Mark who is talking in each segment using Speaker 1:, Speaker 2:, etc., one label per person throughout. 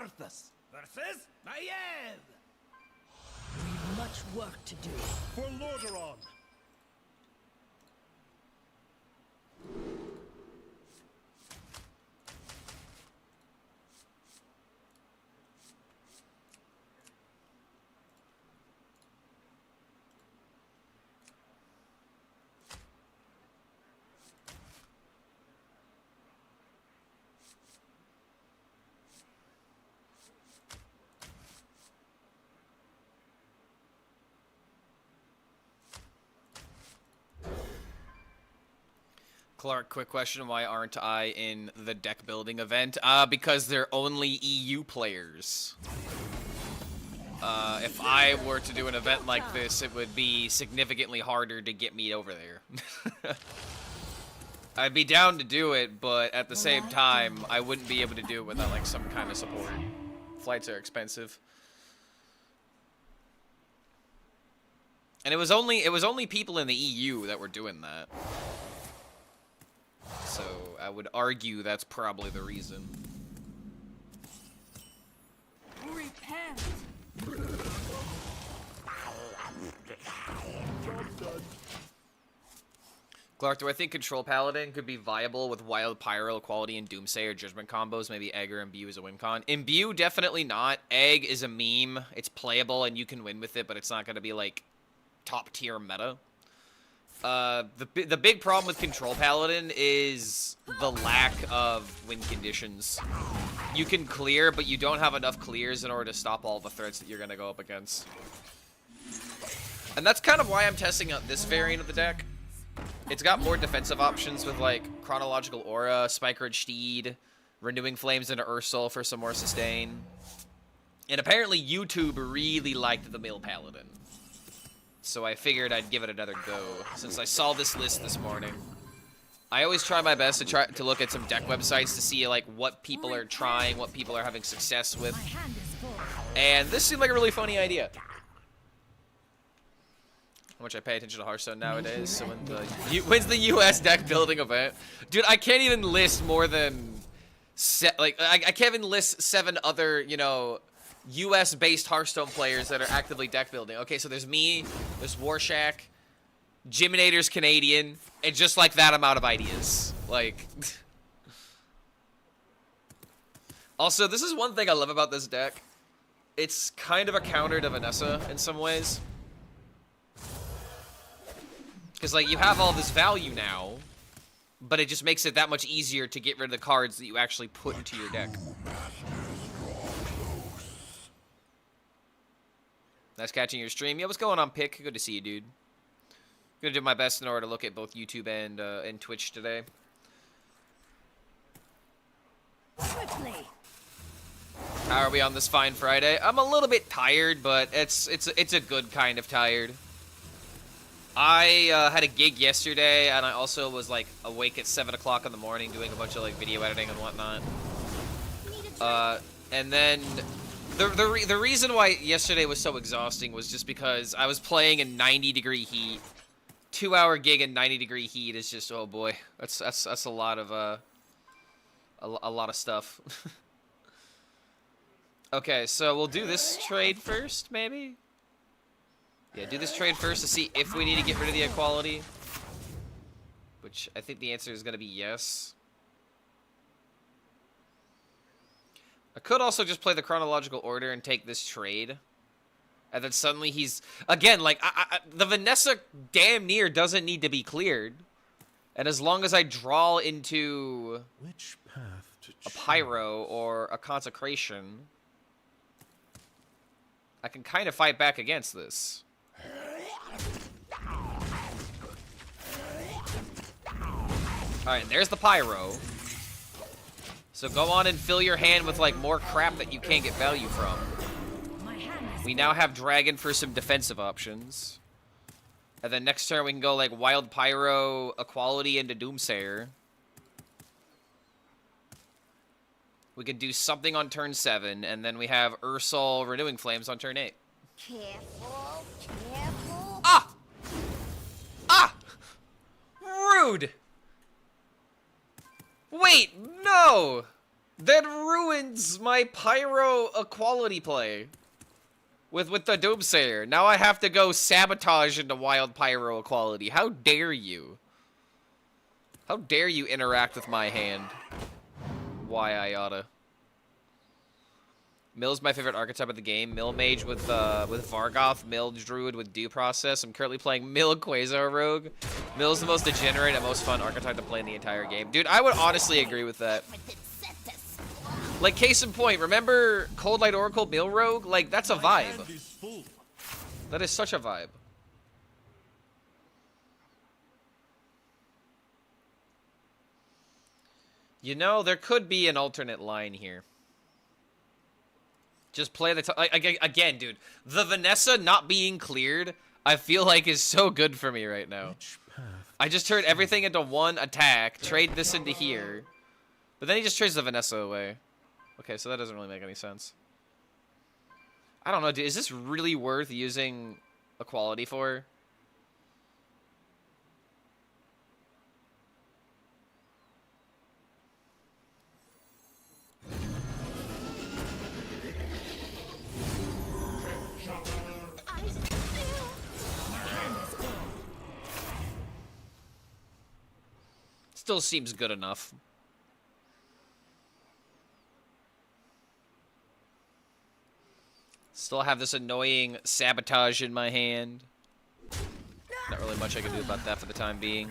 Speaker 1: Arthas versus Maiev.
Speaker 2: We've much work to do.
Speaker 3: For Lordaeron!
Speaker 4: Clark, quick question. Why aren't I in the deck building event? Because they're only EU players. If I were to do an event like this, it would be significantly harder to get me over there. I'd be down to do it, but at the same time, I wouldn't be able to do it without like some kind of support. Flights are expensive. And it was only people in the EU that were doing that. So I would argue that's probably the reason.
Speaker 2: Repent.
Speaker 4: Clark, do I think Control Paladin could be viable with Wild Pyro, Equality, and Doomsayer Judgment combos? Maybe Egg or Imbue as a win con? Imbue, definitely not. Egg is a meme. It's playable and you can win with it, but it's not going to be like top tier meta. The big problem with Control Paladin is the lack of win conditions. You can clear, but you don't have enough clears in order to stop all the threats that you're going to go up against. And that's kind of why I'm testing out this variant of the deck. It's got more defensive options with, like, Chronological Aura, Spike-Red Steed, Renewing Flames into Ursol for some more sustain. And apparently YouTube really liked the Mill Paladin. So I figured I'd give it another go, since I saw this list this morning. I always try my best to try to look at some deck websites to see like what people are trying, what people are having success with. And this seemed like a really funny idea. How much I pay attention to Hearthstone nowadays. So when's the US deck building event? Dude, I can't even list more than I can't even list 7 other, you know, US-based Hearthstone players that are actively deck building. Okay, so there's me, there's Warshack, Jiminator's Canadian, and just like that, I'm out of ideas. Like, also, this is one thing I love about this deck. It's kind of a counter to Vanessa in some ways. Because, like, you have all this value now, but it just makes it that much easier to get rid of the cards that you actually put into your deck. Nice catching your stream. Yeah, what's going on, Pick? Good to see you, dude. Gonna do my best in order to look at both YouTube and Twitch today.
Speaker 2: HSReplay.
Speaker 4: How are we on this fine Friday? I'm a little bit tired, but it's a good kind of tired. I had a gig yesterday, and I also was like awake at 7 o'clock in the morning doing a bunch of like video editing and whatnot. And then the reason why yesterday was so exhausting was just because I was playing in 90-degree heat. 2-hour gig in 90-degree heat is just, oh boy, that's a lot of a lot of stuff. Okay, so we'll do this trade first, maybe. Yeah, do this trade first to see if we need to get rid of the equality, which I think the answer is going to be yes. I could also just play the chronological order and take this trade. And then suddenly he's... Again, like, the Vanessa damn near doesn't need to be cleared. And as long as I draw into
Speaker 3: Which path to
Speaker 4: a Pyro or a Consecration, I can kind of fight back against this. Alright, there's the Pyro. So go on and fill your hand with, like, more crap that you can't get value from. We now have Dragon for some defensive options. And then next turn we can go, like, Wild Pyro, Equality into Doomsayer. We could do something on turn 7, and then we have Ursol Renewing Flames on turn 8.
Speaker 2: Careful, careful.
Speaker 4: Ah! Ah! Rude! Wait, no! That ruins my pyro equality play. With the Doomsayer. Now I have to go sabotage into wild pyro equality. How dare you? How dare you interact with my hand? Why I oughta. Mill's my favorite archetype of the game. Mill Mage with Vargoth, Mill Druid with Due Process. I'm currently playing Mill Quasar Rogue. Mill's the most degenerate and most fun archetype to play in the entire game. Dude, I would honestly agree with that. Like, case in point, remember Cold Light Oracle Mill Rogue? Like, that's a vibe. That is such a vibe. You know, there could be an alternate line here. Just play the... Again, dude, the Vanessa not being cleared, I feel like is so good for me right now. I just turned everything into one attack, trade this into here. But then he just trades the Vanessa away. Okay, so that doesn't really make any sense. I don't know, dude. Is this really worth using equality for? Still seems good enough. Still have this annoying sabotage in my hand. Not really much I can do about that for the time being.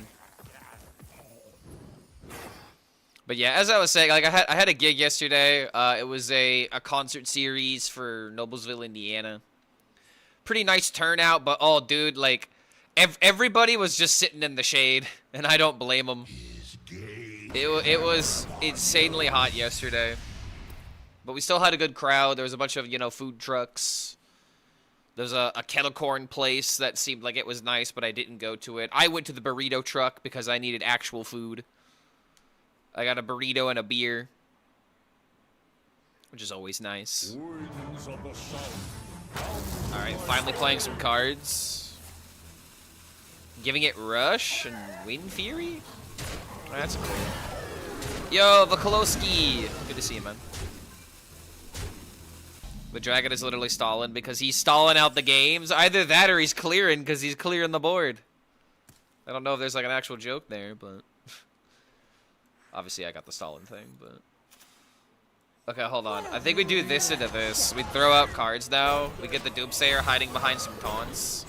Speaker 4: But yeah, as I was saying, like I had a gig yesterday. It was a concert series for Noblesville, Indiana. Pretty nice turnout, but oh, dude, like everybody was just sitting in the shade, and I don't blame them. It was insanely hot yesterday. But we still had a good crowd. There was a bunch of, you know, food trucks. There's a kettle corn place that seemed like it was nice, but I didn't go to it. I went to the burrito truck because I needed actual food. I got a burrito and a beer, which is always nice. Alright, finally playing some cards. Giving it Rush and Wind Fury? Oh, that's cool. Yo, Vakolowski! Good to see you, man. The Dragon is literally stalling because he's stalling out the games. Either that or he's clearing because he's clearing the board. I don't know if there's like an actual joke there, but... Obviously I got the stalling thing, but... Okay, hold on. I think we do this into this. We throw out cards now. We get the Doomsayer hiding behind some taunts.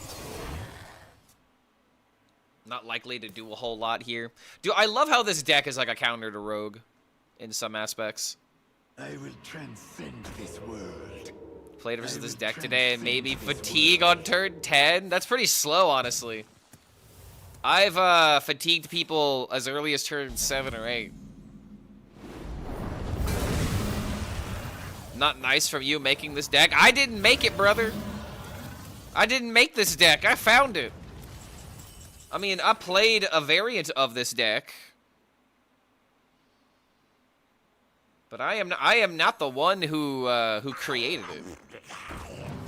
Speaker 4: Not likely to do a whole lot here. Dude, I love how this deck is like a counter to Rogue in some aspects.
Speaker 5: I will transcend this world.
Speaker 4: Played versus this deck today and maybe Fatigue on turn 10? That's pretty slow, honestly. I've fatigued people as early as turn 7 or 8. Not nice from you making this deck. I didn't make it, brother. I didn't make this deck. I found it. I mean, I played a variant of this deck. But I am not the one who created it.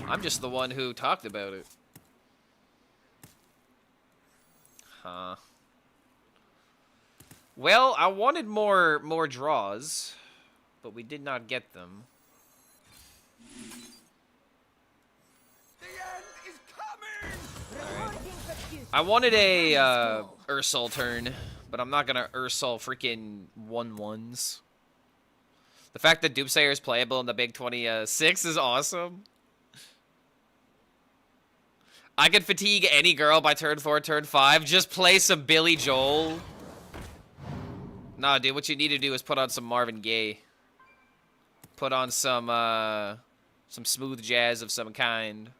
Speaker 4: I'm just the one who talked about it. Huh. Well, I wanted more draws, but we did not get them.
Speaker 1: The end is coming!
Speaker 4: Right. I wanted a Ursol turn, but I'm not gonna Ursol freaking 1/1s. The fact that Doomsayer is playable in the Big 26 is awesome. I could fatigue any girl by turn 4, turn 5. Just play some Billy Joel. Nah, dude, what you need to do is put on some Marvin Gaye. Put on some smooth jazz of some kind.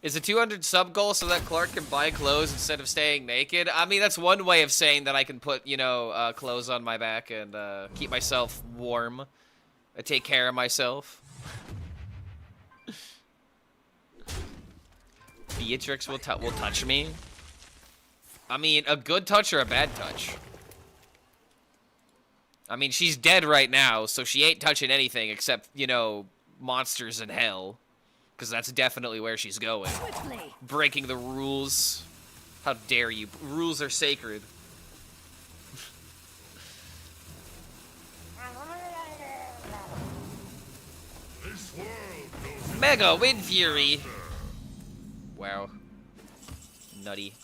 Speaker 4: Is a 200 sub goal so that Clark can buy clothes instead of staying naked? I mean, that's one way of saying that I can put, you know, clothes on my back and keep myself warm. I take care of myself. Beatrix will touch me. I mean, a good touch or a bad touch? I mean, she's dead right now, so she ain't touching anything except, you know, monsters in hell. Because that's definitely where she's going. Breaking the rules. How dare you? Rules are sacred. Mega Wind Fury. Wow. Nutty.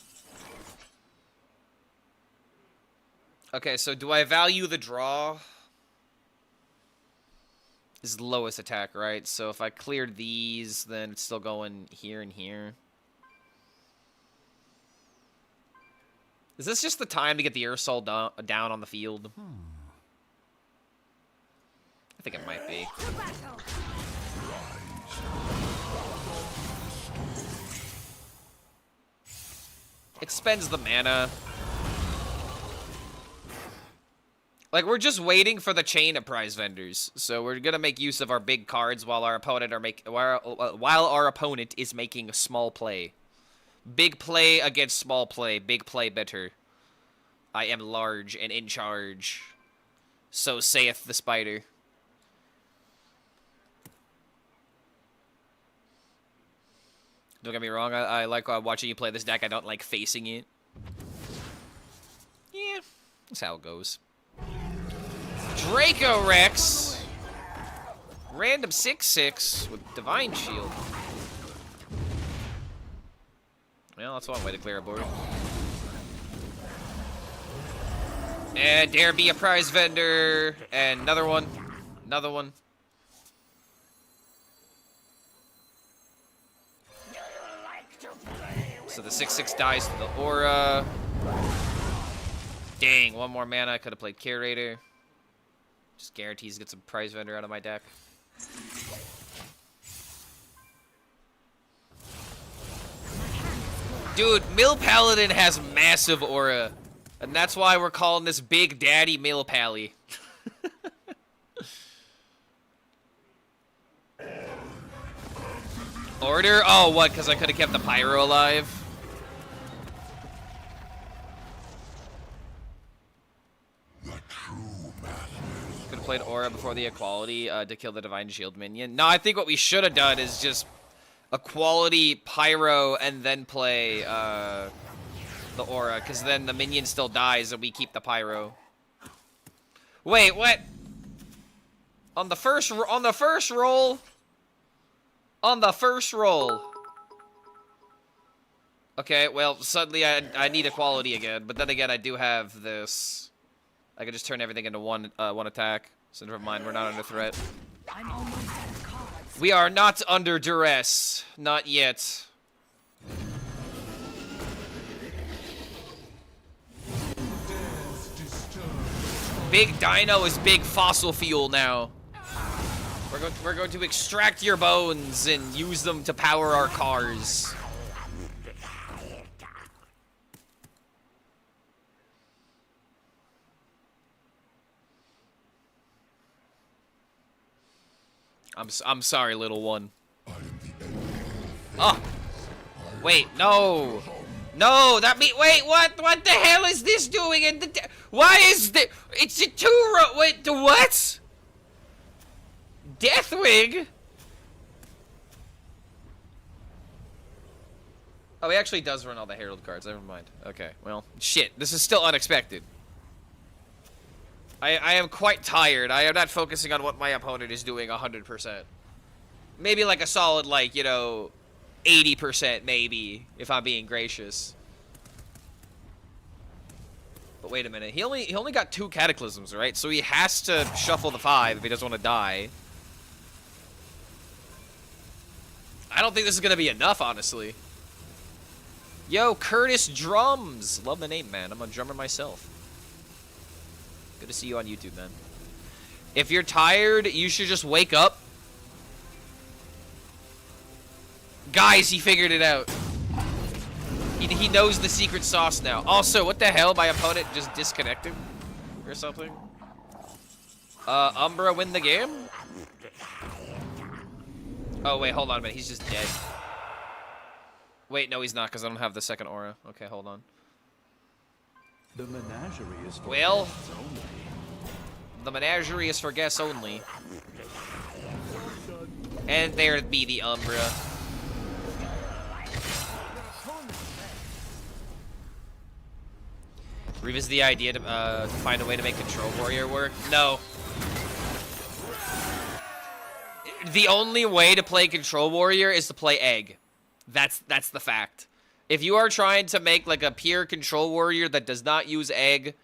Speaker 4: Okay, so do I value the draw? This is the lowest attack, right? So if I cleared these, then it's still going here and here. Is this just the time to get the Aerosol down on the field? I think it might be. It spends the mana. Like, we're just waiting for the chain of prize vendors. So we're gonna make use of our big cards while our opponent while our opponent is making a small play. Big play against small play. Big play better. I am large and in charge. So saith the spider. Don't get me wrong, I like watching you play this deck. I don't like facing it. Yeah, that's how it goes. Draco Rex. Random 6/6 with Divine Shield. Well, that's one way to clear a board. And dare be a prize vendor. And another one. Another one. So the 6/6 dies to the aura. Dang, one more mana. I could have played Curator. Just guarantees to get some prize vendor out of my deck. Dude, Mill Paladin has massive aura. And that's why we're calling this Big Daddy Mill Pally. Order? Oh, what? Because I could have kept the Pyro alive? Could have played Aura before the Equality to kill the Divine Shield minion. No, I think what we should have done is just Equality, Pyro, and then play the Aura, because then the minion still dies and we keep the Pyro. Wait, what? On the first roll? On the first roll. Okay, well, suddenly I need Equality again, but then again I do have this. I can just turn everything into one attack. So never mind, we're not under threat.
Speaker 2: I'm almost out of cards.
Speaker 4: We are not under duress. Not yet. Big Dino is big fossil fuel now. We're going to extract your bones and use them to power our cars. I'm sorry, little one. Oh, wait, no, no, wait, what the hell is this doing? Why is the? It's a wait, what? Deathwing? Oh, he actually does run all the Herald cards. Never mind. Okay, well, shit. This is still unexpected. I am quite tired. I am not focusing on what my opponent is doing 100%. Maybe like a solid, like, you know, 80% maybe, if I'm being gracious. But wait a minute. He only got 2 Cataclysms, right? So he has to shuffle the 5 if he doesn't want to die. I don't think this is going to be enough, honestly. Yo, Curtis Drums. Love the name, man. I'm a drummer myself. Good to see you on YouTube, man. If you're tired, you should just wake up. Guys, he figured it out. He knows the secret sauce now. Also, what the hell? My opponent just disconnected? Or something? Umbra win the game? Oh, wait, hold on a minute. He's just dead. Wait, no, he's not, because I don't have the second aura. Okay, hold on.
Speaker 5: The menagerie is for
Speaker 4: Well,
Speaker 5: guests only.
Speaker 4: the menagerie is for guests only. And there be the Umbra. Revisit the idea to find a way to make Control Warrior work? No. The only way to play Control Warrior is to play Egg. That's the fact. If you are trying to make like a pure Control Warrior that does not use Egg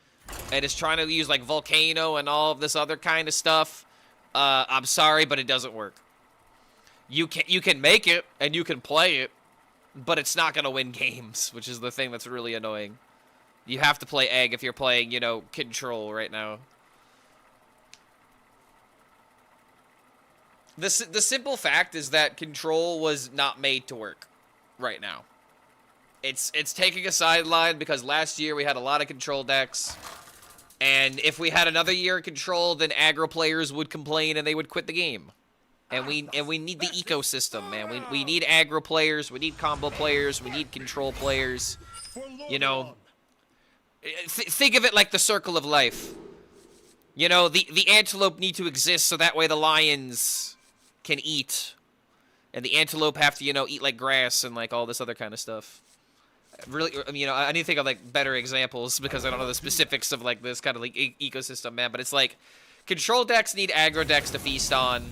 Speaker 4: and is trying to use like Volcano and all of this other kind of stuff, I'm sorry, but it doesn't work. You can make it and you can play it, but it's not gonna win games, which is the thing that's really annoying. You have to play Egg if you're playing, you know, Control right now. The simple fact is that Control was not made to work right now. It's taking a sideline because last year we had a lot of Control decks. And if we had another year of Control, then aggro players would complain and they would quit the game. And we need the ecosystem, man. We need aggro players, we need combo players, we need Control players. You know, think of it like the circle of life. You know, the antelope need to exist so that way the lions can eat. And the antelope have to, you know, eat like grass and like all this other kind of stuff. Really, I mean, you know, I need to think of like better examples because I don't know the specifics of like this kind of like ecosystem, man. But it's like Control decks need aggro decks to feast on.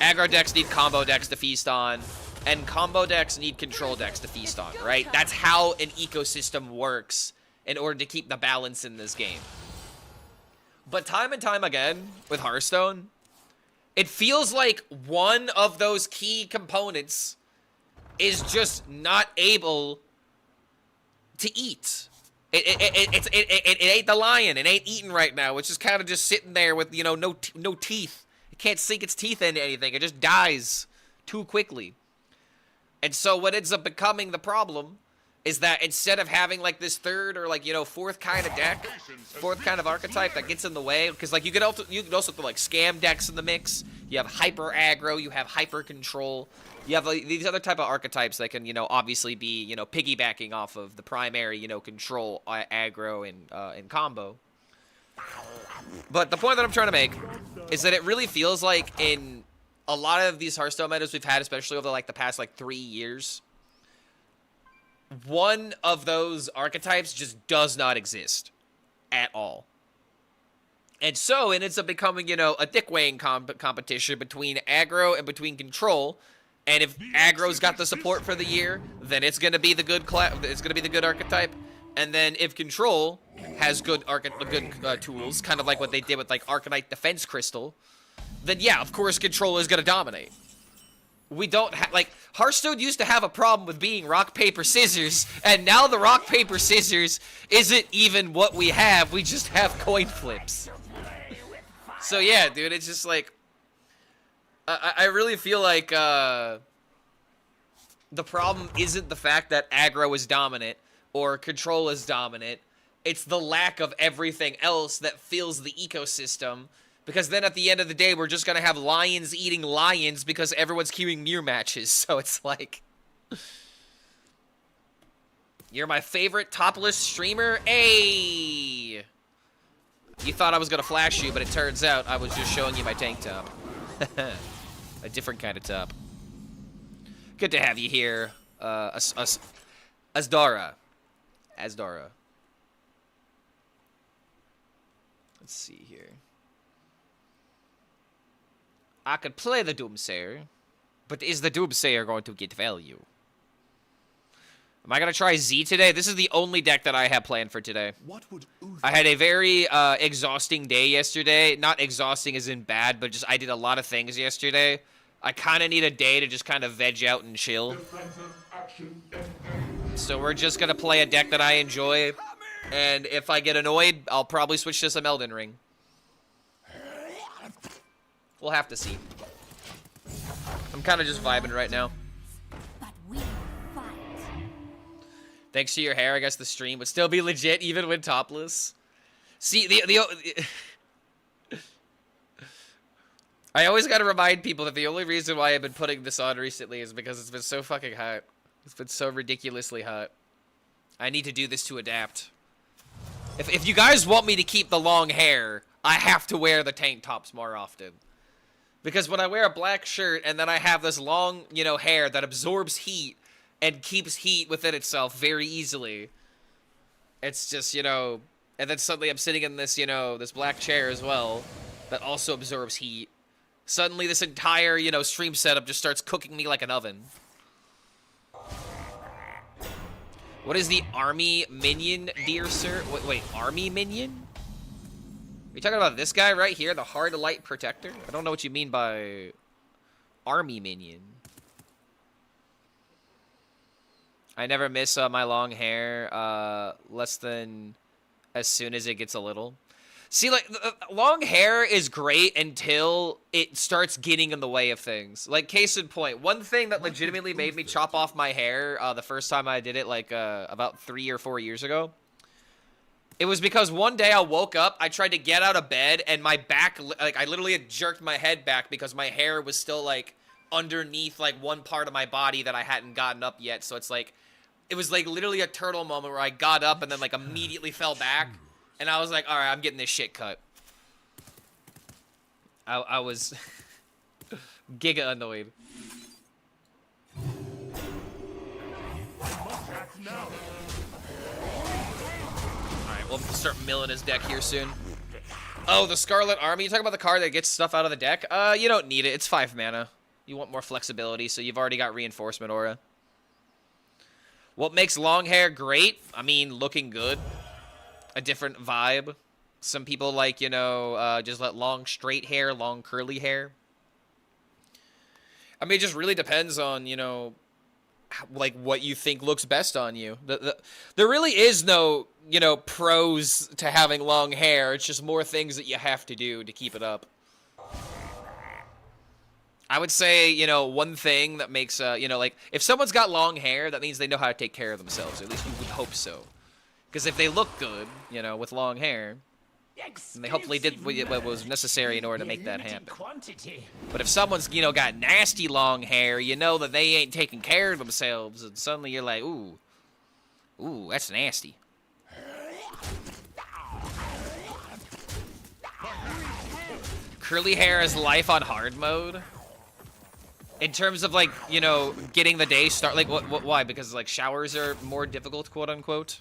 Speaker 4: Aggro decks need combo decks to feast on. And combo decks need Control decks to feast on, right? That's how an ecosystem works in order to keep the balance in this game. But time and time again, with Hearthstone, it feels like one of those key components is just not able to eat. It ate the lion. It ain't eating right now. It's just kind of just sitting there with, you know, no teeth. It can't sink its teeth into anything. It just dies too quickly. And so what ends up becoming the problem is that instead of having like this third or like, you know, fourth kind of deck, fourth kind of archetype that gets in the way, because like you could also throw like scam decks in the mix. You have hyper aggro, you have hyper control, you have like, these other type of archetypes that can, you know, obviously be, you know, piggybacking off of the primary, you know, control, aggro, and combo. But the point that I'm trying to make is that it really feels like in a lot of these Hearthstone metas we've had, especially over like the past like 3 years, one of those archetypes just does not exist at all. And so it ends up becoming, you know, a dick weighing competition between aggro and between control. And if aggro's got the support for the year, then it's gonna be the good archetype. And then if control has good tools, kind of like what they did with like Arcanite Defense Crystal, then yeah, of course control is gonna dominate. We don't have, like, Hearthstone used to have a problem with being rock, paper, scissors, and now the rock, paper, scissors isn't even what we have, we just have coin flips. So yeah, dude, it's just like, I really feel like, the problem isn't the fact that aggro is dominant, or control is dominant, it's the lack of everything else that fills the ecosystem. Because then at the end of the day, we're just going to have lions eating lions because everyone's queuing mirror matches. So it's like, you're my favorite topless streamer? Hey! You thought I was going to flash you, but it turns out I was just showing you my tank top. A different kind of top. Good to have you here, Asdara. Asdara. Let's see here. I could play the Doomsayer, but is the Doomsayer going to get value? Am I going to try Z today? This is the only deck that I have planned for today.
Speaker 3: What would Uther
Speaker 4: I had a very exhausting day yesterday. Not exhausting as in bad, but just I did a lot of things yesterday. I kind of need a day to just kind of veg out and chill. So we're just going to play a deck that I enjoy. And if I get annoyed, I'll probably switch to some Elden Ring. We'll have to see. I'm kind of just vibing right now.
Speaker 2: But we fight.
Speaker 4: Thanks to your hair, I guess the stream would still be legit even when topless. See, I always gotta remind people that the only reason why I've been putting this on recently is because it's been so fucking hot. It's been so ridiculously hot. I need to do this to adapt. If you guys want me to keep the long hair, I have to wear the tank tops more often. Because when I wear a black shirt and then I have this long, you know, hair that absorbs heat and keeps heat within itself very easily, it's just, you know, and then suddenly I'm sitting in this, you know, this black chair as well that also absorbs heat. Suddenly this entire, you know, stream setup just starts cooking me like an oven. What is the army minion, dear sir? Wait, army minion? Are you talking about this guy right here, the hard light protector? I don't know what you mean by army minion. I never miss my long hair less than as soon as it gets a little. See, like, long hair is great until it starts getting in the way of things. Like, case in point, one thing that legitimately made me chop off my hair the first time I did it, like, about 3 or 4 years ago, it was because one day I woke up, I tried to get out of bed, and my back, like, I literally had jerked my head back because my hair was still, like, underneath, like, one part of my body that I hadn't gotten up yet. So it's, like, it was, like, literally a turtle moment where I got up and then, like, immediately fell back. And I was like, all right, I'm getting this shit cut. I was giga annoyed. Alright, we'll start milling his deck here soon. Oh, the Scarlet Army? You talking about the card that gets stuff out of the deck? You don't need it. It's 5 mana. You want more flexibility, so you've already got Reinforcement Aura. What makes long hair great? I mean, looking good. A different vibe. Some people like, you know, just let long straight hair, long curly hair. I mean, it just really depends on, you know, like what you think looks best on you. There really is no, you know, pros to having long hair. It's just more things that you have to do to keep it up. I would say, you know, one thing that makes, you know, like, if someone's got long hair, that means they know how to take care of themselves. Or at least you would hope so. Because if they look good, you know, with long hair, and they hopefully did what was necessary in order to make that happen. But if someone's, you know, got nasty long hair, you know that they ain't taking care of themselves, and suddenly you're like, ooh, that's nasty. Curly hair is life on hard mode. In terms of, like, you know, getting the day start, like, why? Because, like, showers are more difficult, quote unquote.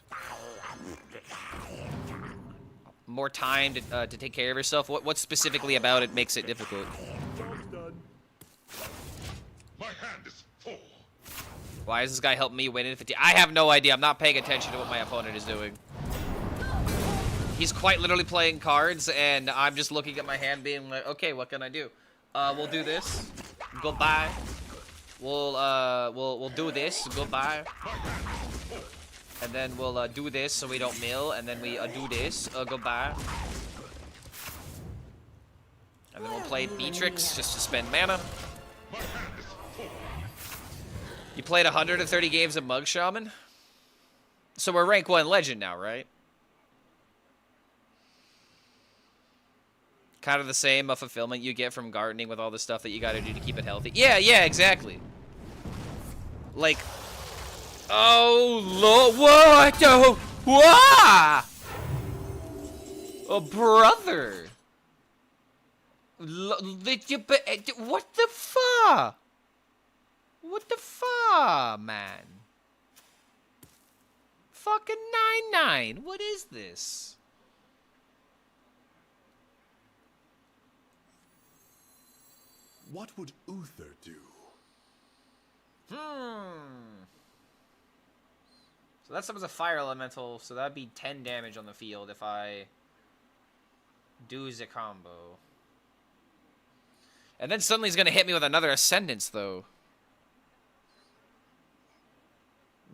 Speaker 4: More time to take care of yourself? What specifically about it makes it difficult?
Speaker 3: My hand is full.
Speaker 4: Why is this guy helping me win in 50? I have no idea. I'm not paying attention to what my opponent is doing. He's quite literally playing cards, and I'm just looking at my hand being like, okay, what can I do? We'll do this. Goodbye. We'll do this. Goodbye. And then we'll do this so we don't mill, and then we do this. Goodbye. And then we'll play Beatrix just to spend mana. You played 130 games of Mug Shaman? So we're rank 1 legend now, right? Kind of the same fulfillment you get from gardening with all the stuff that you gotta do to keep it healthy. Yeah, exactly. Like... Oh, Lord, what? Oh, what? Oh, brother. What the fuck? What the fuck, man? Fucking 9-9. What is this?
Speaker 3: What would Uther do?
Speaker 4: So that summons a fire elemental, so that'd be 10 damage on the field if I do the combo. And then suddenly he's gonna hit me with another Ascendance, though.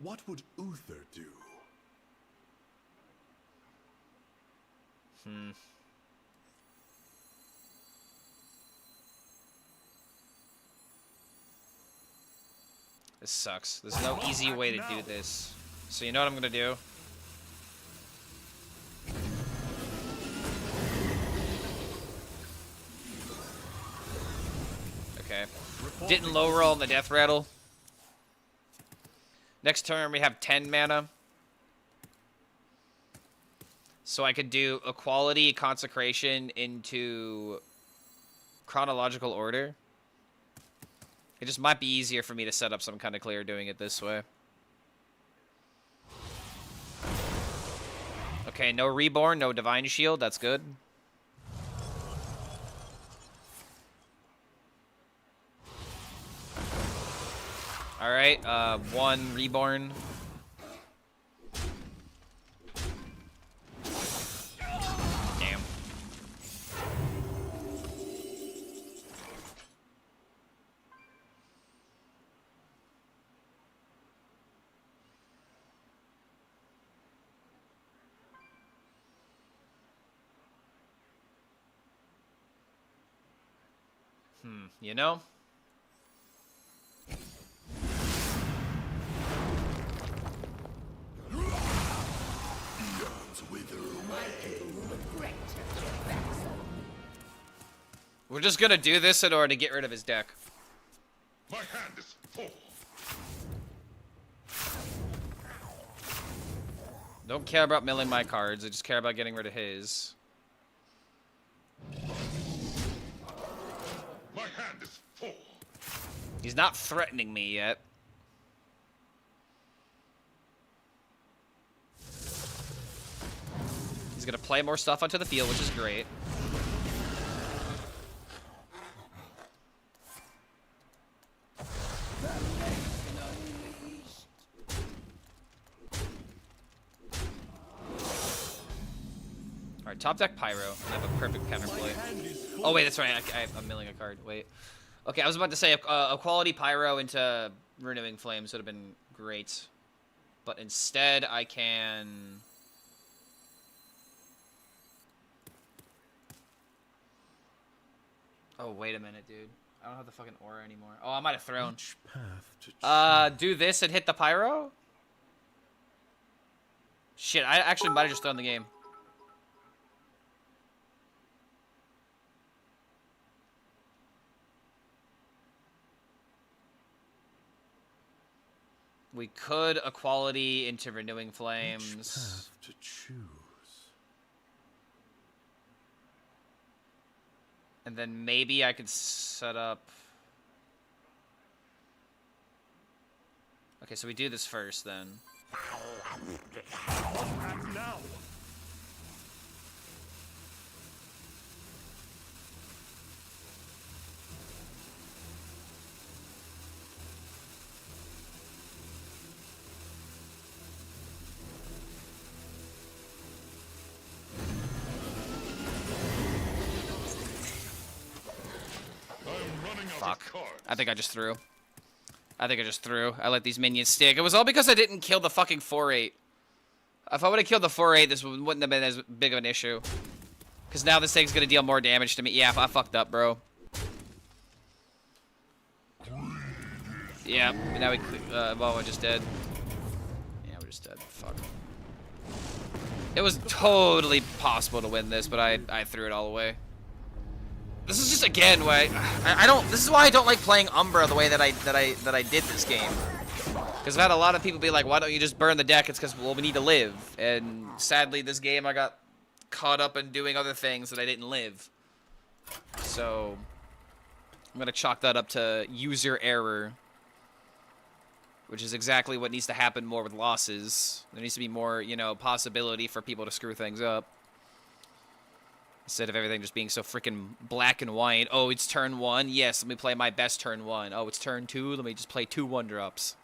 Speaker 3: What would Uther do? This sucks. There's no easy way to do this. So you know what I'm gonna do? Okay. Didn't low roll on the death rattle. Next turn we have 10 mana. So I could do Equality, Consecration into chronological order. It just might be easier for me to set up some kind of clear doing it this way. Okay, no Reborn, no Divine Shield. That's good. Alright, 1 reborn. Damn. You know? We're just gonna do this in order to get rid of his deck.
Speaker 6: My hand is full.
Speaker 3: Don't care about milling my cards, I just care about getting rid of his.
Speaker 6: My hand is full.
Speaker 3: He's not threatening me yet. He's gonna play more stuff onto the field, which is great. Alright, top deck Pyro, and I have a perfect counterplay. Oh wait, that's right, I'm milling a card, wait. Okay, I was about to say a quality Pyro into Renewing Flames would have been great. But instead, I can... Oh, wait a minute, dude. I don't have the fucking aura anymore. Oh, I might have thrown. Do this and hit the Pyro? Shit, I actually might have just thrown the game. We could equality into Renewing Flames.
Speaker 5: Which path to choose?
Speaker 3: And then maybe I could set up... Okay, so we do this first then.
Speaker 6: And now.
Speaker 3: Fuck. I think I just threw. I let these minions stick. It was all because I didn't kill the fucking 4-8. If I would have killed the 4-8, this wouldn't have been as big of an issue. Because now this thing's going to deal more damage to me. Yeah, I fucked up, bro. Yeah, now we... well, we're just dead. Yeah, we're just dead. Fuck. It was totally possible to win this, but I threw it all away. This is just again why I don't. This is why I don't like playing Umbra the way that I did this game. Because I've had a lot of people be like, "Why don't you just burn the deck?" It's because well, we need to live. And sadly, this game I got caught up in doing other things that I didn't live. So I'm gonna chalk that up to user error, which is exactly what needs to happen more with losses. There needs to be more, you know, possibility for people to screw things up. Instead of everything just being so freaking black and white. Oh, it's turn 1. Yes, let me play my best turn 1. Oh, it's turn 2. Let me just play 2 1-drops.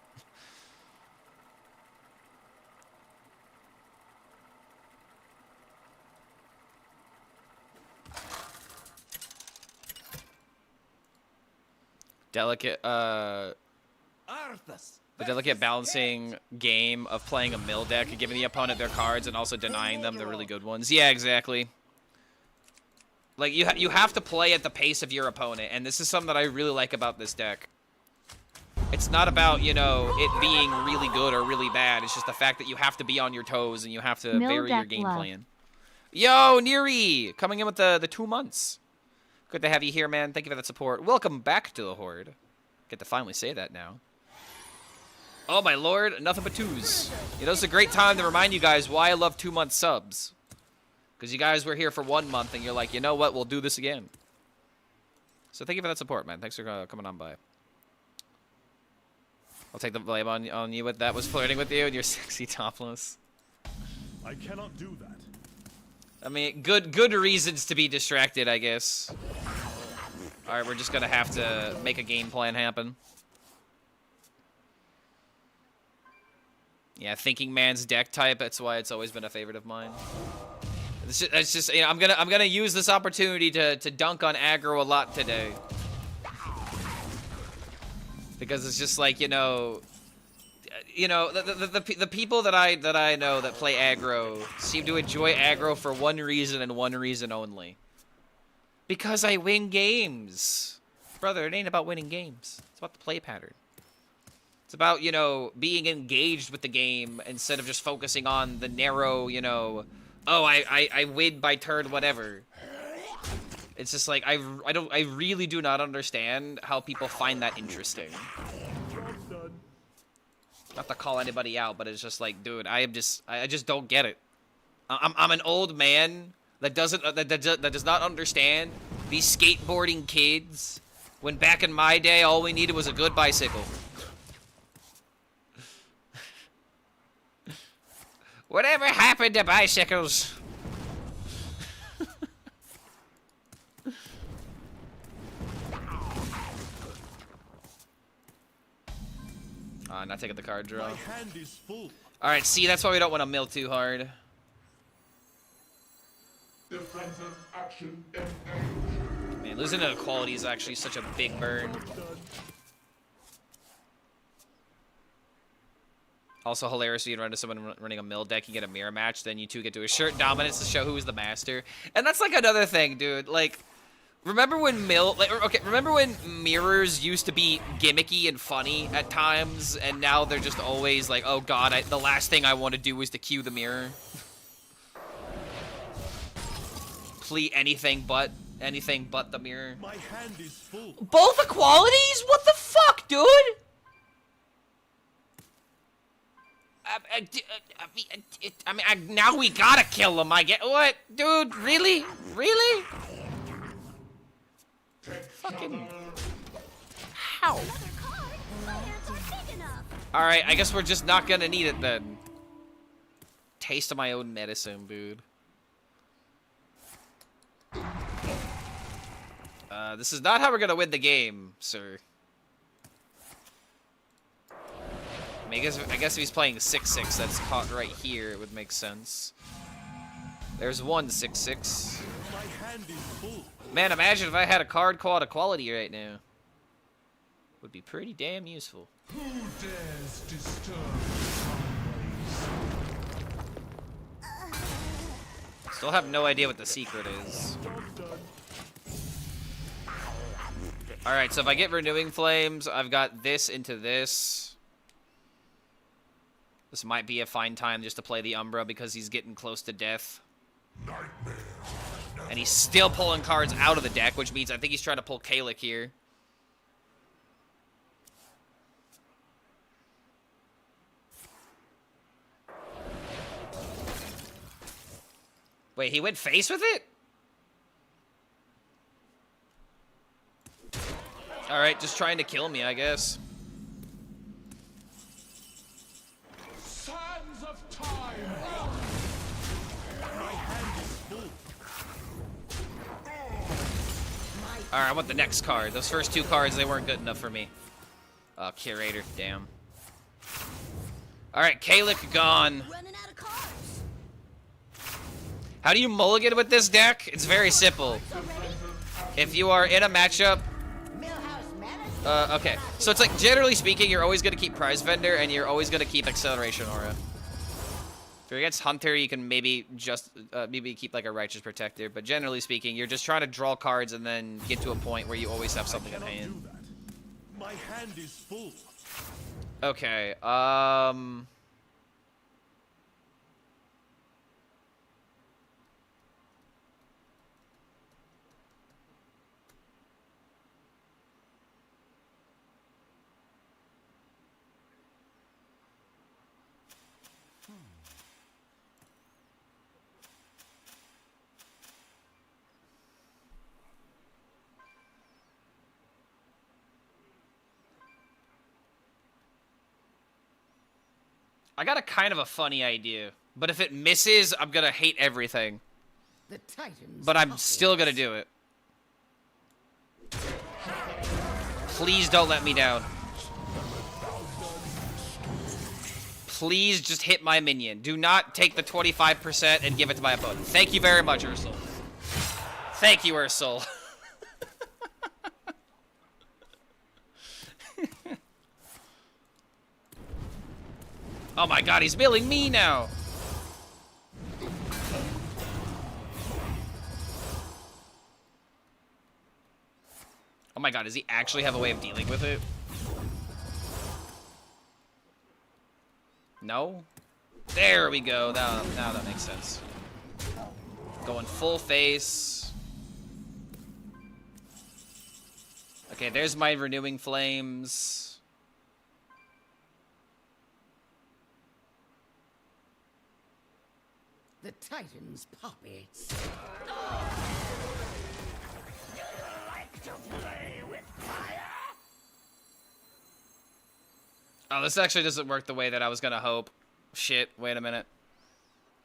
Speaker 3: Delicate, the delicate balancing game of playing a mill deck and giving the opponent their cards and also denying them the really good ones. Yeah, exactly. Like, you have to play at the pace of your opponent, and this is something that I really like about this deck. It's not about, you know, it being really good or really bad. It's just the fact that you have to be on your toes and you have to vary your game plan. Yo, Neri! Coming in with the 2 months. Good to have you here, man. Thank you for that support. Welcome back to the Horde. Get to finally say that now. Oh, my lord. Nothing but 2s. You know, it's a great time to remind you guys why I love 2-month subs. Because you guys were here for 1 month, and you're like, you know what? We'll do this again. So thank you for that support, man. Thanks for coming on by. I'll take the blame on you with that was flirting with you and you're sexy topless.
Speaker 6: I cannot do that.
Speaker 3: I mean, good reasons to be distracted, I guess. All right, we're just gonna have to make a game plan happen. Yeah, thinking man's deck type. That's why it's always been a favorite of mine. It's just you know, I'm gonna use this opportunity to dunk on aggro a lot today. Because it's just like, you know, the people that I know that play aggro seem to enjoy aggro for one reason and one reason only. Because I win games. Brother, it ain't about winning games. It's about the play pattern. It's about, you know, being engaged with the game instead of just focusing on the narrow, you know, oh, I win by turn whatever. It's just like I really do not understand how people find that interesting. Not to call anybody out, but it's just like, dude, I just don't get it. I'm an old man that does not understand these skateboarding kids when back in my day all we needed was a good bicycle. Whatever happened to bicycles? Not taking the card draw.
Speaker 6: My hand is full.
Speaker 3: Alright, see, that's why we don't want to mill too hard.
Speaker 6: Defensive action.
Speaker 3: Man, losing to equality is actually such a big burn. Also hilarious when you run into someone running a mill deck, you get a mirror match, then you two get to assert dominance to show who is the master. And that's like another thing, dude. Like, remember when remember when mirrors used to be gimmicky and funny at times, and now they're just always like, oh god, the last thing I want to do is to cue the mirror. Please, anything but the mirror.
Speaker 6: My hand is full.
Speaker 3: Both equalities? What the fuck, dude? I mean, now we gotta kill him. I get what, dude? Really? Really? Fucking how? All right, I guess we're just not gonna need it then. Taste of my own medicine, dude. This is not how we're gonna win the game, sir. I mean, I guess if he's playing 6-6, that's caught right here, it would make sense. There's one 6-6.
Speaker 6: My hand is full.
Speaker 3: Man, imagine if I had a card called Equality right now. Would be pretty damn useful.
Speaker 6: Who dares disturb?
Speaker 3: Still have no idea what the secret is. Alright, so if I get Renewing Flames, I've got this into this. This might be a fine time just to play the Umbra because he's getting close to death. And he's still pulling cards out of the deck, which means I think he's trying to pull Kalik here. Wait, he went face with it? Alright, just trying to kill me, I guess.
Speaker 6: Sands of time. My hand is full.
Speaker 3: Alright, I want the next card. Those first two cards, they weren't good enough for me. Curator, damn. Alright, Kalik gone.
Speaker 2: Running out of cards.
Speaker 3: How do you mulligan with this deck? It's very simple. If you are in a matchup... okay. So it's like, generally speaking, you're always going to keep Prize Vendor, and you're always going to keep Acceleration Aura. If you're against Hunter, you can maybe just, maybe keep like a Righteous Protector, but generally speaking, you're just trying to draw cards and then get to a point where you always have something in hand.
Speaker 6: My hand is full.
Speaker 3: Okay, I got a kind of a funny idea, but if it misses, I'm gonna hate everything.
Speaker 2: The Titans.
Speaker 3: But I'm still gonna do it. Please don't let me down. Please just hit my minion. Do not take the 25% and give it to my opponent. Thank you very much, Ursel. Thank you, Ursel. Oh my god, he's milling me now. Oh my god, does he actually have a way of dealing with it? No? There we go. Now that makes sense. Going full face. Okay, there's my renewing flames.
Speaker 2: The Titan's puppets.
Speaker 3: Oh, this actually doesn't work the way that I was gonna hope. Shit, wait a minute.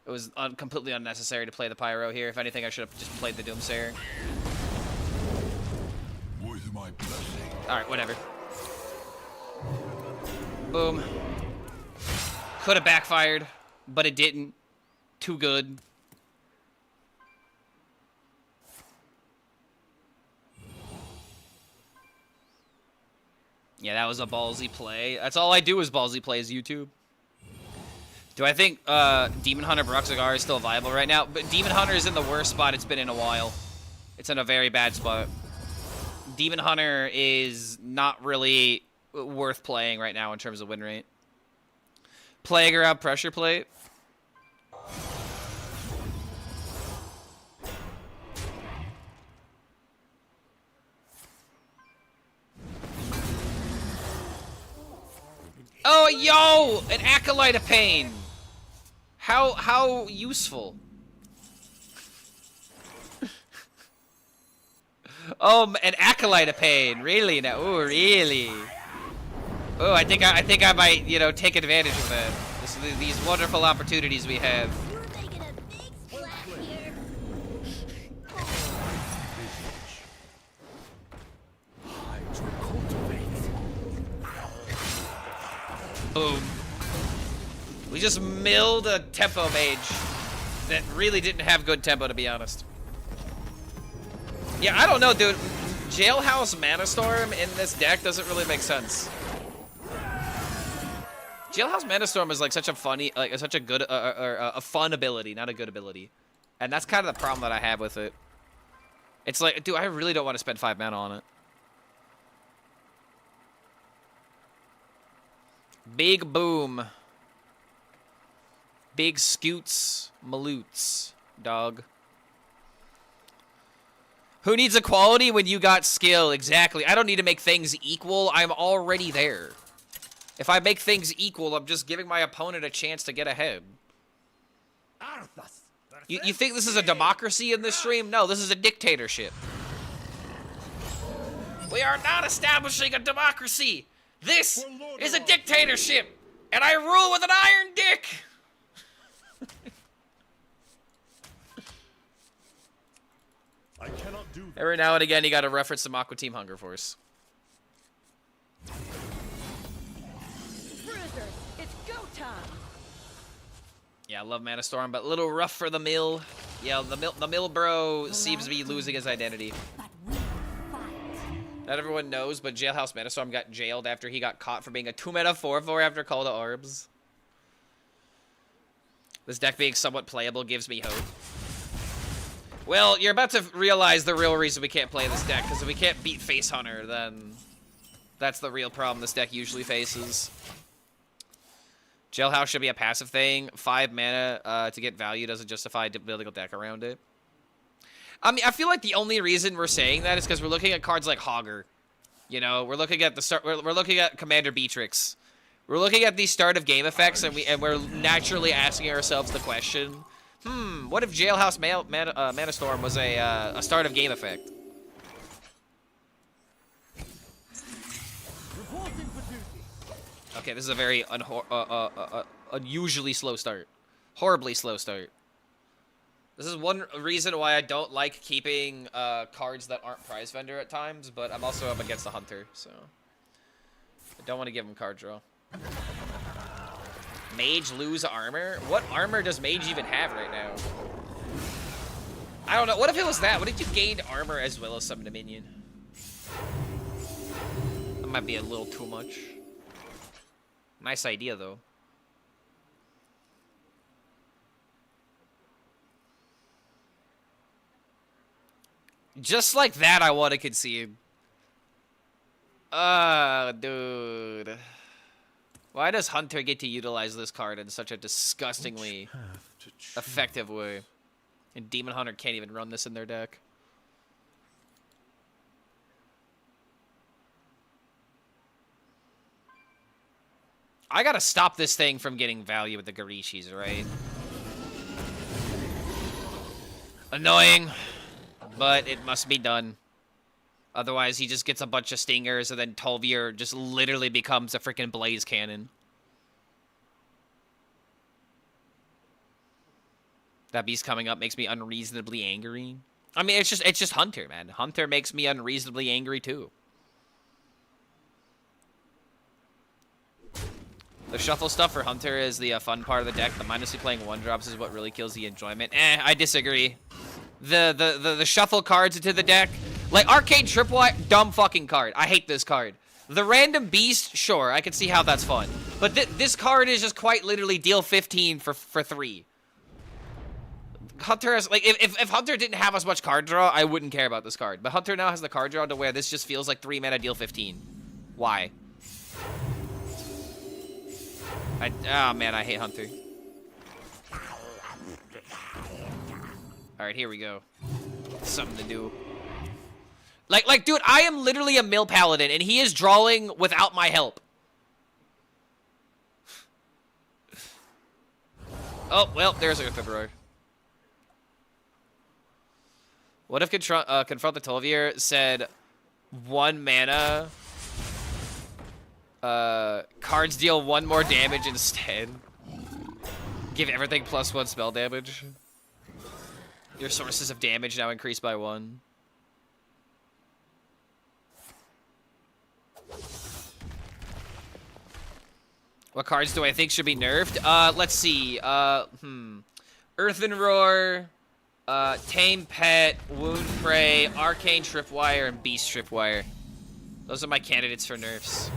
Speaker 3: It was completely unnecessary to play the Pyro here. If anything, I should have just played the Doomsayer.
Speaker 6: With my blessing.
Speaker 3: Alright, whatever. Boom. Could have backfired, but it didn't. Too good. Yeah, that was a ballsy play. That's all I do is ballsy plays YouTube. Do I think Demon Hunter Baruxagar is still viable right now? But Demon Hunter is in the worst spot it's been in a while. It's in a very bad spot. Demon Hunter is not really worth playing right now in terms of win rate. Playground Pressure Plate. Oh, yo! An Acolyte of Pain! How useful. Oh, an Acolyte of Pain. Really now? Oh, really? Oh, I think I might, you know, take advantage of that. These wonderful opportunities we have.
Speaker 7: You're making a big splash here.
Speaker 3: Boom. We just milled a tempo mage that really didn't have good tempo, to be honest. Yeah, I don't know, dude. Jailhouse Mana Storm in this deck doesn't really make sense. Jailhouse Mana Storm is like such a funny, like such a good, a fun ability, not a good ability, and that's kind of the problem that I have with it. It's like, dude, I really don't want to spend 5 mana on it. Big boom. Big scoots, maloots, dog. Who needs equality when you got skill? Exactly. I don't need to make things equal. I'm already there. If I make things equal, I'm just giving my opponent a chance to get ahead. You think this is a democracy in this stream? No, this is a dictatorship. We are not establishing a democracy. This is a dictatorship, and I rule with an iron dick.
Speaker 6: I cannot do that.
Speaker 3: Every now and again, you got to reference some Aqua Team Hunger Force.
Speaker 7: Bruiser, it's go time.
Speaker 3: Yeah, I love Mana Storm, but a little rough for the mill. Yeah, the mill bro seems to be losing his identity.
Speaker 7: But we fight.
Speaker 3: Not everyone knows, but Jailhouse Mana Storm got jailed after he got caught for being a 2-mana 4/4 after Call to Orbs. This deck being somewhat playable gives me hope. Well, you're about to realize the real reason we can't play this deck, because if we can't beat Face Hunter, then that's the real problem this deck usually faces. Jailhouse should be a passive thing. 5 mana to get value doesn't justify building a deck around it. I mean, I feel like the only reason we're saying that is because we're looking at cards like Hogger. You know, we're looking at the start. We're looking at Commander Beatrix. We're looking at these start of game effects, and we're naturally asking ourselves the question: what if Jailhouse Mana Storm was a start of game effect? Okay, this is a very unusually slow start. Horribly slow start. This is one reason why I don't like keeping cards that aren't prize vendor at times, but I'm also up against the Hunter, so I don't want to give him card draw. Mage lose armor? What armor does Mage even have right now? I don't know. What if it was that? What if you gained armor as well as summon a minion? That might be a little too much. Nice idea, though. Just like that, I want to concede. Dude. Why does Hunter get to utilize this card in such a disgustingly effective way? And Demon Hunter can't even run this in their deck. I gotta stop this thing from getting value with the Garishis, right? Annoying, but it must be done. Otherwise, he just gets a bunch of stingers, and then Tolvier just literally becomes a freaking blaze cannon. That beast coming up makes me unreasonably angry. I mean, it's just Hunter, man. Hunter makes me unreasonably angry too. The shuffle stuff for Hunter is the fun part of the deck. The mindlessly playing one drops is what really kills the enjoyment. I disagree. The shuffle cards into the deck, like Arcane Tripwire, dumb fucking card. I hate this card. The random beast, sure, I can see how that's fun. But this card is just quite literally deal 15 for 3. Hunter has, like, if Hunter didn't have as much card draw, I wouldn't care about this card. But Hunter now has the card draw to where this just feels like 3 mana deal 15. Why? Oh man, I hate Hunter. Alright, here we go. Something to do. Like, dude, I am literally a mill paladin, and he is drawing without my help. Oh, well, there's a Earthrower. What if Confront the Tolvier said 1 mana, cards deal 1 more damage instead? Give everything +1 spell damage. Your sources of damage now increase by 1. What cards do I think should be nerfed? Let's see. Earthen Roar, Tame Pet, Wound Prey, Arcane Tripwire, and Beast Tripwire. Those are my candidates for nerfs.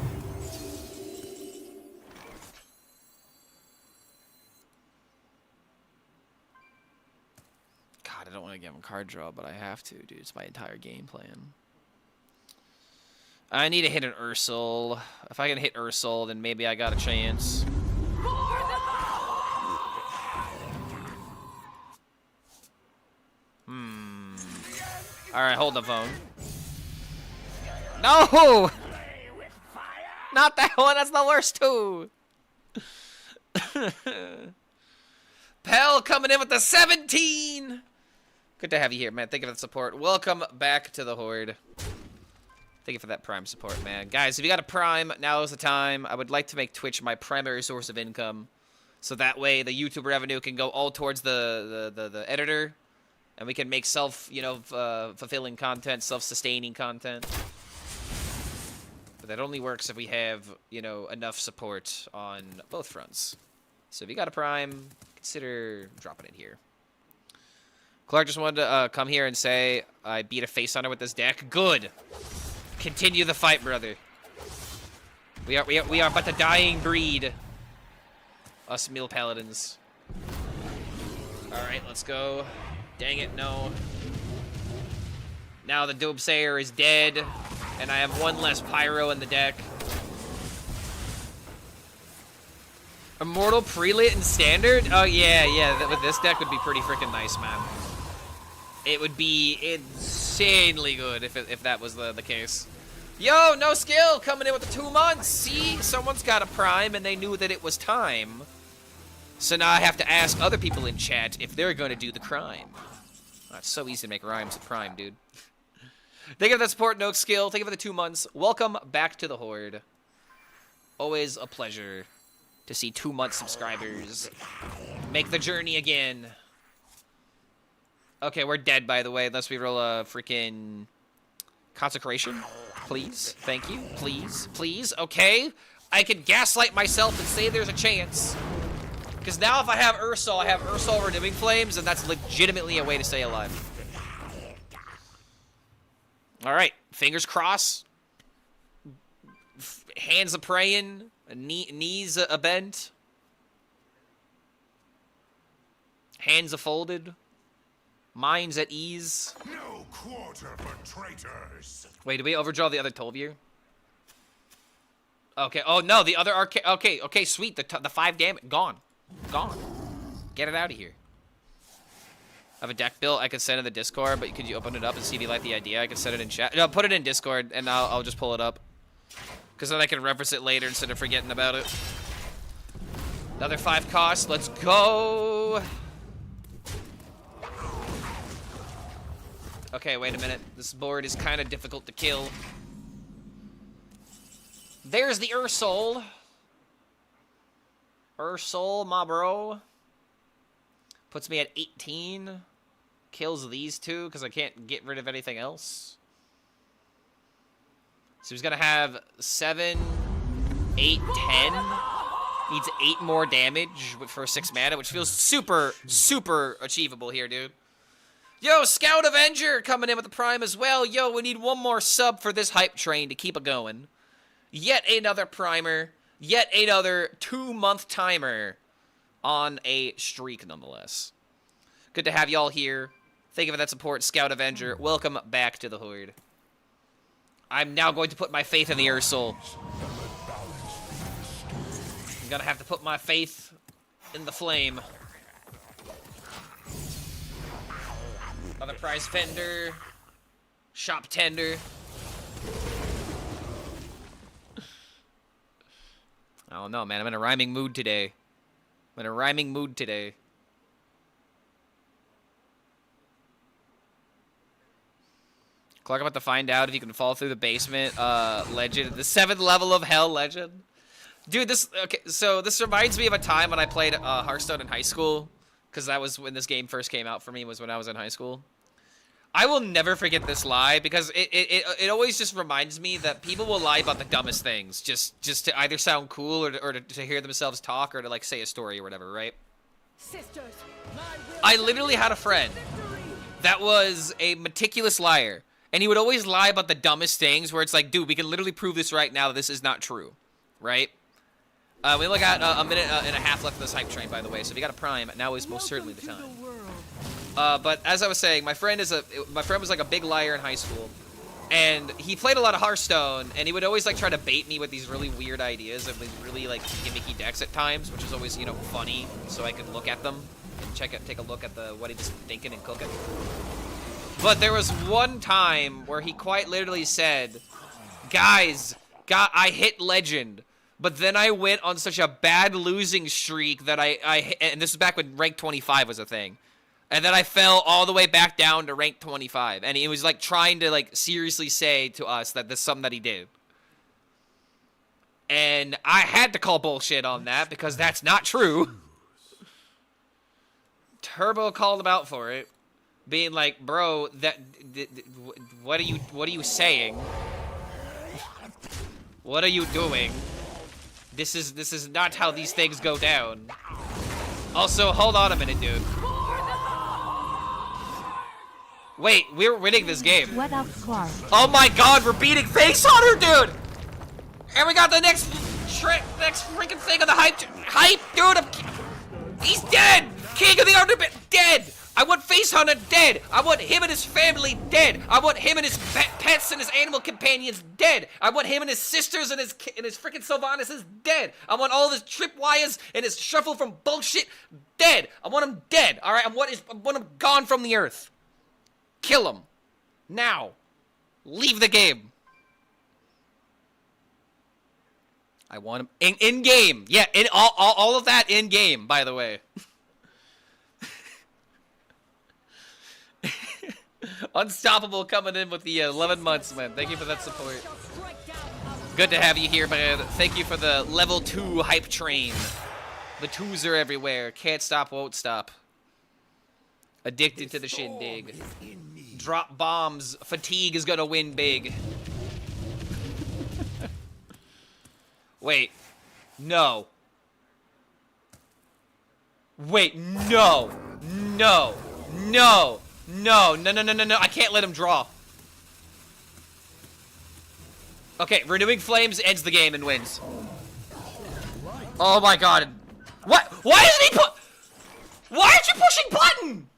Speaker 3: God, I don't want to give him card draw, but I have to, dude. It's my entire game plan. I need to hit an Ursul. If I can hit Ursul, then maybe I got a chance. Alright, hold the phone. No! Not that one, that's the worst too! Pell coming in with the 17! Good to have you here, man. Thank you for the support. Welcome back to the Horde. Thank you for that Prime support, man. Guys, if you got a Prime, now is the time. I would like to make Twitch my primary source of income. So that way, the YouTube revenue can go all towards the editor. And we can make fulfilling content, self-sustaining content. But that only works if we have, enough support on both fronts. So if you got a Prime, consider dropping it here. Clark just wanted to come here and say, I beat a face hunter with this deck. Good! Continue the fight, brother. We are but the dying breed. Us mill paladins. Alright, let's go. Dang it, no. Now the Doomsayer is dead, and I have 1 less Pyro in the deck. Immortal Prelate in Standard? Oh, yeah, with this deck would be pretty freaking nice, man. It would be insanely good if that was the case. Yo, no skill coming in with the 2 months. See, someone's got a Prime, and they knew that it was time. So now I have to ask other people in chat if they're going to do the crime. Oh, it's so easy to make rhymes with Prime, dude. Thank you for the support, no skill. Thank you for the 2 months. Welcome back to the Horde. Always a pleasure to see 2-month subscribers make the journey again. Okay, we're dead, by the way, unless we roll a freaking consecration. Please. Thank you. Please. Please. Okay. I can gaslight myself and say there's a chance. Because now if I have Ursol, I have Ursol Renewing Flames, and that's legitimately a way to stay alive. Alright, fingers crossed. Hands a praying, knees a bent. Hands a folded. Minds at ease.
Speaker 6: No quarter for traitors.
Speaker 3: Wait, did we overdraw the other Tolvir? Okay, oh no, the other arcade. Okay, sweet. The 5 damage, gone. Gone. Get it out of here. I have a deck built I could send in the Discord, but could you open it up and see if you like the idea? I could send it in chat. No, put it in Discord, and I'll just pull it up. Because then I can reference it later instead of forgetting about it. Another 5 cost. Let's go. Okay, wait a minute. This board is kind of difficult to kill. There's the Ursol. Ursol, my bro. Puts me at 18. Kills these 2 because I can't get rid of anything else. So he's going to have 7, 8, 10. Needs 8 more damage for 6 mana, which feels super, super achievable here, dude. Yo, Scout Avenger coming in with the Prime as well. Yo, we need 1 more sub for this hype train to keep it going. Yet another primer. Yet another 2-month timer on a streak, nonetheless. Good to have y'all here. Thank you for that support, Scout Avenger. Welcome back to the Horde. I'm now going to put my faith in the Ursol. I'm gonna have to put my faith in the flame. Other prize vendor. Shop tender. I don't know, man. I'm in a rhyming mood today. Clark, I'm about to find out if you can fall through the basement. Legend. The 7th level of Hell Legend. Dude, so this reminds me of a time when I played Hearthstone in high school. Because that was when this game first came out for me, was when I was in high school. I will never forget this lie, because it always just reminds me that people will lie about the dumbest things, just to either sound cool or to hear themselves talk or to, like, say a story or whatever, right?
Speaker 7: Sisters,
Speaker 3: I literally had a friend that was a meticulous liar, and he would always lie about the dumbest things, where it's like, dude, we can literally prove this right now that this is not true, right? We only got a minute and a half left of this hype train, by the way, so if you got a Prime, now is most certainly the time. But as I was saying, my friend was like a big liar in high school, and he played a lot of Hearthstone, and he would always like try to bait me with these really weird ideas of these really like gimmicky decks at times, which is always, you know, funny, so I could look at them and take a look at what he was thinking and cooking. But there was one time where he quite literally said, "Guys, I hit Legend." But then I went on such a bad losing streak that and this is back when rank 25 was a thing. And then I fell all the way back down to rank 25. And he was like trying to like seriously say to us that this is something that he did. And I had to call bullshit on that because that's not true. Turbo called him out for it, being like, "Bro, what are you saying? What are you doing? This is not how these things go down." Also, hold on a minute, dude. Wait, we're winning this game.
Speaker 8: What up, Clark?
Speaker 3: Oh my god, we're beating Face Hunter, dude! And we got the next freaking thing of the hype, dude! He's dead! King of the Underbit, dead! I want Face Hunter dead! I want him and his family dead! I want him and his pets and his animal companions dead! I want him and his sisters and his freaking Sylvanas dead! I want all of his tripwires and his shuffle from bullshit dead! I want him dead, alright? I want him gone from the earth. Kill him. Now. Leave the game. I want him in game. Yeah, in all of that in game, by the way. Unstoppable coming in with the 11 months, man. Thank you for that support. Good to have you here, man. Thank you for the level 2 hype train. The 2s are everywhere. Can't stop, won't stop. Addicted to the shindig. Drop bombs. Fatigue is gonna win big. Wait. No. Wait, no. No. No. No. No, no, no, no, no. I can't let him draw. Okay, Renewing Flames ends the game and wins. Oh my god. What? Why isn't he put? Why aren't you pushing button?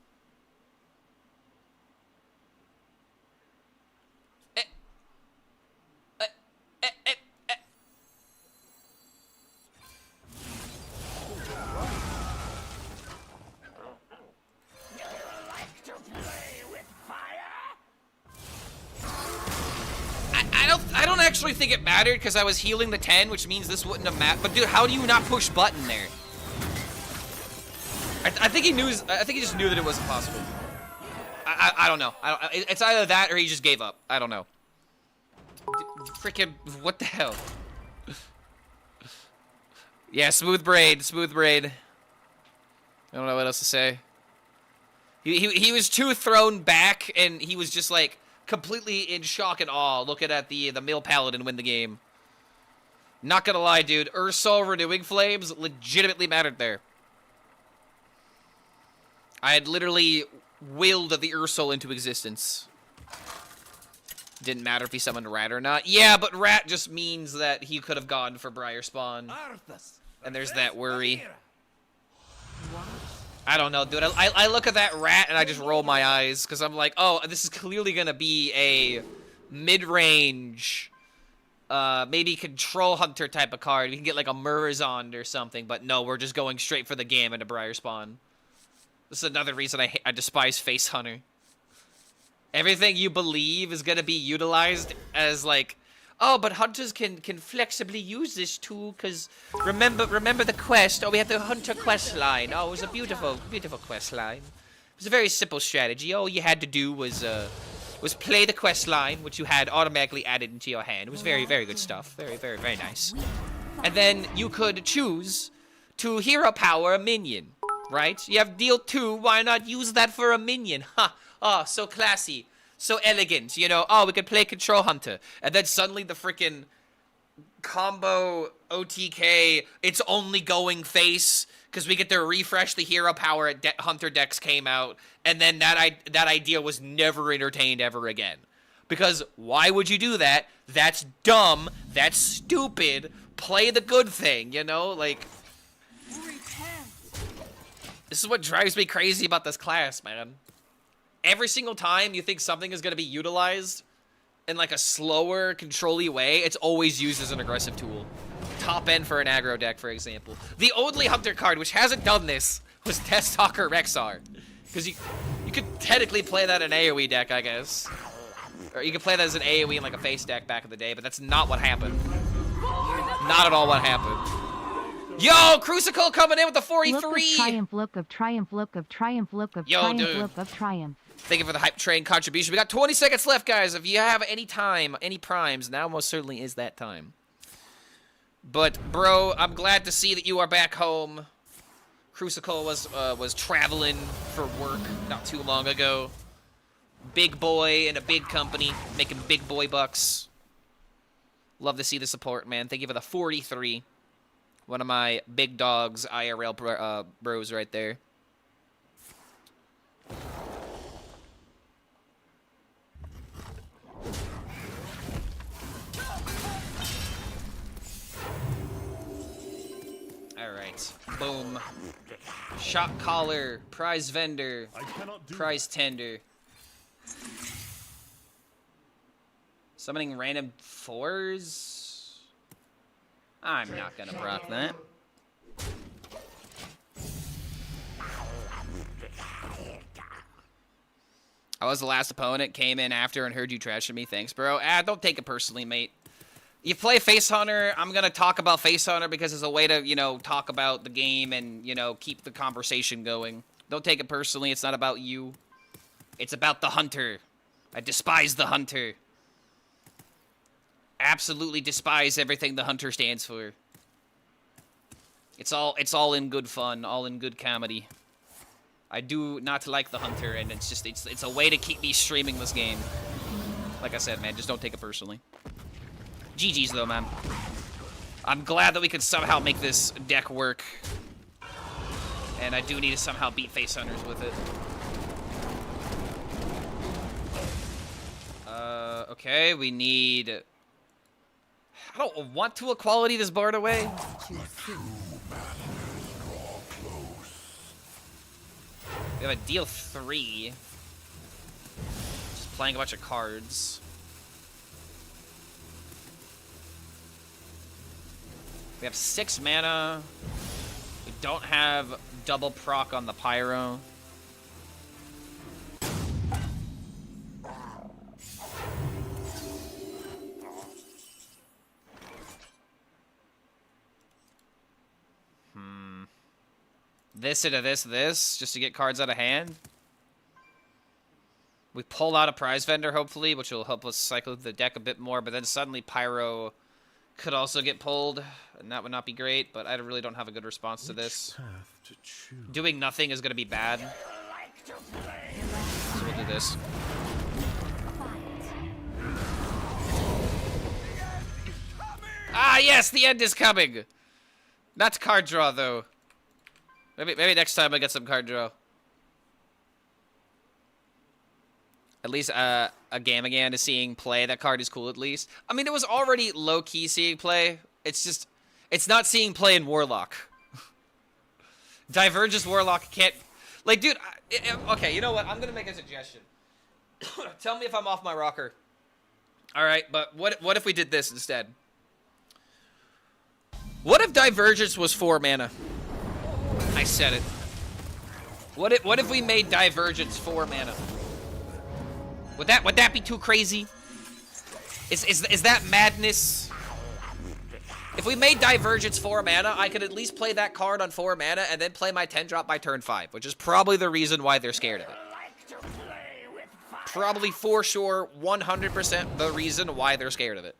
Speaker 3: I don't actually think it mattered because I was healing the 10, which means this wouldn't have mattered. But dude, how do you not push button there? I think he knew. I think he just knew that it wasn't possible. I don't know. It's either that or he just gave up. I don't know. Freaking what the hell? Yeah, smooth braid, smooth braid. I don't know what else to say. He was too thrown back, and he was just like completely in shock and awe looking at the Mill Paladin win the game. Not gonna lie, dude. Ursol Renewing Flames legitimately mattered there. I had literally willed the Ursol into existence. Didn't matter if he summoned Rat or not. Yeah, but Rat just means that he could have gone for Briar Spawn. And there's that worry. I don't know, dude. I look at that Rat and I just roll my eyes because I'm like, oh, this is clearly going to be a mid-range, maybe Control Hunter type of card. We can get like a Murazond or something, but no, we're just going straight for the game into Briar Spawn. This is another reason I despise Face Hunter. Everything you believe is going to be utilized as like, oh, but hunters can flexibly use this tool because remember the quest. Oh, we had the hunter quest line. Oh, it was a beautiful quest line. It was a very simple strategy. All you had to do was play the quest line, which you had automatically added into your hand. It was very, very good stuff. Very, very, very nice. And then you could choose to hero power a minion, right? You have deal 2. Why not use that for a minion? Ha! Oh, so classy. So elegant, you know, oh, we could play Control Hunter. And then suddenly the freaking combo OTK, it's only going face, because we get to refresh the hero power at Hunter decks came out, and then that idea was never entertained ever again. Because why would you do that? That's dumb, that's stupid, play the good thing, you know, like... This is what drives me crazy about this class, man. Every single time you think something is going to be utilized in like a slower, control-y way, it's always used as an aggressive tool. Top end for an aggro deck, for example. The only Hunter card which hasn't done this was Deathstalker Rexar. Because you could technically play that in an AoE deck, I guess. Or you could play that as an AoE in like a face deck back in the day, but that's not what happened. Not at all what happened. Yo, Crucicle coming in with the 43!
Speaker 8: Triumph, look of triumph, look of triumph, look of
Speaker 3: Yo,
Speaker 8: triumph,
Speaker 3: dude.
Speaker 8: look of triumph.
Speaker 3: Thank you for the hype train contribution. We got 20 seconds left, guys. If you have any time, any primes, now most certainly is that time. But, bro, I'm glad to see that you are back home. Crucicle was traveling for work not too long ago. Big boy in a big company, making big boy bucks. Love to see the support, man. Thank you for the 43. One of my big dogs, IRL bros right there. Alright. Boom. Shot caller. Prize vendor. Prize tender. Summoning random 4s? I'm not gonna proc that. I was the last opponent, came in after and heard you trashing me. Thanks, bro. Don't take it personally, mate. You play Face Hunter, I'm gonna talk about Face Hunter because it's a way to, you know, talk about the game and, you know, keep the conversation going. Don't take it personally, it's not about you. It's about the Hunter. I despise the Hunter. Absolutely despise everything the Hunter stands for. It's all in good fun, all in good comedy. I do not like the Hunter, and it's just it's a way to keep me streaming this game. Like I said, man, just don't take it personally. GG's though, man. I'm glad that we could somehow make this deck work. And I do need to somehow beat Face Hunters with it. Okay, we need... I don't want to equality this board away. We have a deal 3. Just playing a bunch of cards. We have 6 mana. We don't have double proc on the Pyro. This into this, just to get cards out of hand. We pull out a prize vendor, hopefully, which will help us cycle the deck a bit more, but then suddenly Pyro could also get pulled, and that would not be great, but I really don't have a good response to this. Doing nothing is going to be bad. So we'll do this. Ah, yes, the end is coming! Not card draw, though. Maybe next time I get some card draw. At least a Gamagan is seeing play. That card is cool, at least. I mean, it was already low-key seeing play. It's just... It's not seeing play in Warlock. Divergence Warlock can't... Like, dude... okay, you know what? I'm gonna make a suggestion. Tell me if I'm off my rocker. Alright, but what if we did this instead? What if Divergence was 4 mana? I said it. What if we made Divergence 4 mana? Would that be too crazy? Is that madness? If we made Divergence 4 mana, I could at least play that card on 4 mana and then play my 10-drop by turn 5, which is probably the reason why they're scared of it. Probably for sure, 100% the reason why they're scared of it.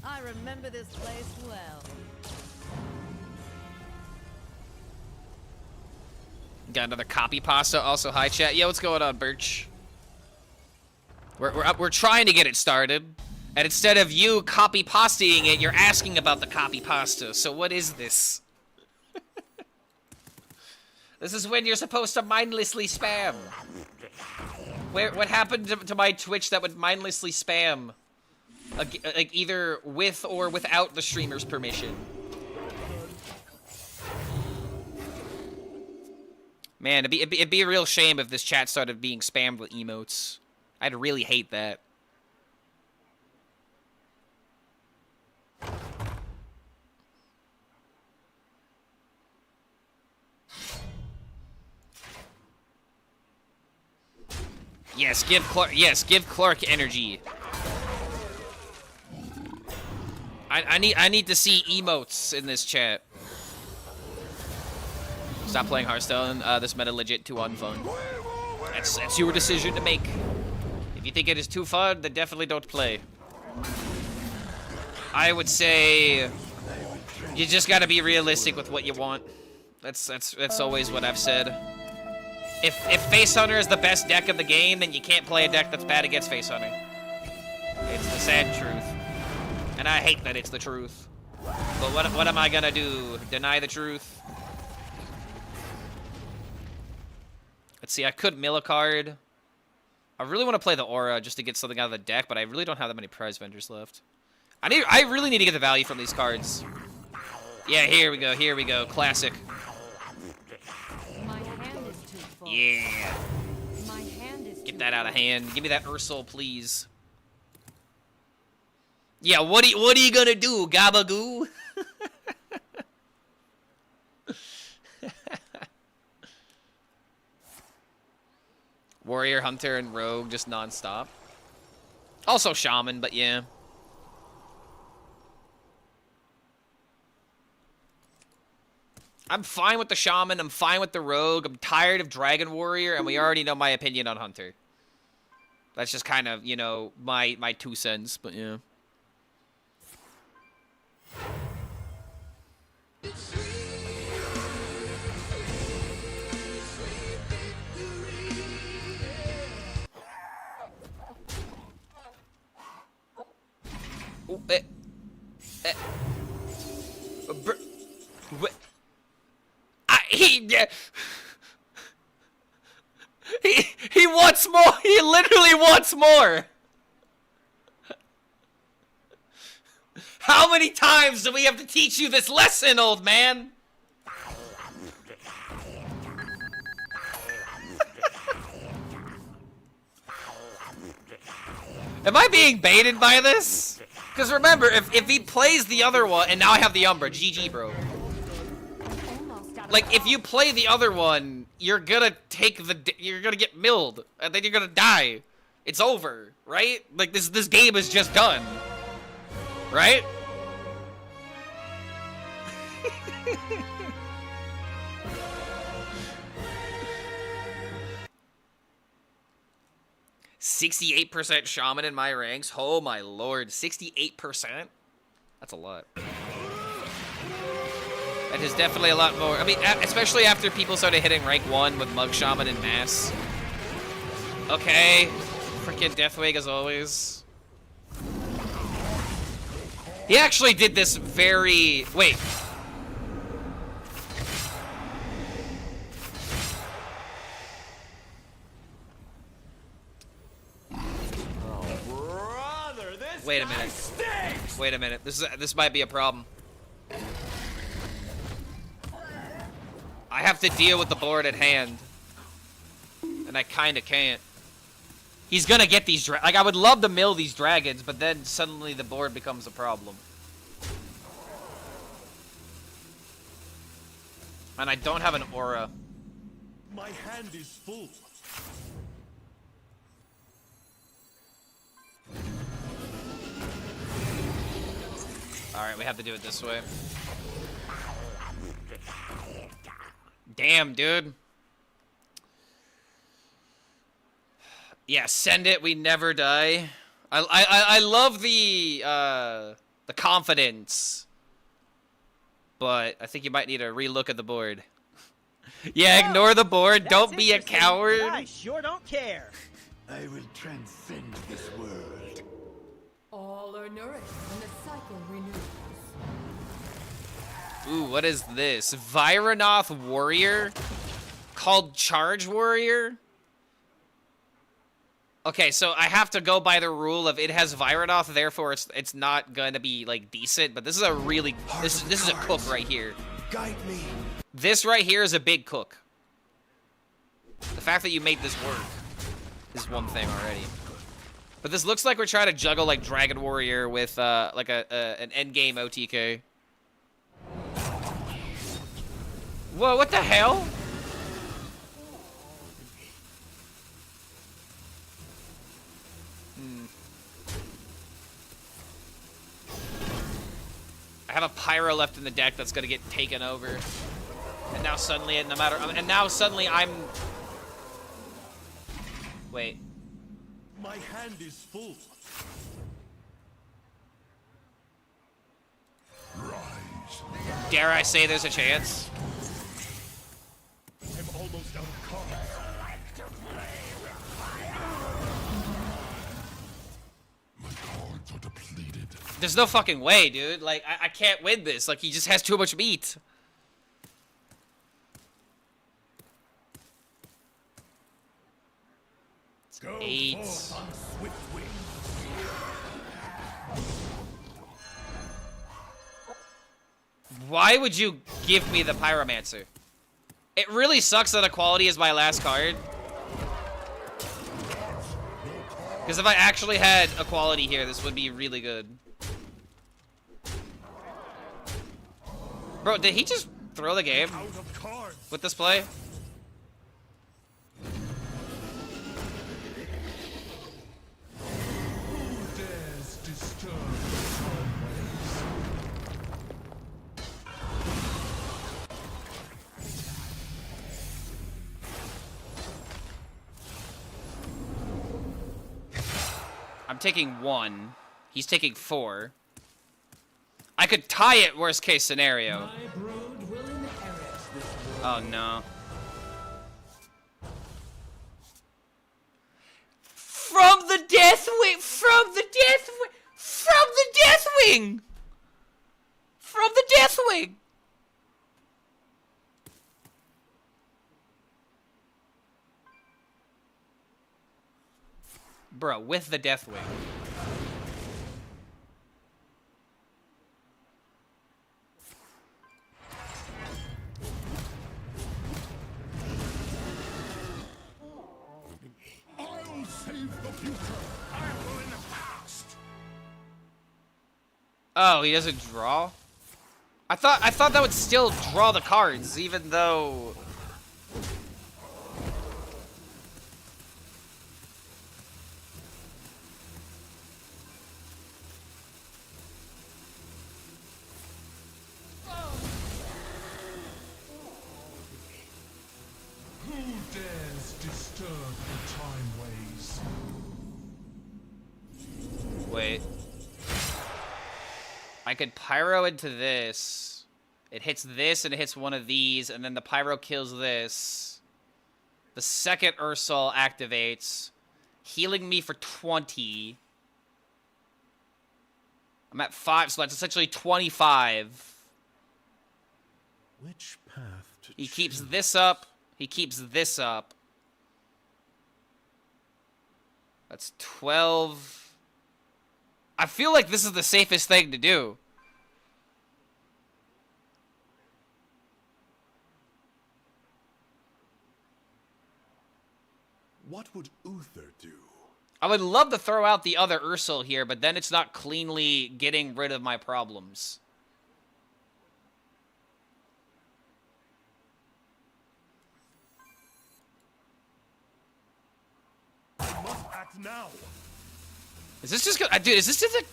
Speaker 7: I remember this place well.
Speaker 3: Got another copy pasta. Also, hi chat. Yo, what's going on, Birch? We're trying to get it started, and instead of you copy pastaing it, you're asking about the copy pasta. So what is this? This is when you're supposed to mindlessly spam. What happened to my Twitch that would mindlessly spam, like either with or without the streamer's permission? Man, it'd be a real shame if this chat started being spammed with emotes. I'd really hate that. Yes, give Clark energy. I need to see emotes in this chat. Stop playing Hearthstone. This meta legit too unfun. That's your decision to make. If you think it is too fun, then definitely don't play. I would say you just gotta be realistic with what you want. That's always what I've said. If Face Hunter is the best deck of the game, then you can't play a deck that's bad against Face Hunter. It's the sad truth. And I hate that it's the truth. But what am I gonna do? Deny the truth? Let's see, I could mill a card. I really want to play the Aura just to get something out of the deck, but I really don't have that many prize vendors left. I really need to get the value from these cards. Yeah, here we go, classic.
Speaker 7: My hand is too full.
Speaker 3: Yeah.
Speaker 7: My hand is
Speaker 3: Get
Speaker 7: too
Speaker 3: that out of
Speaker 7: full.
Speaker 3: hand. Give me that Ursol, please. Yeah, what are you gonna do, Gabagoo? Warrior, Hunter, and Rogue just non-stop. Also Shaman, but yeah. I'm fine with the Shaman, I'm fine with the Rogue, I'm tired of Dragon Warrior, and we already know my opinion on Hunter. That's just kind of, you know, my 2 cents, but yeah. Ooh, wants more. He literally wants more. How many times do we have to teach you this lesson, old man? Am I being baited by this? Because remember, if he plays the other one, and now I have the Umbra, GG, bro. Like, if you play the other one, you're gonna you're gonna get milled, and then you're gonna die. It's over, right? Like, this game is just done. Right? %68% shaman in my ranks. Oh my lord, 68%? That's a lot. That is definitely a lot more. I mean, especially after people started hitting rank 1 with Mug Shaman and Mass. Okay. Freaking Deathwing as always. He actually did this very... Wait.
Speaker 1: Brother, this
Speaker 3: Wait a
Speaker 1: guy
Speaker 3: minute.
Speaker 1: stinks!
Speaker 3: Wait a minute. This might be a problem. I have to deal with the board at hand. And I kinda can't. He's gonna get these like, I would love to mill these dragons, but then suddenly the board becomes a problem. And I don't have an aura.
Speaker 6: My hand is full.
Speaker 3: Alright, we have to do it this way. Damn, dude. Yeah, send it, we never die. I love the confidence. But I think you might need to relook at the board. Yeah, ignore the board. Don't be a coward.
Speaker 9: I sure don't care.
Speaker 5: I will transcend this world.
Speaker 7: All are nourished and the cycle renews.
Speaker 3: Ooh, what is this? Viranoth Warrior? Called Charge Warrior? Okay, so I have to go by the rule of it has Viranoth, therefore it's not gonna be like decent, but this is a really this is a cook right here.
Speaker 1: Guide me.
Speaker 3: This right here is a big cook. The fact that you made this work is one thing already. But this looks like we're trying to juggle like Dragon Warrior with like an endgame OTK. Whoa, what the hell? I have a Pyro left in the deck that's gonna get taken over. And now suddenly, I'm... Wait.
Speaker 6: My hand is full.
Speaker 3: Dare I say there's a chance?
Speaker 6: I'm almost out of cards. My cards are depleted.
Speaker 3: There's no fucking way, dude. Like, I can't win this. Like, he just has too much meat.
Speaker 6: Go
Speaker 3: 8.
Speaker 6: forth on swift wing.
Speaker 3: Why would you give me the Pyromancer? It really sucks that Equality is my last card. Because if I actually had Equality here, this would be really good. Bro, did he just throw the game
Speaker 6: Out of cards.
Speaker 3: with this play?
Speaker 6: Who dares disturb the sunways?
Speaker 3: I'm taking 1. He's taking 4. I could tie it worst case scenario.
Speaker 6: My brood will inherit this world.
Speaker 3: Oh no. From the Deathwing! From the Deathwing! From the Deathwing! From the Deathwing! Bro, with the Deathwing.
Speaker 6: I'll save the future. I will in the past.
Speaker 3: Oh, he doesn't draw? I thought that would still draw the cards, even though...
Speaker 6: Who dares disturb the time ways?
Speaker 3: Wait. I could Pyro into this. It hits this and it hits one of these, and then the Pyro kills this. The second Ursol activates, healing me for 20. I'm at 5, so that's essentially 25.
Speaker 6: Which path to
Speaker 3: He keeps this up. He keeps this up. That's 12. I feel like this is the safest thing to do.
Speaker 6: What would Uther do?
Speaker 3: I would love to throw out the other Ursol here, but then it's not cleanly getting rid of my problems.
Speaker 6: I must act now.
Speaker 3: Is this just gonna... Dude, is this just a...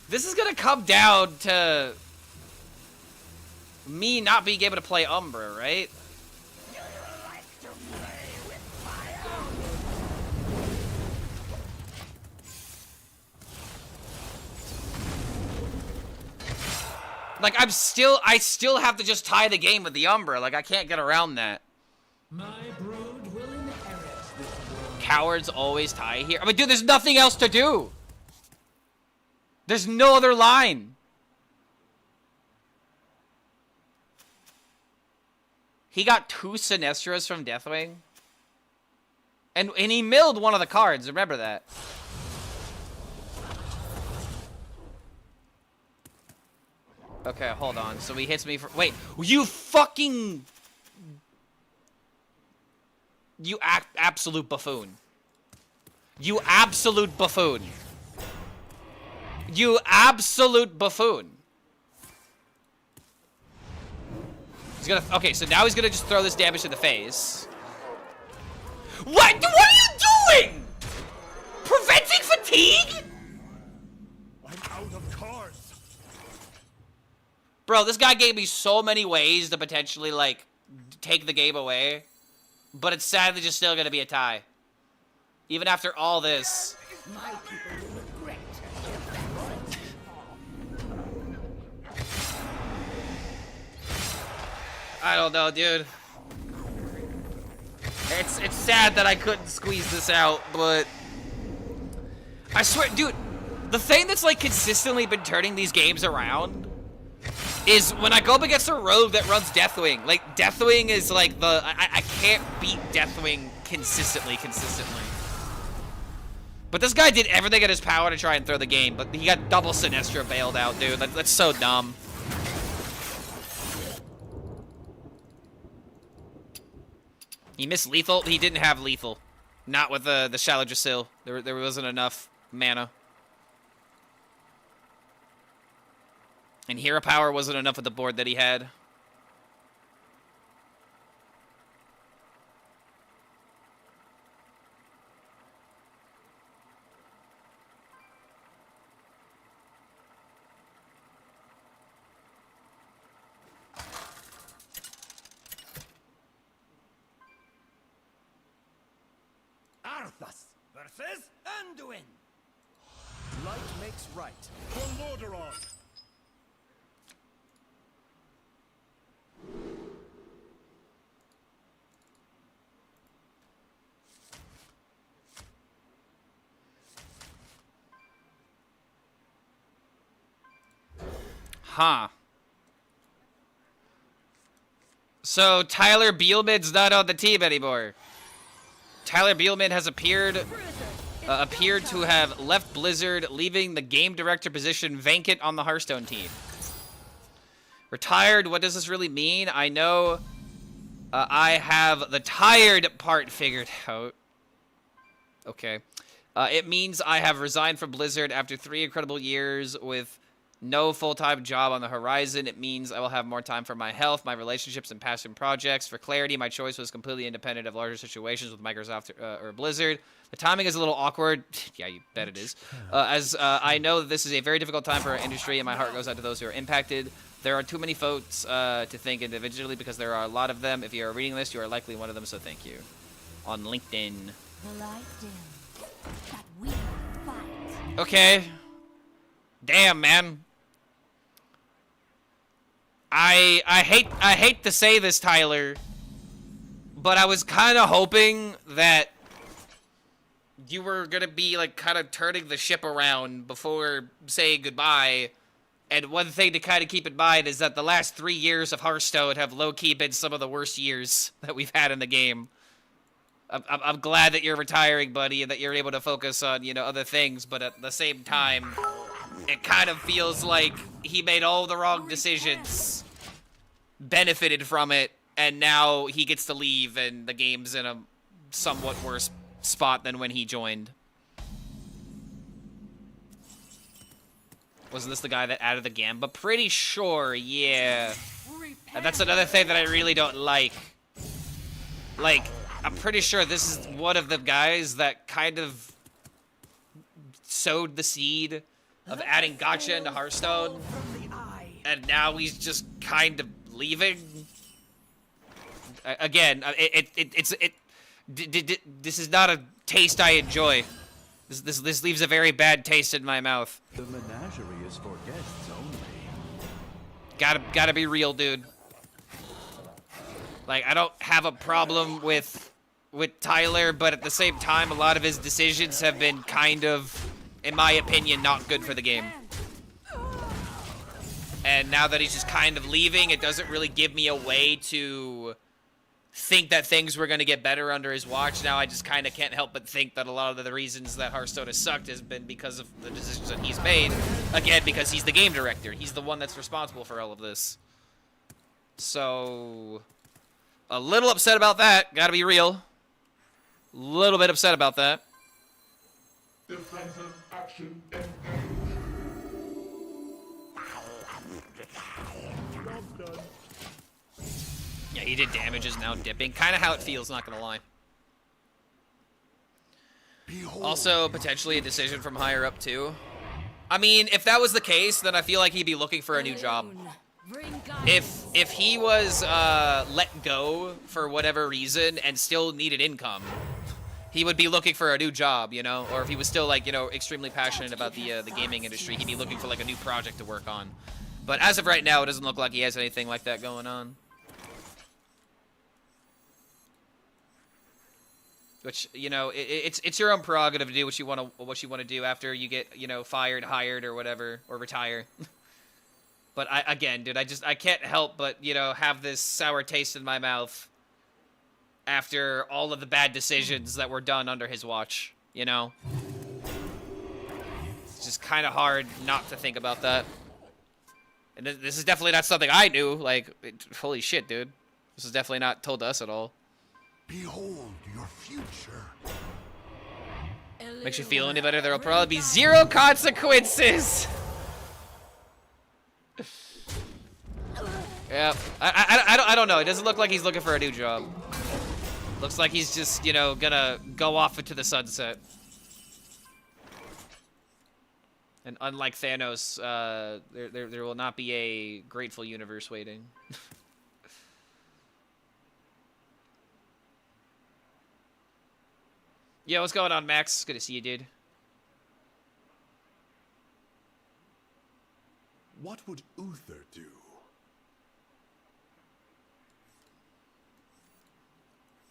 Speaker 3: This is gonna come down to... me not being able to play Umbra, right? Like, I still have to just tie the game with the Umbra. Like, I can't get around that.
Speaker 1: My brood will inherit this world.
Speaker 3: Cowards always tie here. I mean, dude, there's nothing else to do. There's no other line. He got 2 Sinestras from Deathwing. And he milled one of the cards. Remember that. Okay, hold on. So he hits me for... Wait, you fucking... You absolute buffoon. You absolute buffoon. You absolute buffoon. He's gonna... Okay, so now he's gonna just throw this damage to the face. What are you doing? Preventing fatigue?
Speaker 6: I'm out of cards.
Speaker 3: Bro, this guy gave me so many ways to potentially, like, take the game away. But it's sadly just still gonna be a tie. Even after all this.
Speaker 2: My people will regret.
Speaker 3: I don't know, dude. It's sad that I couldn't squeeze this out, but... I swear, dude, the thing that's, like, consistently been turning these games around is when I go up against a rogue that runs Deathwing. Like, Deathwing is, like, the... I can't beat Deathwing consistently. But this guy did everything in his power to try and throw the game, but he got double Sinestra bailed out, dude. That's so dumb. He missed lethal. He didn't have lethal. Not with the Shallow Drasil. There wasn't enough mana. And hero power wasn't enough with the board that he had.
Speaker 1: Arthas versus Anduin.
Speaker 9: Light makes right.
Speaker 6: For Lordaeron.
Speaker 3: Huh. So Tyler Bielman's not on the team anymore. Tyler Bielman has appeared appeared to have left Blizzard, leaving the game director position vacant on the Hearthstone team. Retired, what does this really mean? I know I have the tired part figured out. Okay. It means I have resigned from Blizzard after 3 incredible years with no full-time job on the horizon. It means I will have more time for my health, my relationships, and passion projects. For clarity, my choice was completely independent of larger situations with Microsoft or Blizzard. The timing is a little awkward. Yeah, you bet it is. As I know that this is a very difficult time for our industry, and my heart goes out to those who are impacted. There are too many folks to think individually because there are a lot of them. If you are reading this, you are likely one of them, so thank you. On LinkedIn.
Speaker 7: Will I do that we fight?
Speaker 3: Okay. Damn, man. I hate to say this, Tyler, but I was kind of hoping that you were gonna be like kind of turning the ship around before saying goodbye. And one thing to kind of keep in mind is that the last 3 years of Hearthstone have low-key been some of the worst years that we've had in the game. I'm glad that you're retiring, buddy, and that you're able to focus on, you know, other things, but at the same time, it kind of feels like he made all the wrong decisions, benefited from it, and now he gets to leave, and the game's in a somewhat worse spot than when he joined. Wasn't this the guy that added the Gamba? Pretty sure, yeah. And that's another thing that I really don't like. Like, I'm pretty sure this is one of the guys that kind of sowed the seed of adding gacha into Hearthstone. And now he's just kind of leaving. Again, this is not a taste I enjoy. This leaves a very bad taste in my mouth.
Speaker 6: The menagerie is for guests only.
Speaker 3: Gotta be real, dude. Like, I don't have a problem with Tyler, but at the same time, a lot of his decisions have been kind of, in my opinion, not good for the game. And now that he's just kind of leaving, it doesn't really give me a way to think that things were going to get better under his watch. Now I just kind of can't help but think that a lot of the reasons that Hearthstone has sucked has been because of the decisions that he's made. Again, because he's the game director. He's the one that's responsible for all of this. So, a little upset about that. Gotta be real. Little bit upset about that.
Speaker 6: Defensive action
Speaker 3: Yeah, he did damage, is now dipping. Kind of how it feels, not gonna lie. Also, potentially a decision from higher up, too. I mean, if that was the case, then I feel like he'd be looking for a new job. If he was let go for whatever reason and still needed income, he would be looking for a new job, you know? Or if he was still, like, you know, extremely passionate about the gaming industry, he'd be looking for, like, a new project to work on. But as of right now, it doesn't look like he has anything like that going on. Which, you know, it's your own prerogative to do what you want to do after you get, you know, fired, hired, or whatever, or retire. But again, dude, I can't help but, you know, have this sour taste in my mouth after all of the bad decisions that were done under his watch, you know? It's just kind of hard not to think about that. And this is definitely not something I knew. Like, holy shit, dude. This is definitely not told to us at all.
Speaker 5: Behold your future.
Speaker 3: Makes you feel any better? There will probably be 0 consequences. Yeah, I don't know. It doesn't look like he's looking for a new job. Looks like he's just, you know, gonna go off into the sunset. And unlike Thanos, there will not be a grateful universe waiting. Yo, what's going on, Max? Good to see you, dude.
Speaker 6: What would Uther do?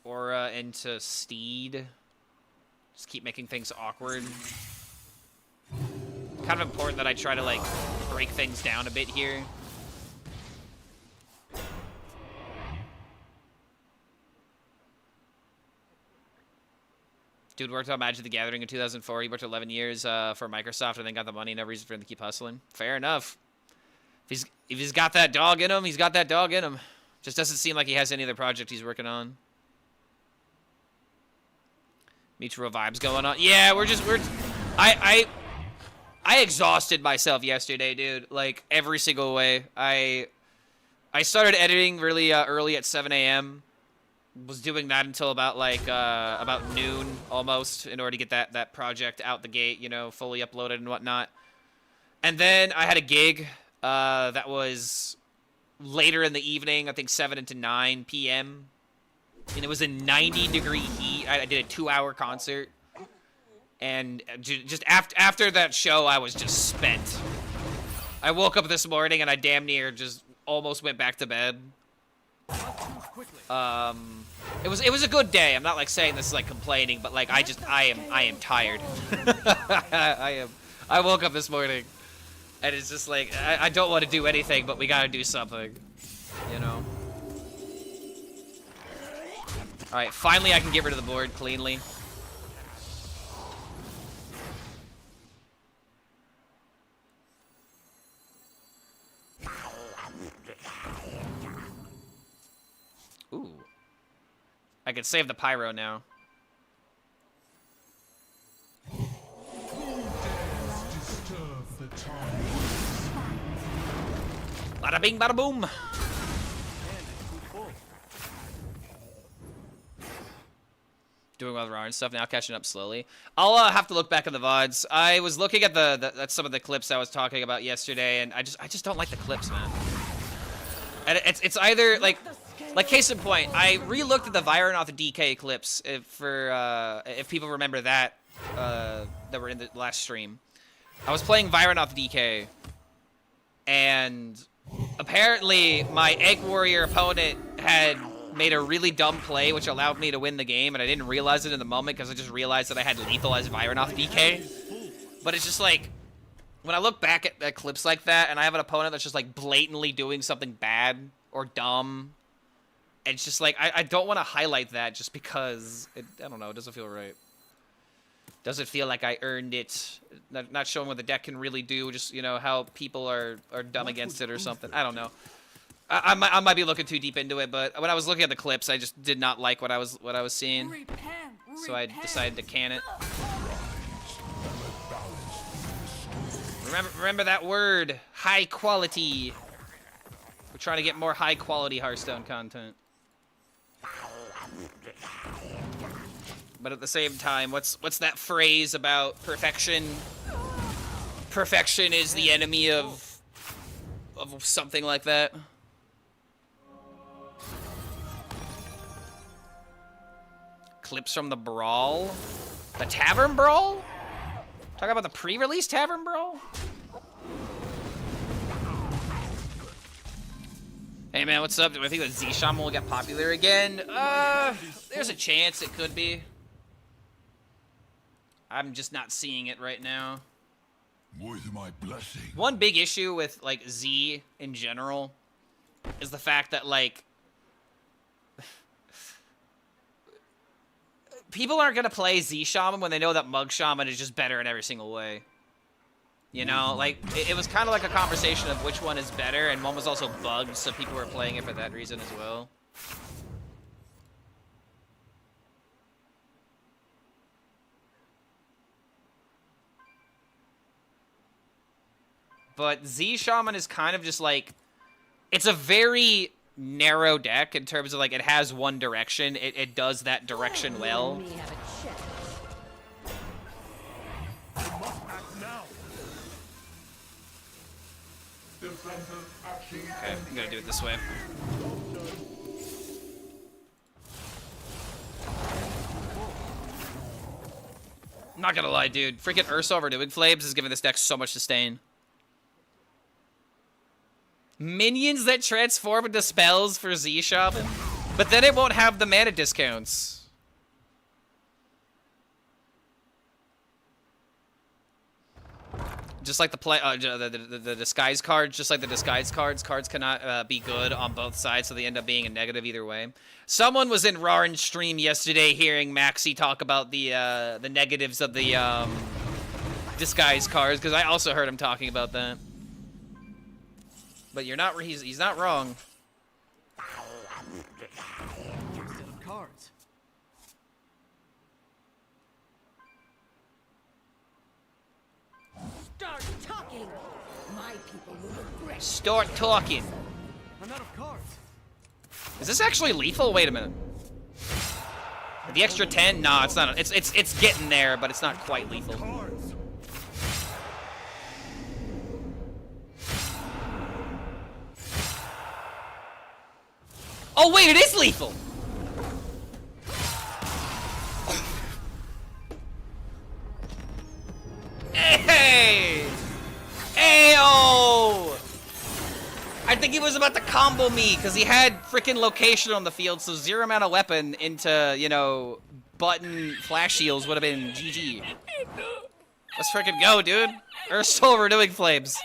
Speaker 3: Aura into Steed. Just keep making things awkward. Kind of important that I try to, like, break things down a bit here. Dude worked on Magic the Gathering in 2004. He worked 11 years for Microsoft and then got the money. No reason for him to keep hustling. Fair enough. If he's got that dog in him, he's got that dog in him. Just doesn't seem like he has any other project he's working on. Mutual vibes going on. Yeah, I exhausted myself yesterday, dude. Like every single way. I started editing really early at 7 a.m. Was doing that until about about noon almost in order to get that project out the gate, you know, fully uploaded and whatnot. And then I had a gig that was later in the evening, I think 7 to 9 p.m. And it was in 90-degree heat. I did a 2-hour concert. And just after that show, I was just spent. I woke up this morning and I damn near just almost went back to bed. It was a good day. I'm not like saying this like complaining, but like I am tired. I woke up this morning and it's just like I don't want to do anything, but we gotta do something, you know. All right, finally I can get rid of the board cleanly. Ooh. I could save the pyro now. Bada bing, bada boom. Doing well with Raw and stuff now, catching up slowly. I'll have to look back at the VODs. I was looking at some of the clips I was talking about yesterday, and I just don't like the clips, man. And it's either like case in point, I re-looked at the Vironoth DK clips if people remember that were in the last stream. I was playing Vironoth DK, and apparently my Egg Warrior opponent had made a really dumb play, which allowed me to win the game, and I didn't realize it in the moment because I just realized that I had lethal as Vironoth DK. But it's just like, when I look back at clips like that, and I have an opponent that's just like blatantly doing something bad or dumb, it's just like, I don't want to highlight that just because, I don't know, it doesn't feel right. Doesn't feel like I earned it. Not showing what the deck can really do, just, you know, how people are dumb against it or something. I don't know. I might be looking too deep into it, but when I was looking at the clips, I just did not like what I was seeing. So I decided to can it. Remember that word, high quality. We're trying to get more high quality Hearthstone content. But at the same time, what's that phrase about perfection? Perfection is the enemy of something like that. Clips from the Brawl? The Tavern Brawl? Talk about the pre-release Tavern Brawl? Hey man, what's up? Do I think that Z-Shaman will get popular again? There's a chance it could be. I'm just not seeing it right now.
Speaker 5: With my blessing.
Speaker 3: One big issue with, like, Z in general is the fact that, like, people aren't gonna play Z-Shaman when they know that Mug Shaman is just better in every single way. You know, like, it was kind of like a conversation of which one is better, and one was also bugged, so people were playing it for that reason as well. But Z-Shaman is kind of just like, it's a very narrow deck in terms of like, it has one direction. It does that direction well. Okay, I'm gonna do it this way. I'm not gonna lie, dude. Freaking Ursa over Doing Flames is giving this deck so much sustain. Minions that transform into spells for Z-Shaman, but then it won't have the mana discounts. Just like the disguise cards, just like the disguise cards cannot be good on both sides, so they end up being a negative either way. Someone was in Rarin's stream yesterday hearing Maxi talk about the negatives of the disguise cards, because I also heard him talking about that. But you're not, he's not wrong.
Speaker 9: Cards.
Speaker 2: Start talking. My people will regret.
Speaker 3: Start talking.
Speaker 9: I'm out of cards.
Speaker 3: Is this actually lethal? Wait a minute. The extra 10? Nah, it's not. It's getting there, but it's not quite lethal.
Speaker 6: Cards.
Speaker 3: Oh wait, it is lethal. Hey! Ayo! I think he was about to combo me because he had freaking location on the field, so 0 amount of weapon into, you know, button flash shields would have been GG. Let's freaking go, dude. Earth's still renewing flames.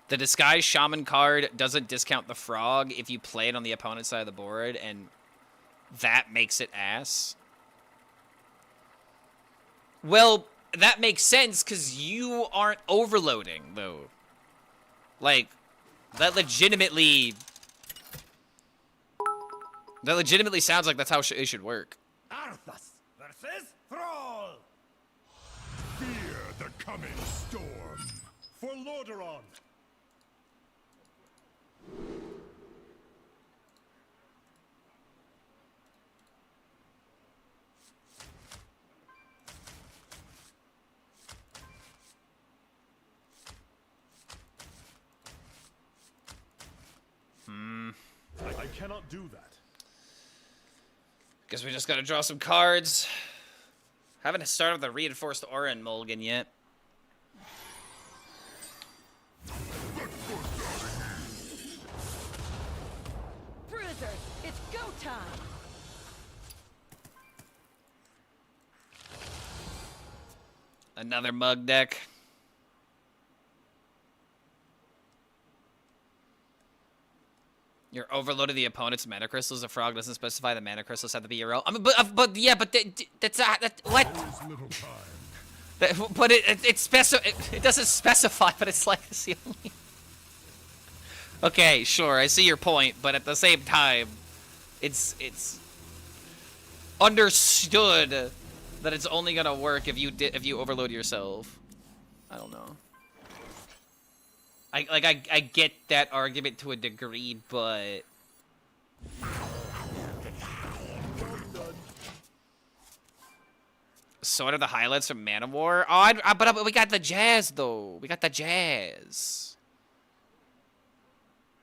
Speaker 3: The Disguise Shaman card doesn't discount the Frog if you play it on the opponent's side of the board, and that makes it ass. Well, that makes sense, because you aren't overloading, though. Like, that legitimately sounds like that's how it should work.
Speaker 6: Arthas versus Thrall. Fear the coming storm. For Lordaeron. I cannot do that.
Speaker 3: Guess we just gotta draw some cards. Haven't started the reinforced aura in Mulligan yet.
Speaker 7: Bruiser, it's go time.
Speaker 3: Another mug deck. You're overloaded the opponent's mana crystals. The Frog doesn't specify the mana crystals have to be your own. I mean, but yeah, but that's what?
Speaker 6: There's little time.
Speaker 3: But it doesn't specify, but it's like it's the only. Okay, sure, I see your point, but at the same time, it's understood that it's only gonna work if you overload yourself. I don't know. I get that argument to a degree, but so what are the highlights from Mana War? Oh, but we got the jazz though. We got the jazz.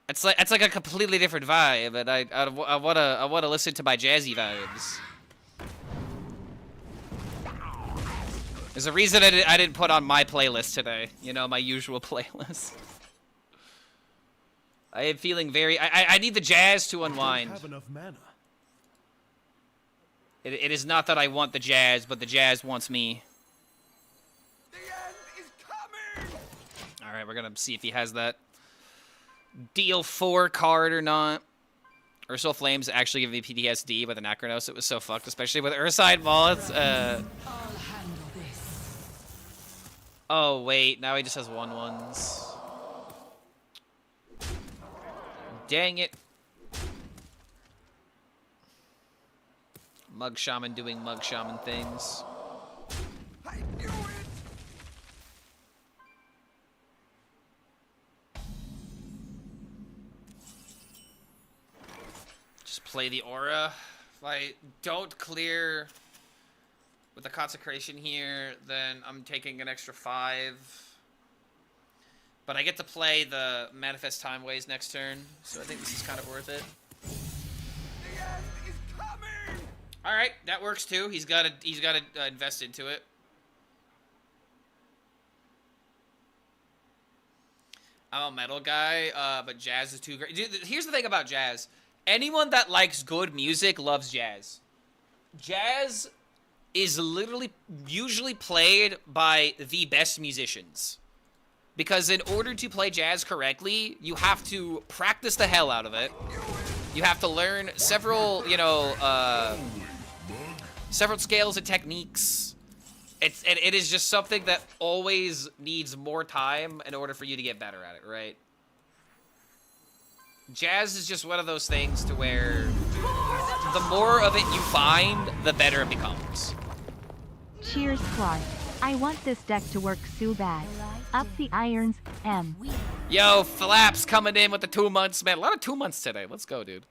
Speaker 3: It's like a completely different vibe, and I wanna listen to my jazzy vibes. There's a reason I didn't put on my playlist today. You know, my usual playlist. I am feeling very. I need the jazz to unwind.
Speaker 6: I don't have enough mana.
Speaker 3: It is not that I want the jazz, but the jazz wants me.
Speaker 6: The end is coming.
Speaker 3: All right, we're gonna see if he has that deal 4 card or not. Ursula Flames actually give me PTSD with Anachronos. It was so fucked, especially with Urside Mullets.
Speaker 7: I'll handle this.
Speaker 3: Oh wait, now he just has 1/1s. Dang it. Mug Shaman doing Mug Shaman things.
Speaker 6: I knew it.
Speaker 3: Just play the aura. If I don't clear with the consecration here, then I'm taking an extra 5. But I get to play the Manifest Time Ways next turn, so I think this is kind of worth it.
Speaker 6: The end is coming.
Speaker 3: All right, that works too. He's got to invest into it. I'm a metal guy, but Jazz is too great. Dude, here's the thing about Jazz. anyone that likes good music loves jazz. Jazz is literally usually played by the best musicians. Because in order to play jazz correctly, you have to practice the hell out of it. You have to learn several, you know, several scales and techniques. It is just something that always needs more time in order for you to get better at it, right? Jazz is just one of those things to where the more of it you find, the better it becomes.
Speaker 8: Cheers, Clark. I want this deck to work so bad. Up the irons, M.
Speaker 3: Yo, Flaps coming in with the 2 months, man. A lot of 2 months today. Let's go, dude.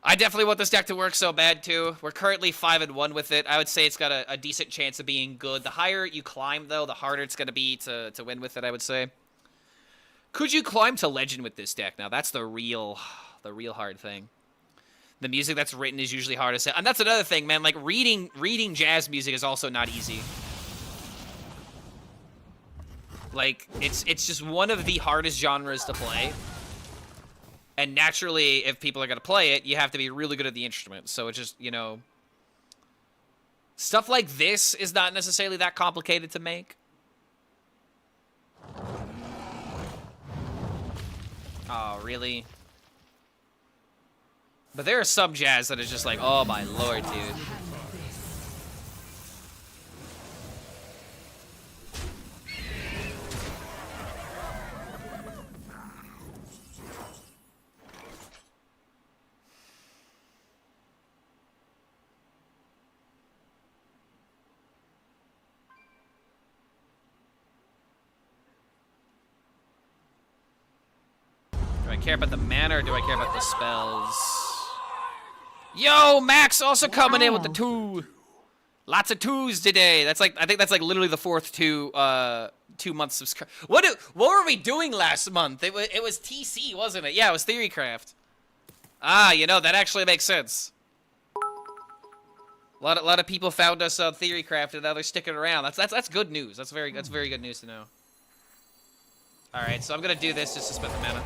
Speaker 3: I definitely want this deck to work so bad, too. We're currently 5-1 with it. I would say it's got a decent chance of being good. The higher you climb, though, the harder it's going to be to win with it, I would say. Could you climb to Legend with this deck? Now, that's the real hard thing. The music that's written is usually hard to say. And that's another thing, man. Like, reading jazz music is also not easy. Like, it's just one of the hardest genres to play. And naturally, if people are going to play it, you have to be really good at the instrument. So it's just, you know... Stuff like this is not necessarily that complicated to make. Oh, really? But there are some jazz that is just like, oh my lord, dude. Do I care about the mana or do I care about the spells? Yo, Max also coming in with the 2. Lots of 2s today. That's like, I think that's like literally the 4th 2 month subscribe. What were we doing last month? It was TC, wasn't it? Yeah, it was Theorycraft. Ah, you know, that actually makes sense. A lot of people found us on Theorycraft and now they're sticking around. That's good news. That's very good news to know. All right, so I'm gonna do this just to spend the mana.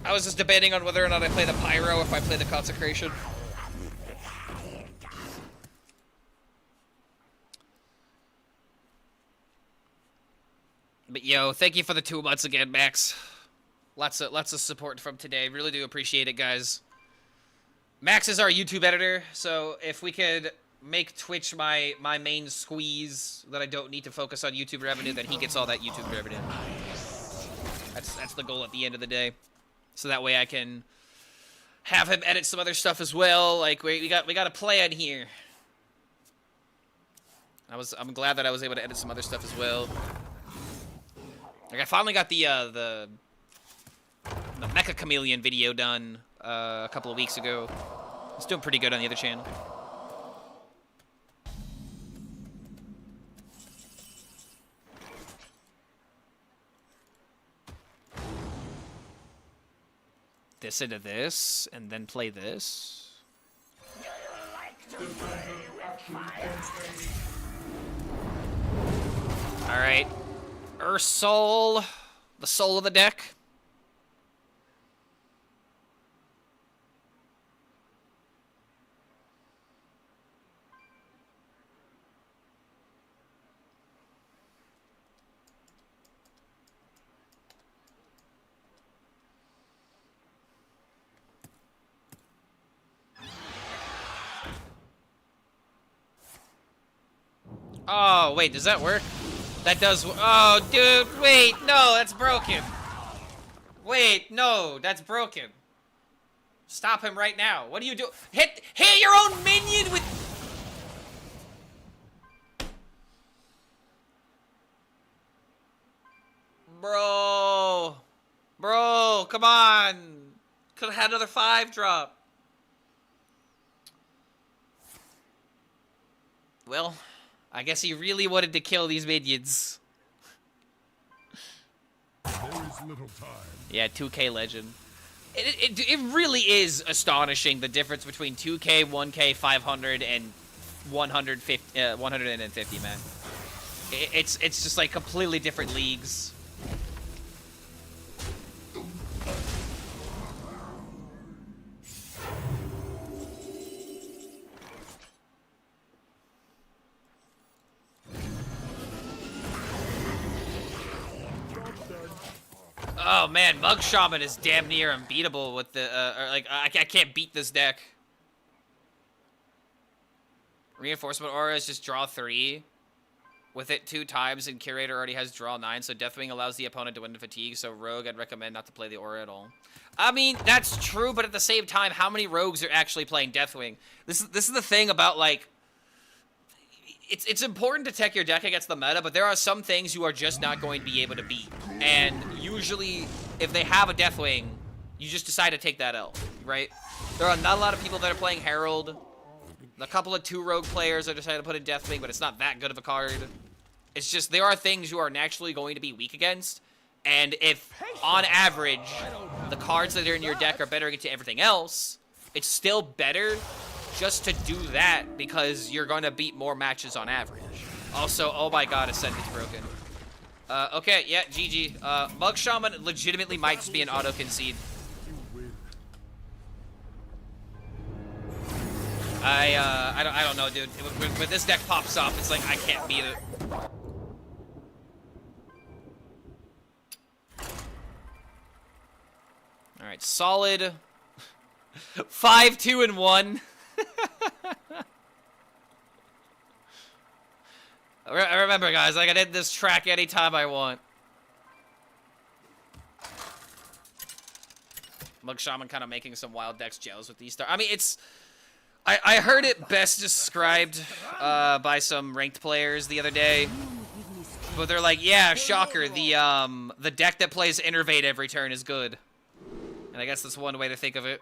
Speaker 3: I was just debating on whether or not I play the Pyro if I play the Consecration. But yo, thank you for the 2 months again, Max. Lots of support from today. Really do appreciate it, guys. Max is our YouTube editor, so if we could make Twitch my main squeeze that I don't need to focus on YouTube revenue, then he gets all that YouTube revenue. That's the goal at the end of the day. So that way I can have him edit some other stuff as well. Like we got a plan here. I'm glad that I was able to edit some other stuff as well. Like I finally got the Mecha Chameleon video done a couple of weeks ago. It's doing pretty good on the other channel. This into this, and then play this. Alright. Ursoul, the soul of the deck. Oh, wait, does that work? That does. Oh, dude, wait, no, that's broken. Wait, no, that's broken. Stop him right now. What do you do? Hit your own minion with. Bro, come on. Could have had another 5 drop. Well. I guess he really wanted to kill these minions.
Speaker 5: There is little time.
Speaker 3: Yeah, 2K Legend. It really is astonishing the difference between 2K, 1K, 500, and 150, man. It's just like completely different leagues. Oh man, Mug Shaman is damn near unbeatable with the, I can't beat this deck. Reinforcement Aura is just draw 3. With it 2 times, and Curator already has draw 9, so Deathwing allows the opponent to win the fatigue, so Rogue, I'd recommend not to play the Aura at all. I mean, that's true, but at the same time, how many Rogues are actually playing Deathwing? This is the thing about, like, it's important to tech your deck against the meta, but there are some things you are just not going to be able to beat. And usually, if they have a Deathwing, you just decide to take that L, right? There are not a lot of people that are playing Herald. A couple of 2 Rogue players are decided to put in Deathwing, but it's not that good of a card. It's just, there are things you are naturally going to be weak against, and if, on average, the cards that are in your deck are better into everything else, it's still better just to do that, because you're going to beat more matches on average. Also, oh my god, Ascendant's broken. Okay, yeah, GG. Mug Shaman legitimately might just be an auto-concede. I don't know, dude. When this deck pops up, it's like, I can't beat it. Alright, solid 5, 2, and 1. Remember, guys, I can end this track anytime I want. Mug Shaman kind of making some wild decks jealous with these stars. I mean, it's... I heard it best described by some ranked players the other day. But they're like, yeah, shocker, the deck that plays Innervate every turn is good. And I guess that's one way to think of it.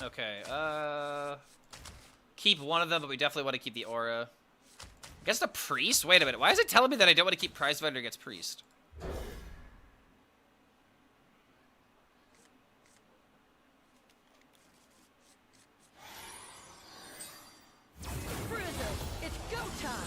Speaker 3: Okay, keep one of them, but we definitely want to keep the Aura. I guess the Priest? Wait a minute, why is it telling me that I don't want to keep Prize Vendor against Priest?
Speaker 2: It's go time!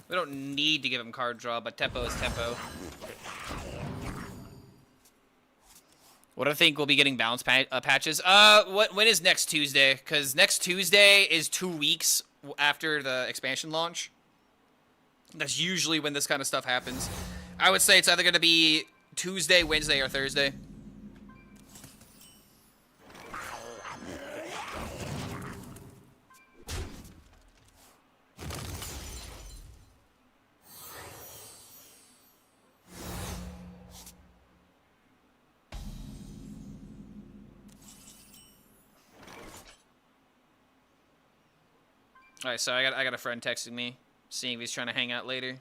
Speaker 3: We don't need to give him card draw, but tempo is tempo. What do I think we'll be getting balance patches? When is next Tuesday? Because next Tuesday is 2 weeks after the expansion launch. That's usually when this kind of stuff happens. I would say it's either going to be Tuesday, Wednesday, or Thursday. Alright, so I got a friend texting me, seeing if he's trying to hang out later.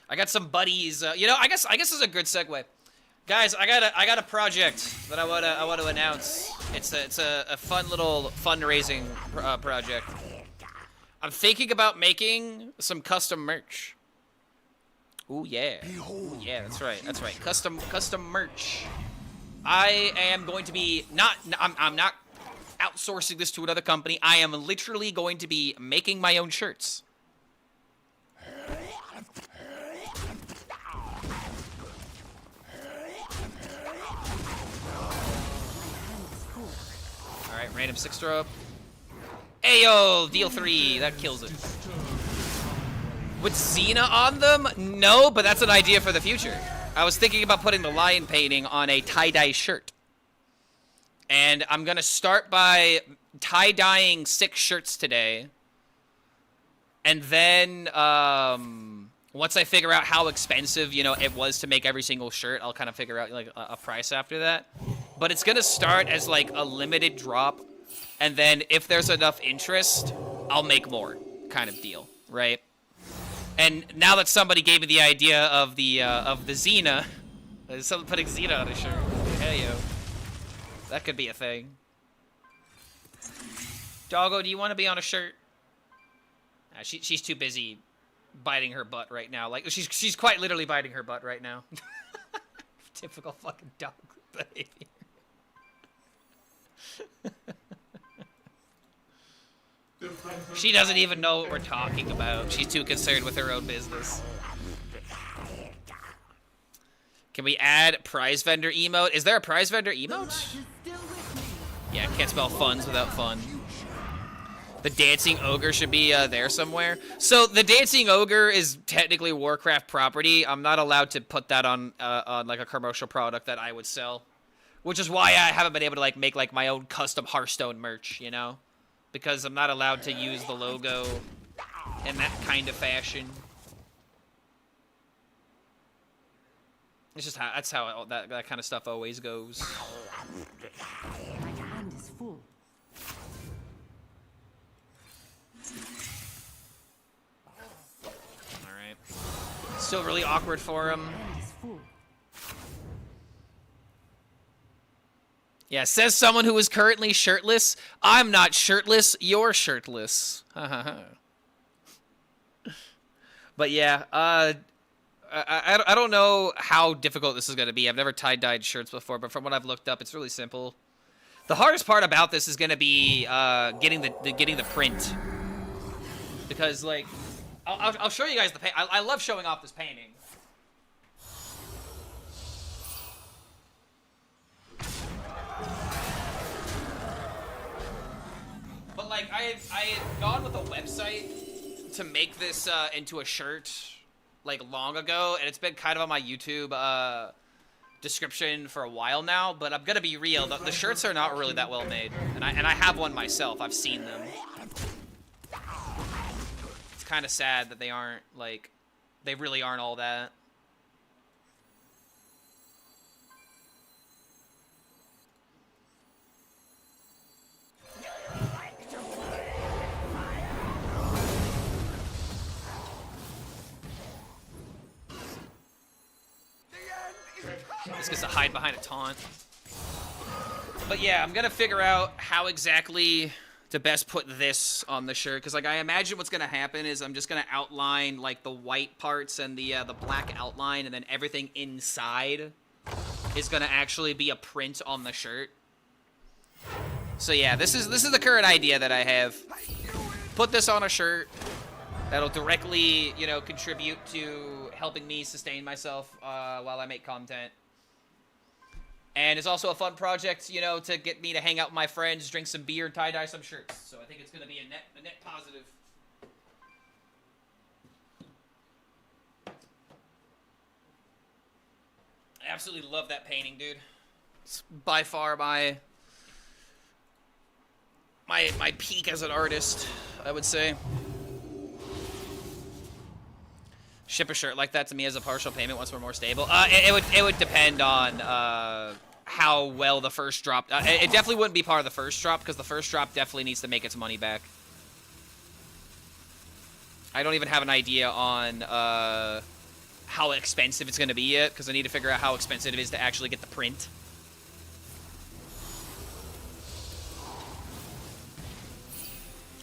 Speaker 3: I got some buddies. You know, I guess this is a good segue, guys. I got a project that I want to announce. It's a fun little fundraising project. I'm thinking about making some custom merch. Ooh yeah, ooh, yeah, that's right, that's right. Custom merch. I am going to be I'm not outsourcing this to another company. I am literally going to be making my own shirts. Alright, random 6 throw up. Ayo, deal 3. That kills it. With Xena on them? No, but that's an idea for the future. I was thinking about putting the lion painting on a tie-dye shirt. And I'm going to start by tie-dyeing 6 shirts today. And then, once I figure out how expensive, you know, it was to make every single shirt, I'll kind of figure out, like, a price after that. But it's going to start as, like, a limited drop. And then if there's enough interest, I'll make more kind of deal, right? And now that somebody gave me the idea of the Xena, someone putting Xena on a shirt. Hey, yo. That could be a thing. Doggo, do you want to be on a shirt? She's too busy biting her butt right now. Like, she's quite literally biting her butt right now. Typical fucking dog behavior. She doesn't even know what we're talking about. She's too concerned with her own business. Can we add prize vendor emote? Is there a prize vendor emote? Yeah, can't spell funds without fun. The dancing ogre should be there somewhere. So the dancing ogre is technically Warcraft property. I'm not allowed to put that on like a commercial product that I would sell, which is why I haven't been able to like make like my own custom Hearthstone merch, you know, because I'm not allowed to use the logo in that kind of fashion. It's just how that kind of stuff always goes.
Speaker 7: My hand is full.
Speaker 3: Alright. Still really awkward for him. Yeah, says someone who is currently shirtless. I'm not shirtless, you're shirtless. But yeah, I don't know how difficult this is going to be. I've never tie-dyed shirts before, but from what I've looked up, it's really simple. The hardest part about this is going to be getting the print. Because, like, I'll show you guys the paint. I love showing off this painting. But, like, I had gone with a website to make this into a shirt, like, long ago, and it's been kind of on my YouTube description for a while now, but I'm gonna be real, the shirts are not really that well made, and I have one myself. I've seen them. It's kind of sad that they aren't, like, they really aren't all that. This gets to hide behind a taunt. But yeah, I'm gonna figure out how exactly to best put this on the shirt, because like I imagine what's gonna happen is I'm just gonna outline like the white parts and the black outline, and then everything inside is gonna actually be a print on the shirt. So yeah, this is the current idea that I have. Put this on a shirt that'll directly, you know, contribute to helping me sustain myself while I make content. And it's also a fun project, you know, to get me to hang out with my friends, drink some beer, and tie-dye some shirts. So I think it's going to be a net positive. I absolutely love that painting, dude. It's by far my peak as an artist, I would say. Ship a shirt like that to me as a partial payment once we're more stable. It would depend on how well the first drop. It definitely wouldn't be part of the first drop, because the first drop definitely needs to make its money back. I don't even have an idea on how expensive it's going to be yet, because I need to figure out how expensive it is to actually get the print.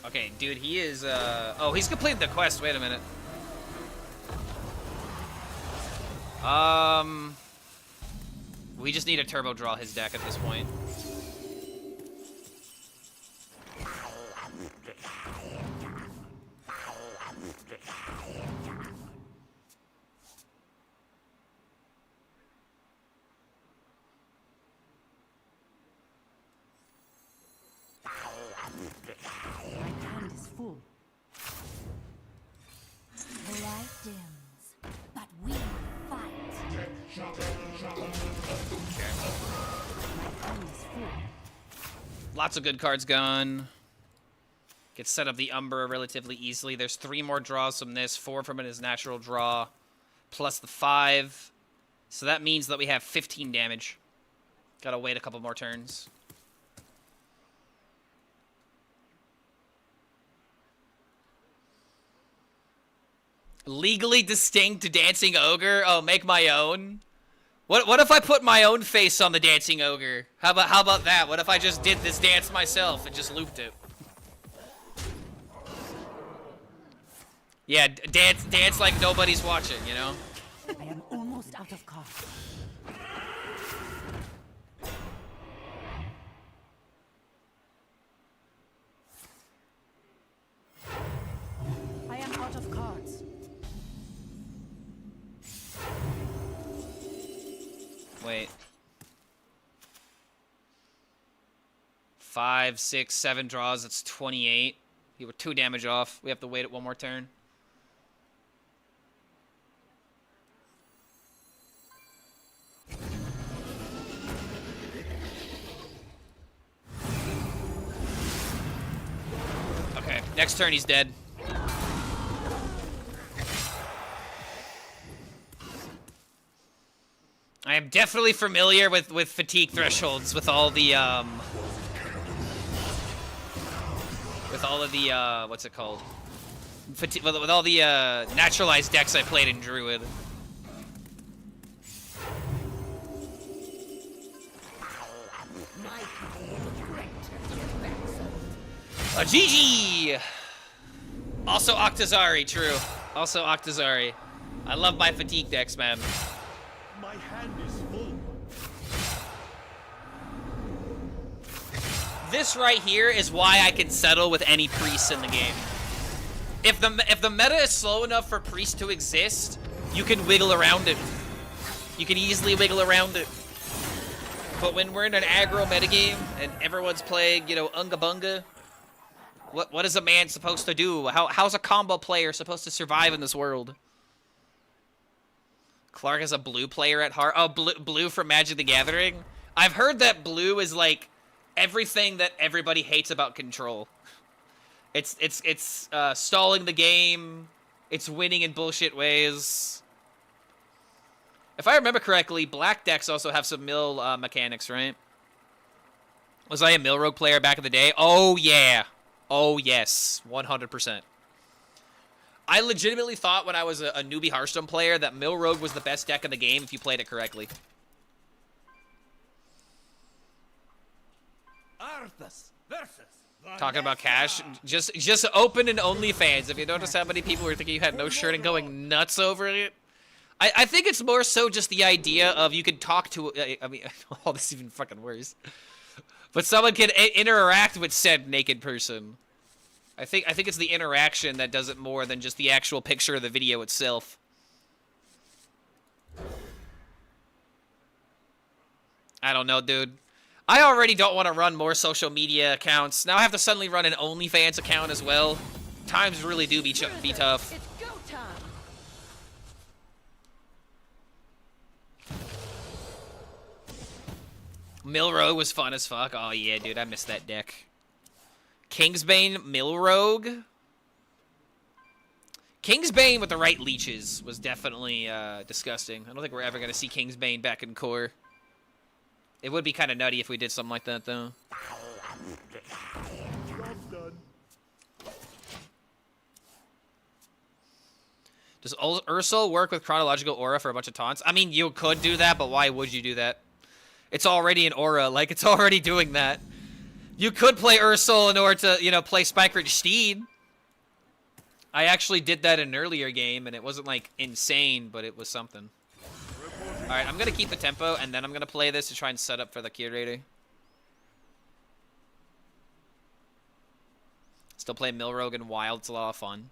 Speaker 3: Okay, dude, he is. Oh, he's completed the quest. Wait a minute. We just need to turbo draw his deck at this point.
Speaker 7: My hand is full. The light dims, but we fight.
Speaker 3: Lots of good cards gone. Get set up the Umbra relatively easily. There's 3 more draws from this, 4 from his natural draw, plus the 5. So that means that we have 15 damage. Gotta wait a couple more turns. Legally distinct dancing ogre? Oh, make my own? What if I put my own face on the dancing ogre? How about that? What if I just did this dance myself and just looped it? Yeah, dance like nobody's watching, you know?
Speaker 2: I am almost out of cards. I am out of cards.
Speaker 3: Wait. 5, 6, 7 draws. That's 28. You were 2 damage off. We have to wait it one more turn. Okay, next turn he's dead. I am definitely familiar with fatigue thresholds with all the what's it called? With all the naturalized decks I played in Druid. A GG! Also Octazari, true. Also Octazari. I love my fatigue decks, man.
Speaker 6: My hand is full.
Speaker 3: This right here is why I can settle with any priest in the game. If the meta is slow enough for priest to exist, you can wiggle around it. You can easily wiggle around it. But when we're in an aggro metagame and everyone's playing, you know, Unga Bunga, what is a man supposed to do? How's a combo player supposed to survive in this world? Clark is a blue player at heart. Oh, blue from Magic the Gathering. I've heard that blue is like everything that everybody hates about control. It's stalling the game. It's winning in bullshit ways. If I remember correctly, black decks also have some mill mechanics, right? Was I a mill rogue player back in the day? Oh yeah. Oh yes, 100%. I legitimately thought when I was a newbie Hearthstone player that Mill Rogue was the best deck in the game if you played it correctly.
Speaker 6: Arthas versus
Speaker 3: Talking about cash, just open an OnlyFans. If you notice how many people were thinking you had no shirt and going nuts over it. I think it's more so just the idea of you could talk to, I mean, oh, this is even fucking worse. But someone can interact with said naked person. I think it's the interaction that does it more than just the actual picture of the video itself. I don't know, dude. I already don't want to run more social media accounts. Now I have to suddenly run an OnlyFans account as well. Times really do be tough.
Speaker 2: It's go time.
Speaker 3: Milrogue was fun as fuck. Oh yeah, dude, I missed that deck. Kingsbane, Milrogue. Kingsbane with the right leeches was definitely disgusting. I don't think we're ever going to see Kingsbane back in core. It would be kind of nutty if we did something like that, though. Does Ursul work with Chronological Aura for a bunch of taunts? I mean, you could do that, but why would you do that? It's already an Aura. Like, it's already doing that. You could play Ursul in order to, you know, play Spikeridge Steed. I actually did that in an earlier game, and it wasn't, like, insane, but it was something. Alright, I'm going to keep the tempo, and then I'm going to play this to try and set up for the Curator. Still play Milrogue and Wild. It's a lot of fun.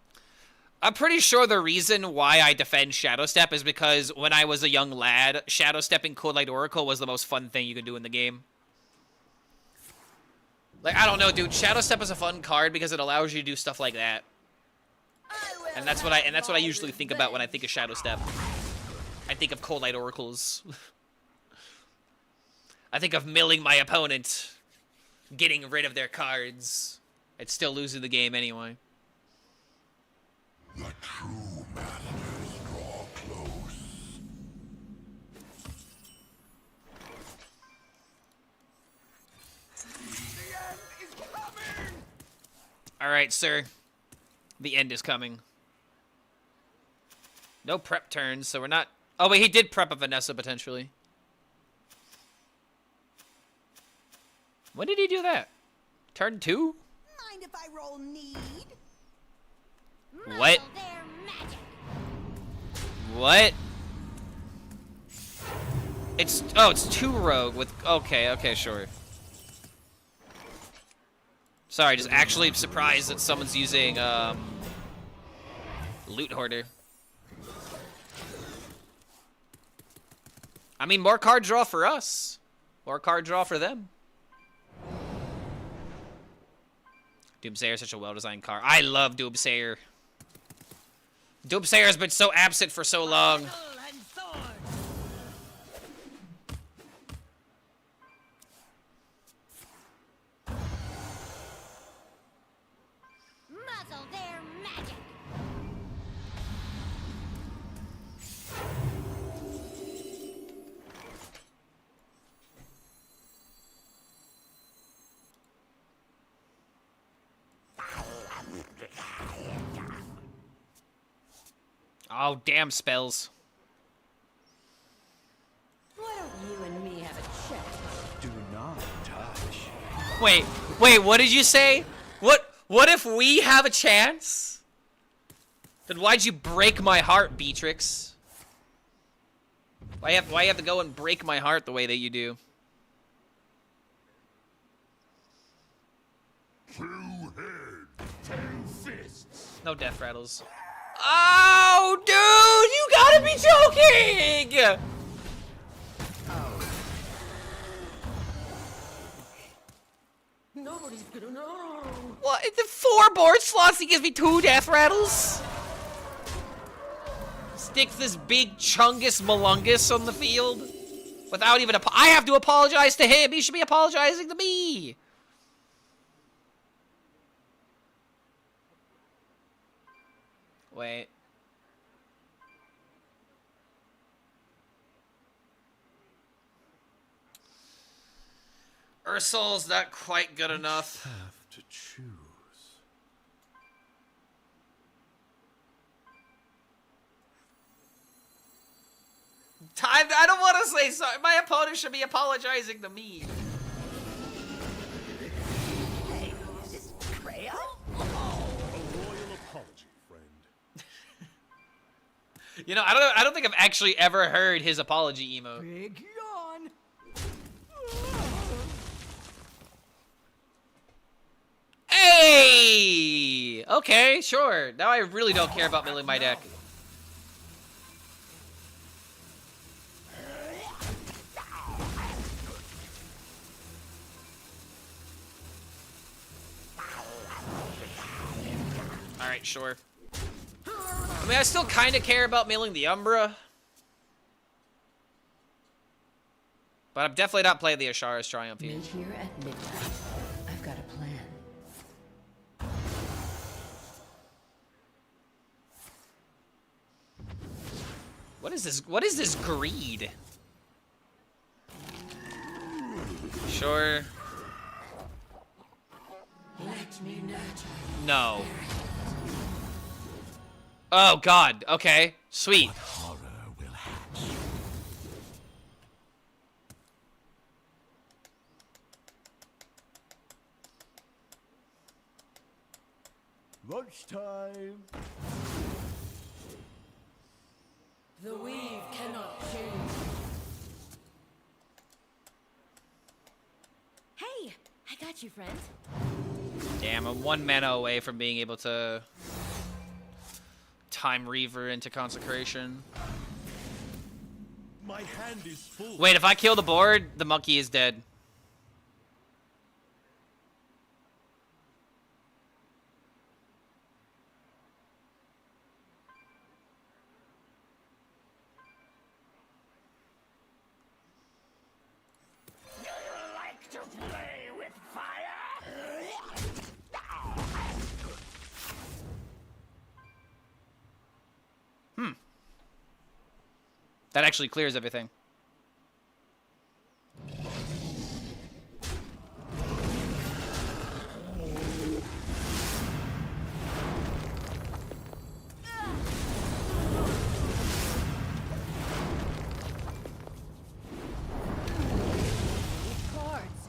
Speaker 3: I'm pretty sure the reason why I defend Shadow Step is because when I was a young lad, Shadow Stepping Cold Light Oracle was the most fun thing you could do in the game. Like, I don't know, dude. Shadow Step is a fun card because it allows you to do stuff like that. And that's what I usually think about when I think of Shadow Step. I think of Cold Light Oracles. I think of milling my opponent, getting rid of their cards, and still losing the game anyway.
Speaker 5: The true masters draw close.
Speaker 6: the end is coming.
Speaker 3: All right, sir. The end is coming. No prep turns, so we're not... Oh, wait, he did prep a Vanessa, potentially. When did he do that? Turn 2?
Speaker 2: Mind if I roll need?
Speaker 3: What?
Speaker 2: Their magic.
Speaker 3: What? It's 2 rogue with okay, sure. Sorry, just actually surprised that someone's using loot hoarder. I mean, more card draw for us. More card draw for them. Doomsayer is such a well-designed card. I love Doomsayer. Doomsayer has been so absent for so long.
Speaker 2: Muzzle their magic.
Speaker 3: Oh, damn spells.
Speaker 2: Why don't you and me have a chat?
Speaker 6: Do not touch.
Speaker 3: Wait, what did you say? What if we have a chance? Then why'd you break my heart, Beatrix? Why you have to go and break my heart the way that you do?
Speaker 5: 2 heads, 10 fists.
Speaker 3: No death rattles. Oh, dude, you gotta be joking!
Speaker 2: Nobody's gonna know.
Speaker 3: What? The 4 board slots, he gives me 2 death rattles? Sticks this big chungus malungus on the field? Without even I have to apologize to him. He should be apologizing to me. Wait. Ursul's not quite good enough.
Speaker 6: Have to choose.
Speaker 3: I don't want to say so. My opponent should be apologizing to me.
Speaker 2: Hey, is this betrayal?
Speaker 6: A royal apology, friend.
Speaker 3: You know, I don't think I've actually ever heard his apology emote.
Speaker 9: Big yawn.
Speaker 3: Hey! Okay, sure. Now I really don't care about milling my deck. Alright, sure. I mean, I still kind of care about milling the Umbra. But I'm definitely not playing the Ashara's Triumph here.
Speaker 2: Meet here at midnight. I've got a plan.
Speaker 3: What is this? What is this greed? Sure.
Speaker 2: Let me nurture.
Speaker 3: No. Oh God. Okay. Sweet.
Speaker 5: Horror will hatch.
Speaker 6: Lunchtime.
Speaker 2: The weave cannot change. Hey, I got you, friend.
Speaker 3: Damn, I'm 1 mana away from being able to time Reaver into Consecration.
Speaker 6: My hand is full.
Speaker 3: Wait, if I kill the board, the monkey is dead.
Speaker 5: Like to play with fire?
Speaker 3: That actually clears everything.
Speaker 2: Cards.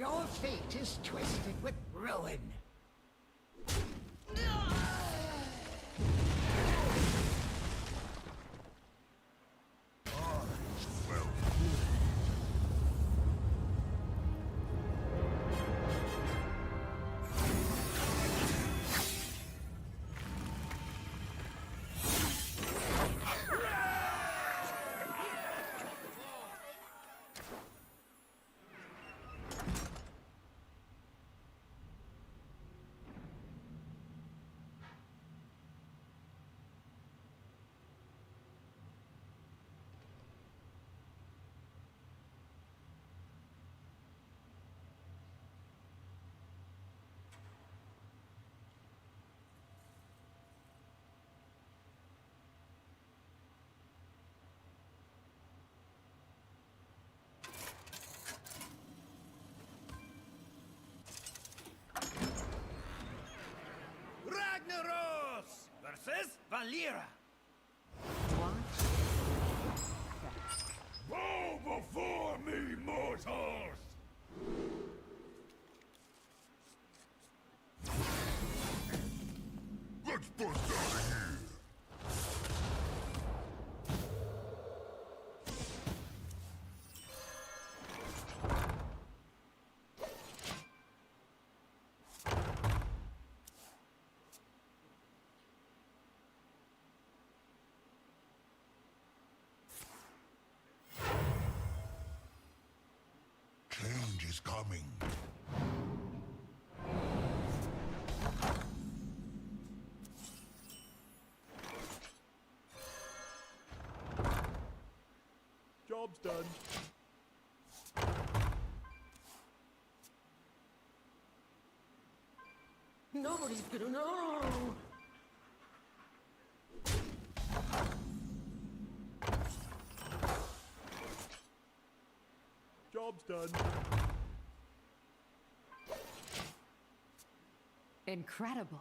Speaker 1: Your fate is twisted with ruin.
Speaker 6: Ragnaros versus Valera.
Speaker 5: Bow before me, mortals! Let's bust out of here! Change is coming.
Speaker 6: Job's done.
Speaker 1: Nobody's gonna know.
Speaker 6: Job's done.
Speaker 7: Incredible.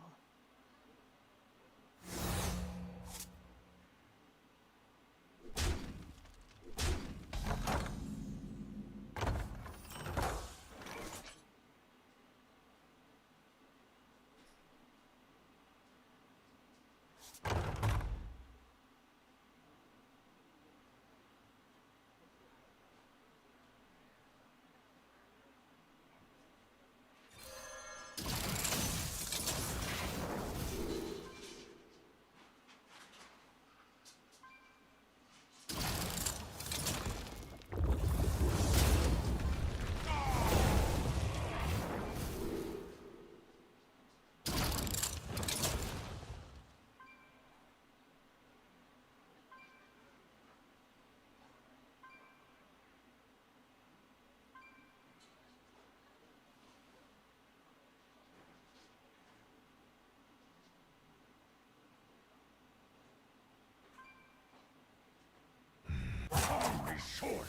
Speaker 5: Arm is short!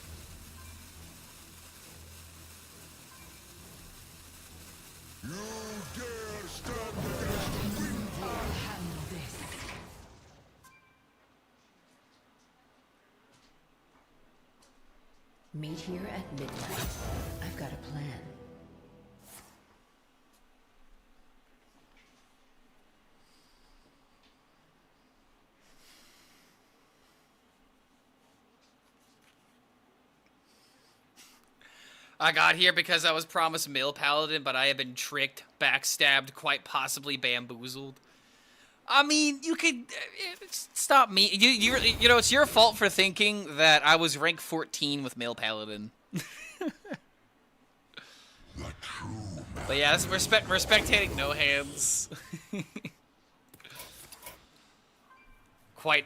Speaker 5: You dare stand against the wind?
Speaker 2: Handle this. Meet here at midnight. I've got a plan.
Speaker 4: I got here because I was promised male paladin, but I have been tricked, backstabbed, quite possibly bamboozled. I mean, you could stop me. You know, it's your fault for thinking that I was rank 14 with male paladin.
Speaker 5: The true
Speaker 4: But yeah, we're spectating no hands. quite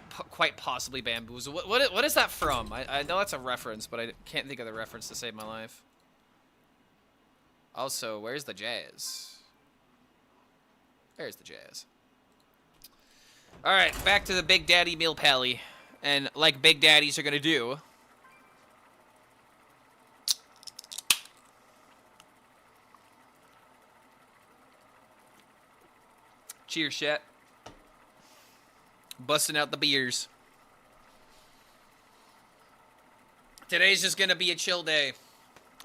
Speaker 4: possibly bamboozled. What is that from? I know that's a reference, but I can't think of the reference to save my life. Also, where's the jazz? There's the jazz. Alright, back to the Big Daddy Meal Pally. And like Big Daddies are gonna do... Cheers, chat. Busting out the beers. Today's just gonna be a chill day.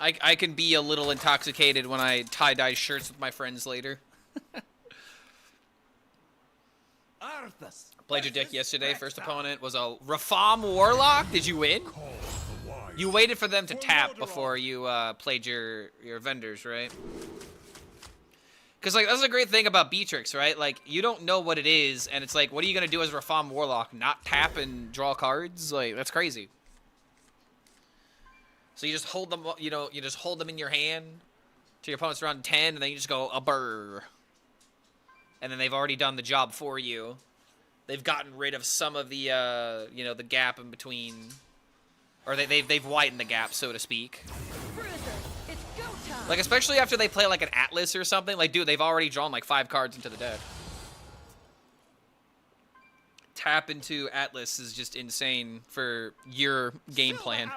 Speaker 3: I can be a little intoxicated when I tie-dye shirts with my friends later.
Speaker 6: Arthas.
Speaker 3: Played your deck yesterday. First opponent was a Rafam Warlock. Did you win? You waited for them to tap before you played your vendors, right? Because, like, that's a great thing about Beatrix, right? Like, you don't know what it is, and it's like, what are you going to do as Rafam Warlock? Not tap and draw cards? Like, that's crazy. So you just hold them, you know, you just hold them in your hand to your opponent's around 10, and then you just go, a burr. And then they've already done the job for you. They've gotten rid of some of the, you know, the gap in between. Or they've widened the gap, so to speak. Like, especially after they play, like, an Atlas or something. Like, dude, they've already drawn, like, 5 cards into the deck. Tap into Atlas is just insane for your game plan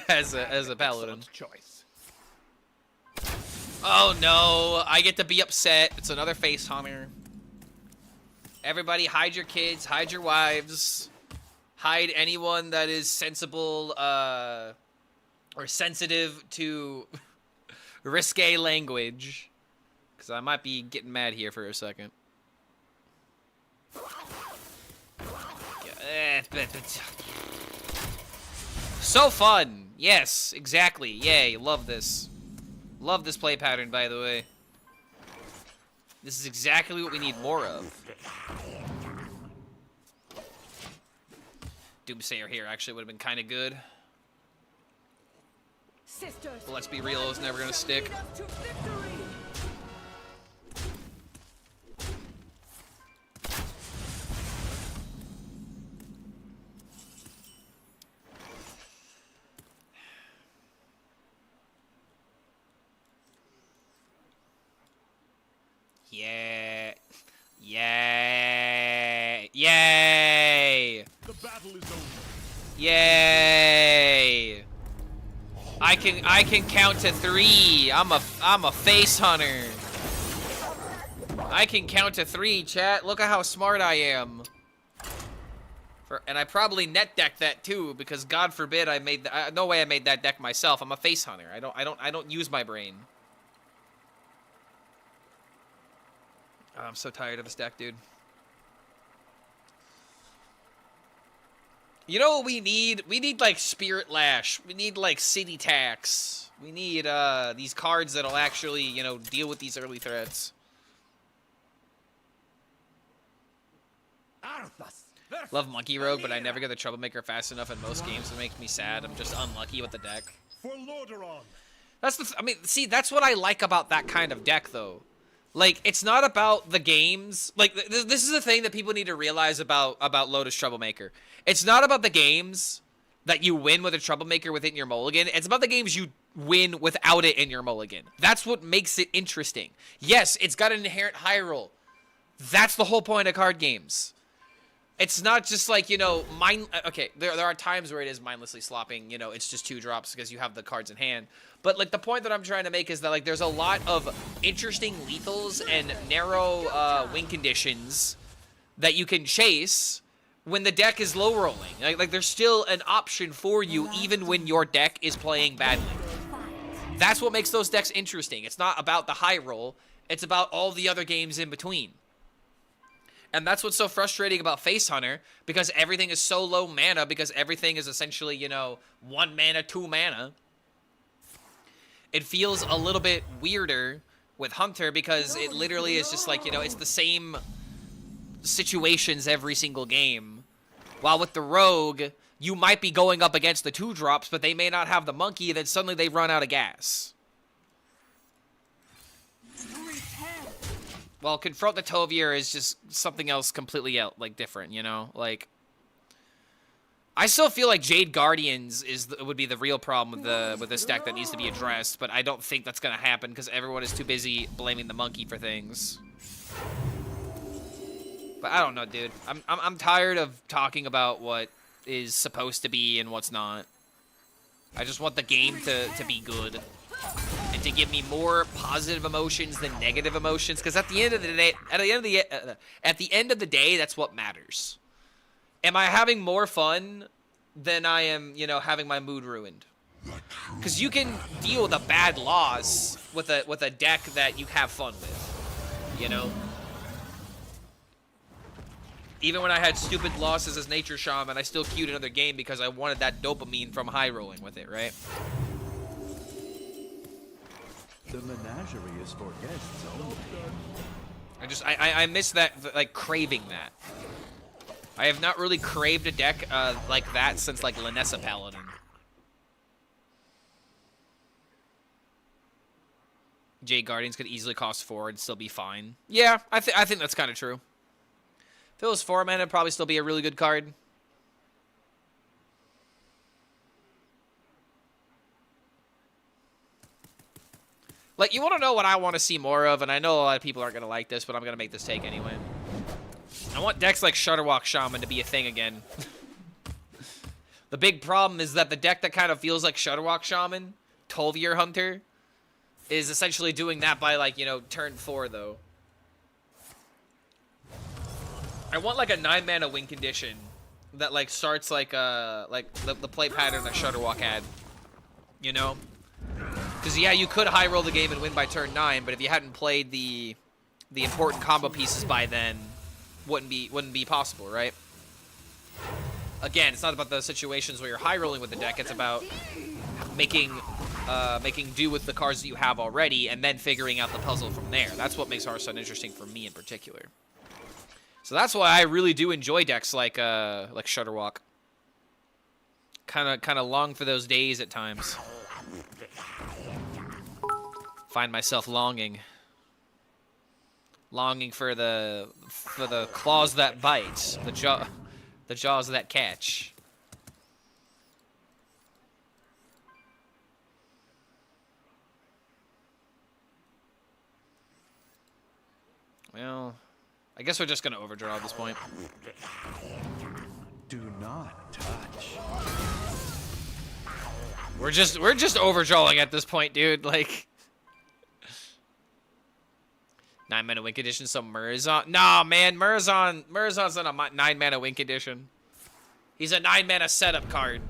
Speaker 3: as a Paladin.
Speaker 6: Choice.
Speaker 3: Oh, no. I get to be upset. It's another face hunter. Everybody, hide your kids. Hide your wives. Hide anyone that is sensible or sensitive to risque language. Because I might be getting mad here for a second. So fun. Yes, exactly. Yay, love this. Love this play pattern, by the way. This is exactly what we need more of. Doomsayer here actually would have been kind of good. But let's be real, it's never going to stick. Yeah. Yay. Yay.
Speaker 6: The battle is over.
Speaker 3: Yay. I can count to 3. I'm a face hunter. I can count to 3, chat. Look at how smart I am. And I probably net decked that too, because God forbid I made no way I made that deck myself. I'm a face hunter. I don't use my brain. Oh, I'm so tired of this deck, dude. You know what we need? We need, like, Spirit Lash. We need, like, City Tax. We need, these cards that'll actually, you know, deal with these early threats. Love Monkey Rogue, but I never get the Troublemaker fast enough in most games. It makes me sad. I'm just unlucky with the deck.
Speaker 6: For Lordaeron.
Speaker 3: That's the... I mean, see, that's what I like about that kind of deck, though. Like, it's not about the games. Like, this is the thing that people need to realize about Lotus Troublemaker. It's not about the games that you win with a Troublemaker within your mulligan. It's about the games you win without it in your mulligan. That's what makes it interesting. Yes, it's got an inherent high roll. That's the whole point of card games. It's not just like, you know, okay, there are times where it is mindlessly slopping, you know, it's just 2 drops because you have the cards in hand. But, like, the point that I'm trying to make is that, like, there's a lot of interesting lethals and narrow win conditions that you can chase when the deck is low rolling. Like, there's still an option for you even when your deck is playing badly. That's what makes those decks interesting. It's not about the high roll. It's about all the other games in between. And that's what's so frustrating about Face Hunter, because everything is so low mana, because everything is essentially, you know, 1 mana, 2 mana. It feels a little bit weirder with Hunter, because it literally is just like, you know, it's the same situations every single game. While with the Rogue, you might be going up against the 2 drops, but they may not have the monkey, and then suddenly they run out of gas. Well, Confront the Tovier is just something else completely like different, you know? Like, I still feel like Jade Guardians would be the real problem with this deck that needs to be addressed, but I don't think that's gonna happen because everyone is too busy blaming the monkey for things. But I don't know, dude. I'm tired of talking about what is supposed to be and what's not. I just want the game to be good. And to give me more positive emotions than negative emotions, because at the end of the day, that's what matters. Am I having more fun than I am, you know, having my mood ruined? Because you can deal with a bad loss with a deck that you have fun with, you know? Even when I had stupid losses as Nature Shaman, I still queued another game because I wanted that dopamine from high rolling with it, right?
Speaker 6: The menagerie is for guests only.
Speaker 3: I miss that, like, craving that. I have not really craved a deck like that since, like, Lanessa Paladin. Jade Guardians could easily cost 4 and still be fine. Yeah, I think that's kind of true. If it was 4 mana, it'd probably still be a really good card. Like, you want to know what I want to see more of, and I know a lot of people aren't going to like this, but I'm going to make this take anyway. I want decks like Shudderwalk Shaman to be a thing again. The big problem is that the deck that kind of feels like Shudderwalk Shaman, Tolvier Hunter, is essentially doing that by, like, you know, turn 4, though. I want, like, a 9-mana win condition that, like, starts, like, the play pattern that Shudderwalk had. You know? Because, yeah, you could high roll the game and win by turn 9, but if you hadn't played the important combo pieces by then, wouldn't be possible, right? Again, it's not about the situations where you're high rolling with the deck, it's about making do with the cards that you have already and then figuring out the puzzle from there. That's what makes Hearthstone interesting for me in particular. So that's why I really do enjoy decks like Shudderwalk. Kind of long for those days at times. Find myself longing for the claws that bite, the jaws that catch. Well, I guess we're just gonna overdraw at this point.
Speaker 6: Do not touch.
Speaker 3: We're just overdrawing at this point, dude. Like 9-mana win condition, so Murazon. Nah, man, Murazon's not a 9-mana win condition. He's a 9-mana setup card.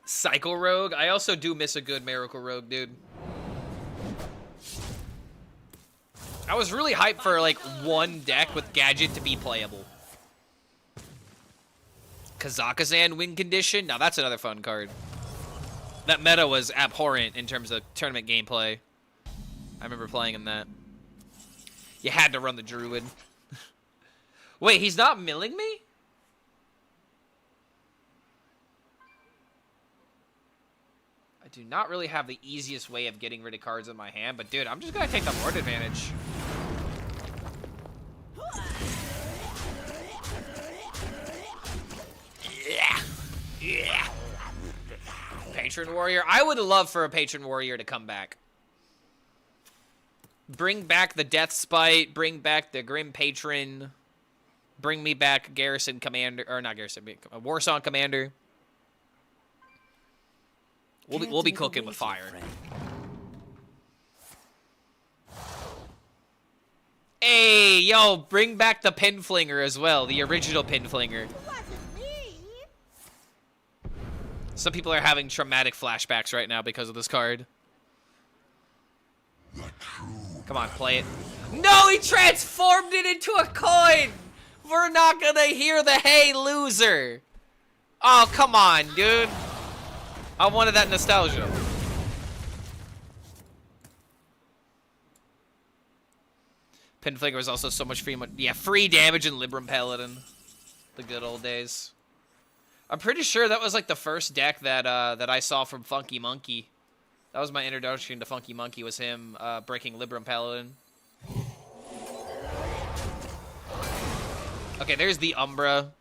Speaker 3: Cycle Rogue. I also do miss a good Miracle Rogue, dude. I was really hyped for, like, one deck with Gadget to be playable. Kazakhstan win condition? Now that's another fun card. That meta was abhorrent in terms of tournament gameplay. I remember playing in that. You had to run the Druid. Wait, he's not milling me? I do not really have the easiest way of getting rid of cards in my hand, but dude, I'm just gonna take the board advantage. Yeah. Patron Warrior. I would love for a Patron Warrior to come back. Bring back the Death Spite. Bring back the Grim Patron. Bring me back Garrison Commander. Or not Garrison. Warsong Commander. We'll be cooking with fire. Hey, yo, bring back the Pinflinger as well. The original Pinflinger. Some people are having traumatic flashbacks right now because of this card. Come on, play it. No, he transformed it into a coin! We're not gonna hear the hey, loser! Oh, come on, dude. I wanted that nostalgia. Pinflinger was also so much free. Yeah, free damage in Libram Paladin. The good old days. I'm pretty sure that was like the first deck that that I saw from Funky Monkey. That was my introduction to Funky Monkey, was him breaking Libram Paladin. Okay, there's the Umbra.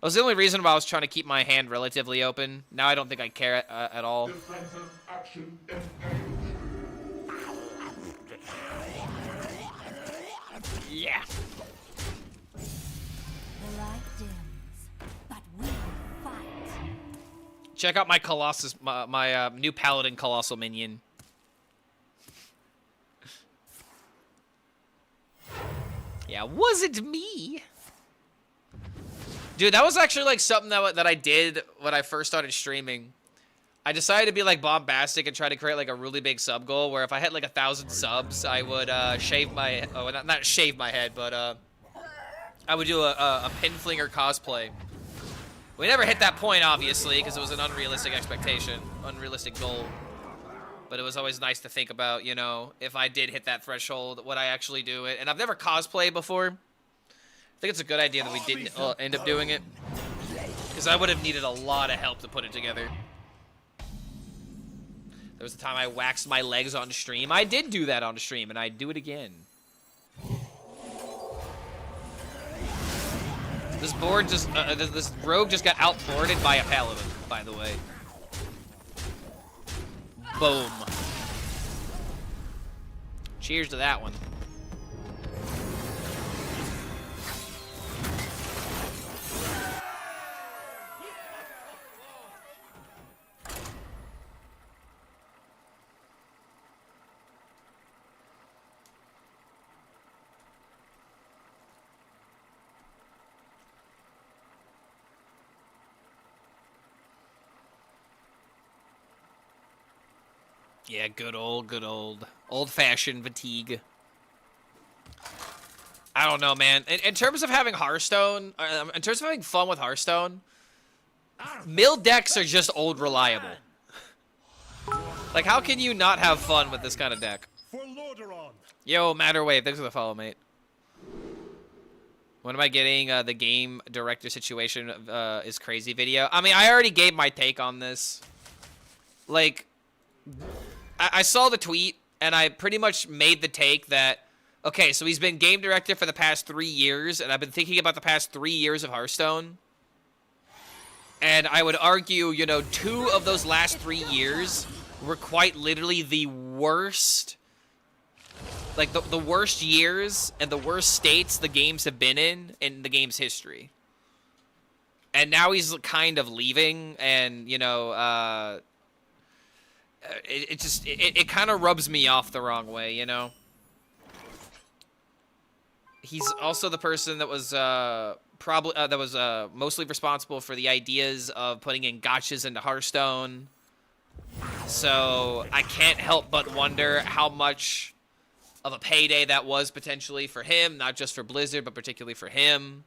Speaker 3: That was the only reason why I was trying to keep my hand relatively open. Now I don't think I care at all. Yeah.
Speaker 7: The light dims, but we fight.
Speaker 3: Check out my Colossus, my new Paladin Colossal Minion. Yeah, was it me? Dude, that was actually like something that I did when I first started streaming. I decided to be like bombastic and try to create like a really big sub goal where if I hit like 1,000 subs, I would shave my not shave my head, but I would do a pinflinger cosplay. We never hit that point, obviously, because it was an unrealistic expectation, unrealistic goal. But it was always nice to think about, you know, if I did hit that threshold, would I actually do it? And I've never cosplayed before. I think it's a good idea that we didn't end up doing it, because I would have needed a lot of help to put it together. There was a time I waxed my legs on stream. I did do that on stream, and I'd do it again. This board just, this rogue just got outboarded by a paladin, by the way. Boom. Cheers to that one. Yeah, good old-fashioned fatigue. I don't know, man. In terms of having Hearthstone, in terms of having fun with Hearthstone, mill decks are just old reliable. Like, how can you not have fun with this kind of deck? Yo, Matterwave, thanks for the follow, mate. When am I getting the game director situation is crazy video? I mean, I already gave my take on this. Like, I saw the tweet, and I pretty much made the take that, okay, so he's been game director for the past 3 years, and I've been thinking about the past 3 years of Hearthstone. And I would argue, you know, 2 of those last 3 years were quite literally the worst, like the worst years and the worst states the games have been in the game's history. And now he's kind of leaving, and, you know, it kind of rubs me off the wrong way, you know? He's also the person that was mostly responsible for the ideas of putting in gotchas into Hearthstone. So I can't help but wonder how much of a payday that was potentially for him, not just for Blizzard, but particularly for him.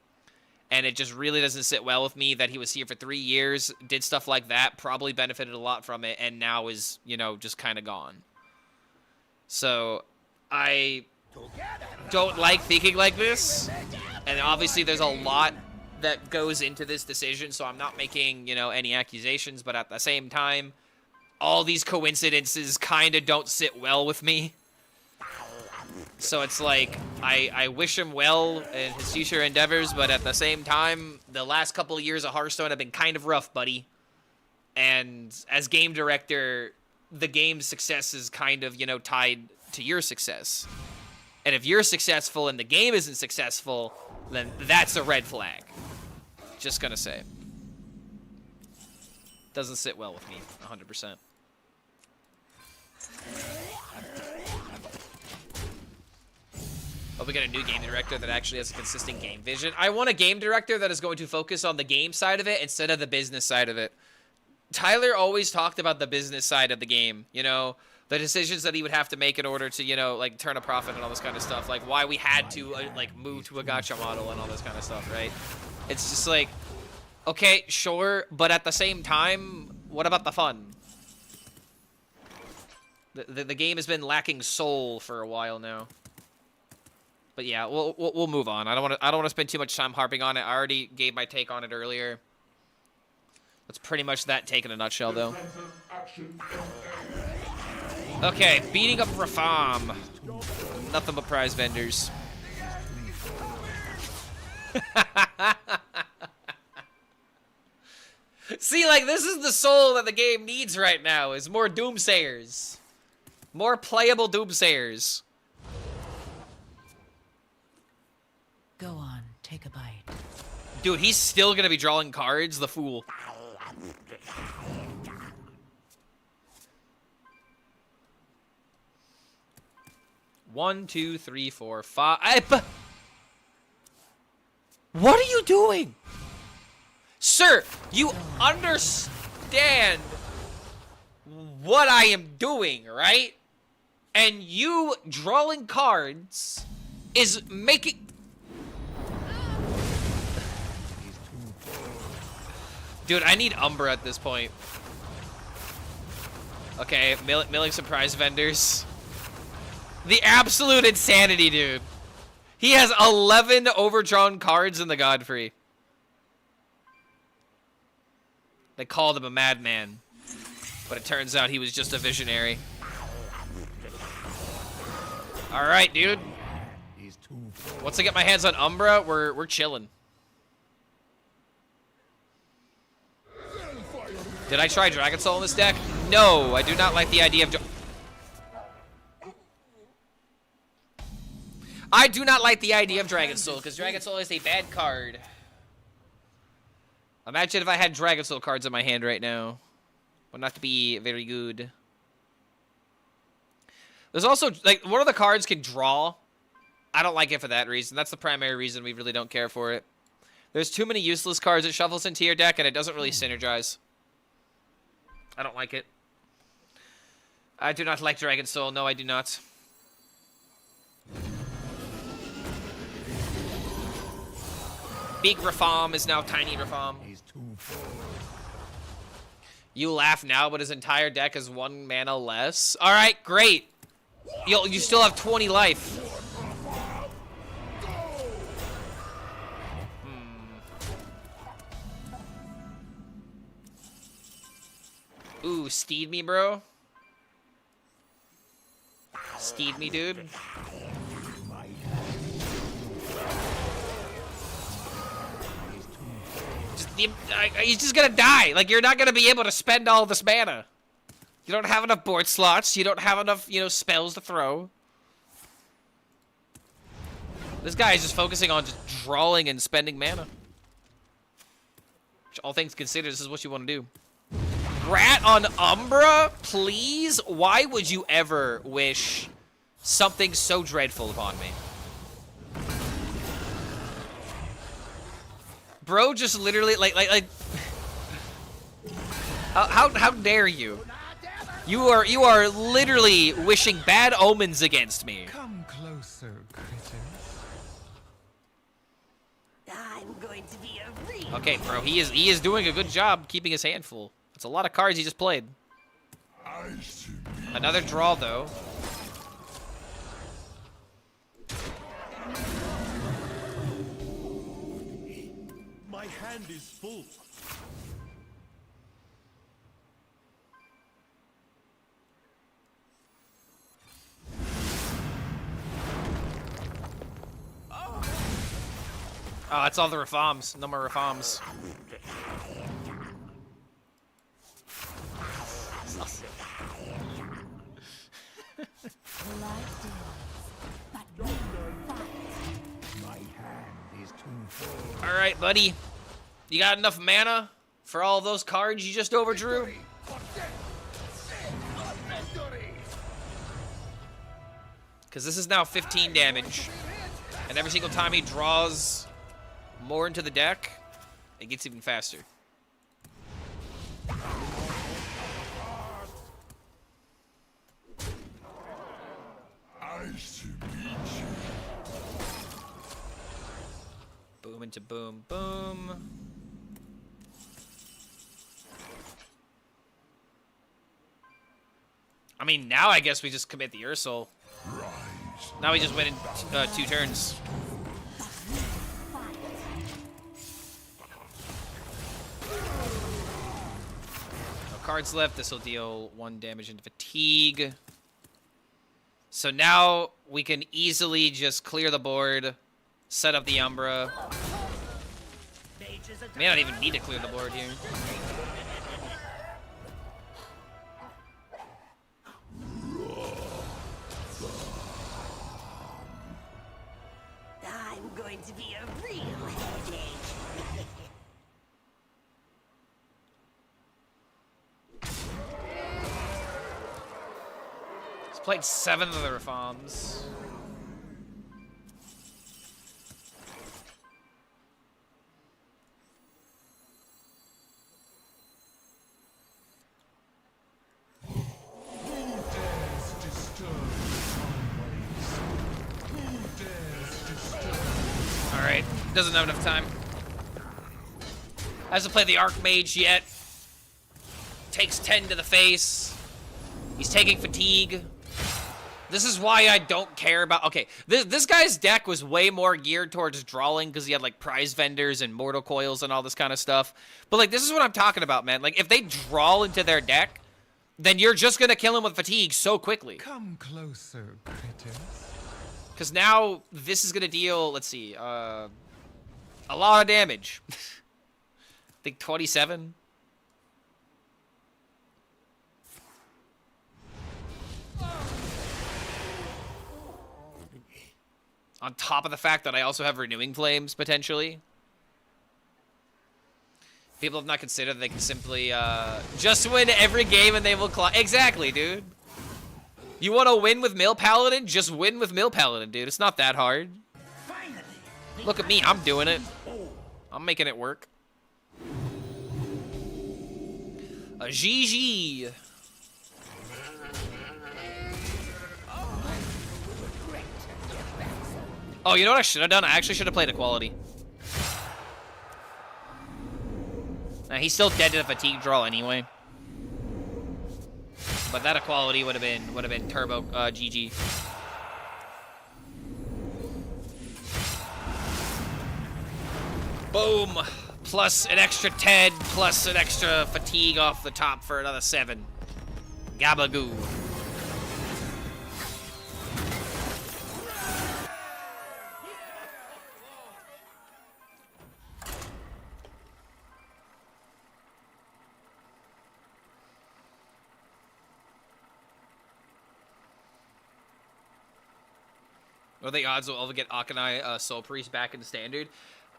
Speaker 3: And it just really doesn't sit well with me that he was here for 3 years, did stuff like that, probably benefited a lot from it, and now is, you know, just kind of gone. So, I don't like thinking like this. And obviously there's a lot that goes into this decision, so I'm not making, you know, any accusations, but at the same time, all these coincidences kind of don't sit well with me. So it's like, I wish him well in his future endeavors, but at the same time, the last couple of years of Hearthstone have been kind of rough, buddy. And as game director, the game's success is kind of, you know, tied to your success. And if you're successful and the game isn't successful, then that's a red flag. Just gonna say. Doesn't sit well with me, 100%. Hope we get a new game director that actually has a consistent game vision. I want a game director that is going to focus on the game side of it instead of the business side of it. Tyler always talked about the business side of the game, you know, the decisions that he would have to make in order to, you know, like turn a profit and all this kind of stuff. Like why we had to like move to a gacha model and all this kind of stuff, right? It's just like, okay, sure, but at the same time, what about the fun? The game has been lacking soul for a while now. But yeah, we'll move on. I don't want to spend too much time harping on it. I already gave my take on it earlier. That's pretty much that take in a nutshell, though. Okay, beating up Rafam. Nothing but prize vendors. See, like, this is the soul that the game needs right now, is more Doomsayers. More playable Doomsayers.
Speaker 2: Go on, take a bite.
Speaker 3: Dude, he's still gonna be drawing cards, the fool. One, two, three, four, five. What are you doing? Sir, you understand what I am doing, right? And you drawing cards is making... Dude, I need Umbra at this point. Okay, milling surprise vendors. The absolute insanity, dude. He has 11 overdrawn cards in the Godfrey. They called him a madman, but it turns out he was just a visionary. All right, dude. Once I get my hands on Umbra, we're chilling. Did I try Dragon Soul in this deck? No, I do not like the idea of... I do not like the idea of Dragon Soul, because Dragon Soul is a bad card. Imagine if I had Dragon Soul cards in my hand right now. Would not be very good. There's also, like, one of the cards can draw. I don't like it for that reason. That's the primary reason we really don't care for it. There's too many useless cards it shuffles into your deck, and it doesn't really synergize. I don't like it. I do not like Dragon Soul. No, I do not. Big Rafam is now Tiny Rafam. You laugh now, but his entire deck is 1 mana less. All right, great. You still have 20 life. Ooh, steed me, bro. Steed me, dude. He's just gonna die. Like, you're not gonna be able to spend all this mana. You don't have enough board slots. You don't have enough, you know, spells to throw. This guy is just focusing on just drawing and spending mana. Which, all things considered, this is what you want to do. Rat on Umbra, please? Why would you ever wish something so dreadful upon me? Bro, just literally, like, how dare you? You are literally wishing bad omens against me.
Speaker 1: Come closer, critters.
Speaker 7: I'm going to be a real...
Speaker 3: Okay, bro, he is doing a good job keeping his hand full. It's a lot of cards he just played. Another draw, though.
Speaker 6: My hand is full.
Speaker 3: Oh, that's all the Rafams. No more Rafams. All right, buddy. You got enough mana for all those cards you just overdrew? Because this is now 15 damage. And every single time he draws more into the deck, it gets even faster. Boom into boom, boom. I mean, now I guess we just commit the Ursul. Now we just win in 2 turns. No cards left. This will deal 1 damage into fatigue. So now we can easily just clear the board, set up the Umbra. May not even need to clear the board here.
Speaker 7: I'm going to be a real headache.
Speaker 3: He's played 7 of the Rafams. Doesn't have enough time. Hasn't played the Archmage yet. Takes 10 to the face. He's taking fatigue. This is why I don't care about... Okay, this guy's deck was way more geared towards drawing because he had, like, prize vendors and mortal coils and all this kind of stuff. But, like, this is what I'm talking about, man. Like, if they draw into their deck, then you're just going to kill him with fatigue so quickly.
Speaker 6: Come closer, critters.
Speaker 3: Because now this is going to deal, let's see, a lot of damage. I think 27. On top of the fact that I also have Renewing Flames, potentially. People have not considered they can simply, just win every game and they will claw. Exactly, dude. You want to win with Mill Paladin? Just win with Mill Paladin, dude. It's not that hard. Look at me. I'm doing it. I'm making it work. A GG. Oh, you know what I should have done? I actually should have played Equality. Nah, he's still dead to the fatigue draw anyway. But that Equality would have been turbo GG. Boom! Plus an extra 10, plus an extra fatigue off the top for another 7. Gabagoo. What are the odds we'll ever get Akanai Soul Priest back in Standard?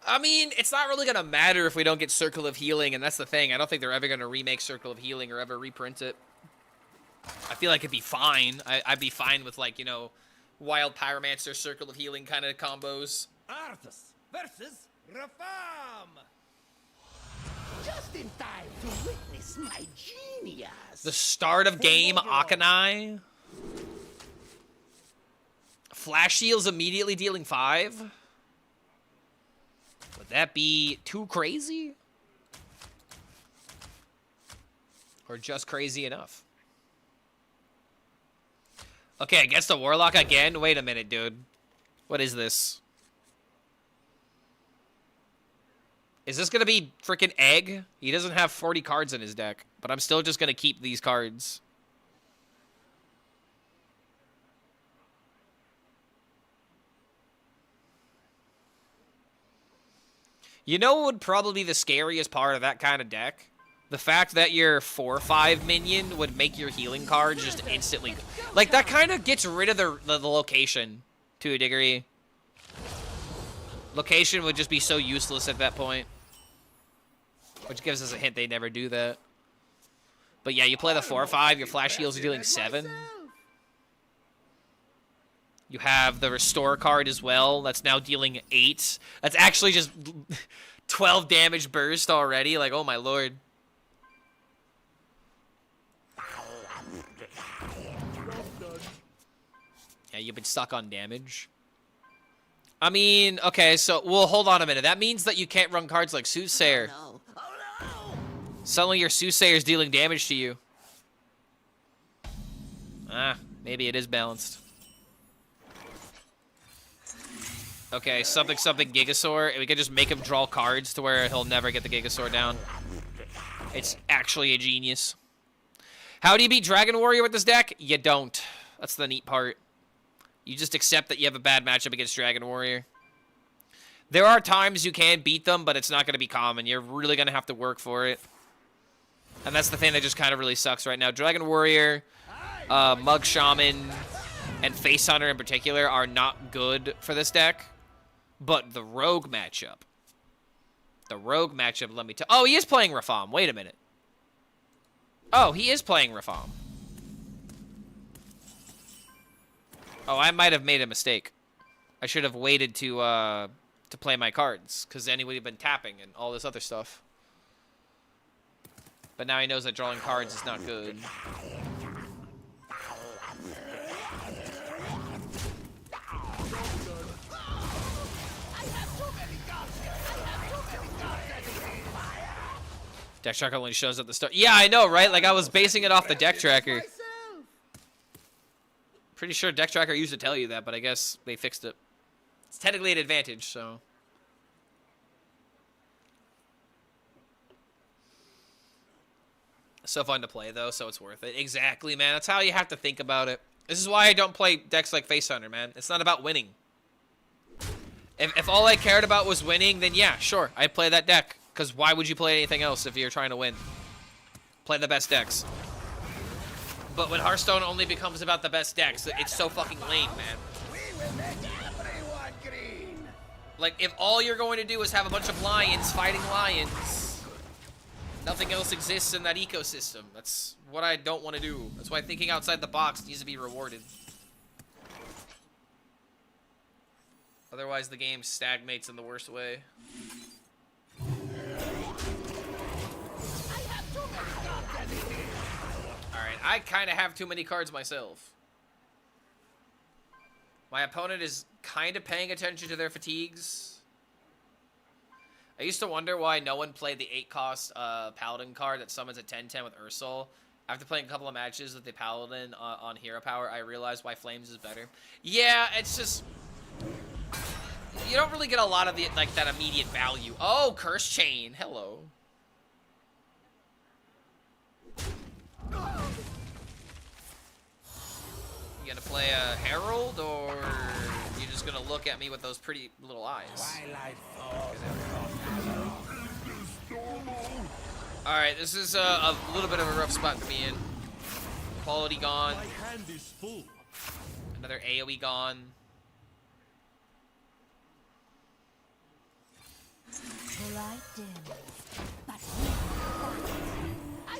Speaker 3: I mean, it's not really going to matter if we don't get Circle of Healing, and that's the thing. I don't think they're ever going to remake Circle of Healing or ever reprint it. I feel like it'd be fine. I'd be fine with, like, you know, Wild Pyromancer, Circle of Healing kind of combos.
Speaker 1: Arthas versus Reform. Just in time to witness my genius.
Speaker 3: The start of game, Akanai. Flash Shield's immediately dealing 5. Would that be too crazy? Or just crazy enough? Okay, I guess the Warlock again? Wait a minute, dude. What is this? Is this gonna be freaking Egg? He doesn't have 40 cards in his deck, but I'm still just gonna keep these cards. You know what would probably be the scariest part of that kind of deck? The fact that your 4/5 minion would make your healing cards just instantly... Like, that kind of gets rid of the location to a degree. Location would just be so useless at that point. Which gives us a hint they never do that. But yeah, you play the 4/5, your flash heals are dealing 7. You have the Restore card as well. That's now dealing 8. That's actually just 12 damage burst already. Like, oh my lord. Yeah, you've been stuck on damage. I mean, okay, so, well, hold on a minute. That means that you can't run cards like Soothsayer. Suddenly your Soothsayer's dealing damage to you. Ah, maybe it is balanced. Okay, something Gigasaur. We could just make him draw cards to where he'll never get the Gigasaur down. It's actually a genius. How do you beat Dragon Warrior with this deck? You don't. That's the neat part. You just accept that you have a bad matchup against Dragon Warrior. There are times you can beat them, but it's not going to be common. You're really going to have to work for it. And that's the thing that just kind of really sucks right now. Dragon Warrior, Mug Shaman, and Face Hunter in particular are not good for this deck. But the Rogue matchup. The Rogue matchup, let me tell... Oh, he is playing Rafam. Wait a minute. Oh, he is playing Rafam. Oh, I might have made a mistake. I should have waited to play my cards, because then he would have been tapping and all this other stuff. But now he knows that drawing cards is not good. Deck tracker only shows at the start. Yeah, I know, right? Like, I was basing it off the deck tracker. Pretty sure deck tracker used to tell you that, but I guess they fixed it. It's technically an advantage, so. So fun to play, though, so it's worth it. Exactly, man. That's how you have to think about it. This is why I don't play decks like Face Hunter, man. It's not about winning. If all I cared about was winning, then yeah, sure, I'd play that deck. Because why would you play anything else if you're trying to win? Play the best decks. But when Hearthstone only becomes about the best decks, it's so fucking lame, man.
Speaker 6: We will make everyone green.
Speaker 3: Like, if all you're going to do is have a bunch of lions fighting lions, nothing else exists in that ecosystem. That's what I don't want to do. That's why thinking outside the box needs to be rewarded. Otherwise, the game stagnates in the worst way. Alright, I kind of have too many cards myself. My opponent is kind of paying attention to their fatigues. I used to wonder why no one played the 8-cost Paladin card that summons a 10/10 with Ursul. After playing a couple of matches with the Paladin on Hero Power, I realized why Flames is better. Yeah, it's just... You don't really get a lot of the like that immediate value. Oh, Curse Chain. Hello. You gonna play a Herald, or you just gonna look at me with those pretty little eyes? Alright, this is a little bit of a rough spot to be in. Quality gone.
Speaker 6: My hand is full.
Speaker 3: Another AoE gone.
Speaker 6: I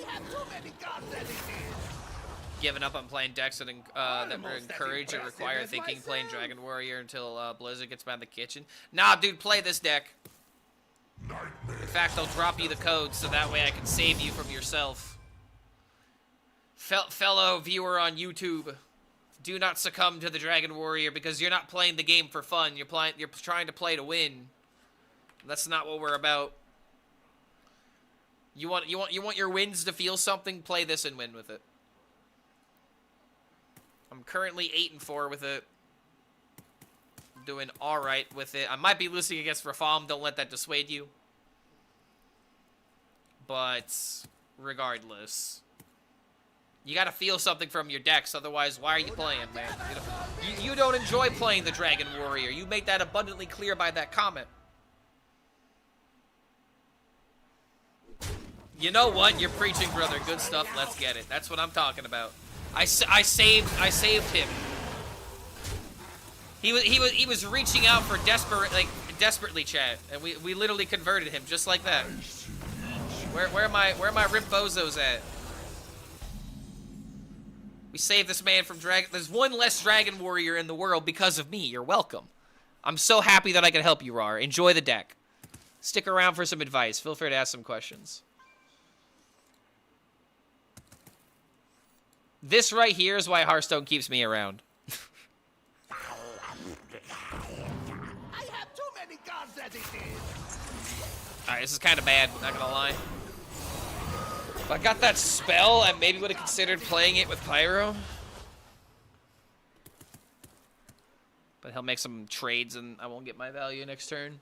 Speaker 6: have too many cards as it is.
Speaker 3: Giving up on playing decks that encourage or require thinking, playing Dragon Warrior until Blizzard gets back in the kitchen. Nah, dude, play this deck. In fact, I'll drop you the code so that way I can save you from yourself. Fellow viewer on YouTube, do not succumb to the Dragon Warrior because you're not playing the game for fun. You're trying to play to win. That's not what we're about. You want your wins to feel something? Play this and win with it. I'm currently 8-4 with it. Doing all right with it. I might be losing against Rafam. Don't let that dissuade you. But regardless, you gotta feel something from your decks. Otherwise, why are you playing, man? You don't enjoy playing the Dragon Warrior. You made that abundantly clear by that comment. You know what? You're preaching, brother. Good stuff. Let's get it. That's what I'm talking about. I saved him. He was reaching out for desperately, chat, and we literally converted him just like that. Where are my Rip Bozos at? We saved this man from Dragon. There's one less Dragon Warrior in the world because of me. You're welcome. I'm so happy that I could help you, Rar. Enjoy the deck. Stick around for some advice. Feel free to ask some questions. This right here is why Hearthstone keeps me around.
Speaker 6: I have too many cards as it is.
Speaker 3: Alright, this is kind of bad, not gonna lie. If I got that spell, I maybe would have considered playing it with Pyro. But he'll make some trades and I won't get my value next turn.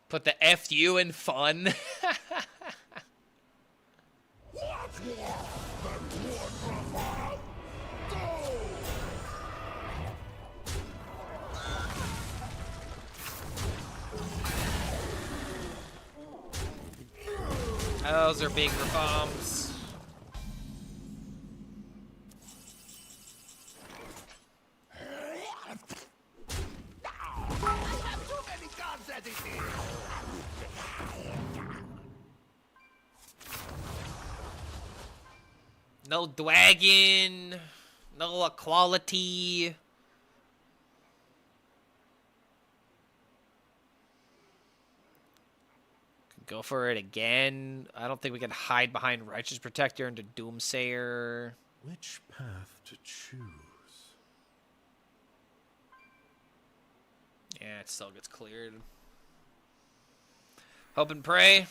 Speaker 3: Put the FU in fun. Those are big bombs. No dragon, no equality. Go for it again. I don't think we can hide behind Righteous Protector into Doomsayer.
Speaker 6: Which path to choose?
Speaker 3: Yeah, it still gets cleared. Hope and pray.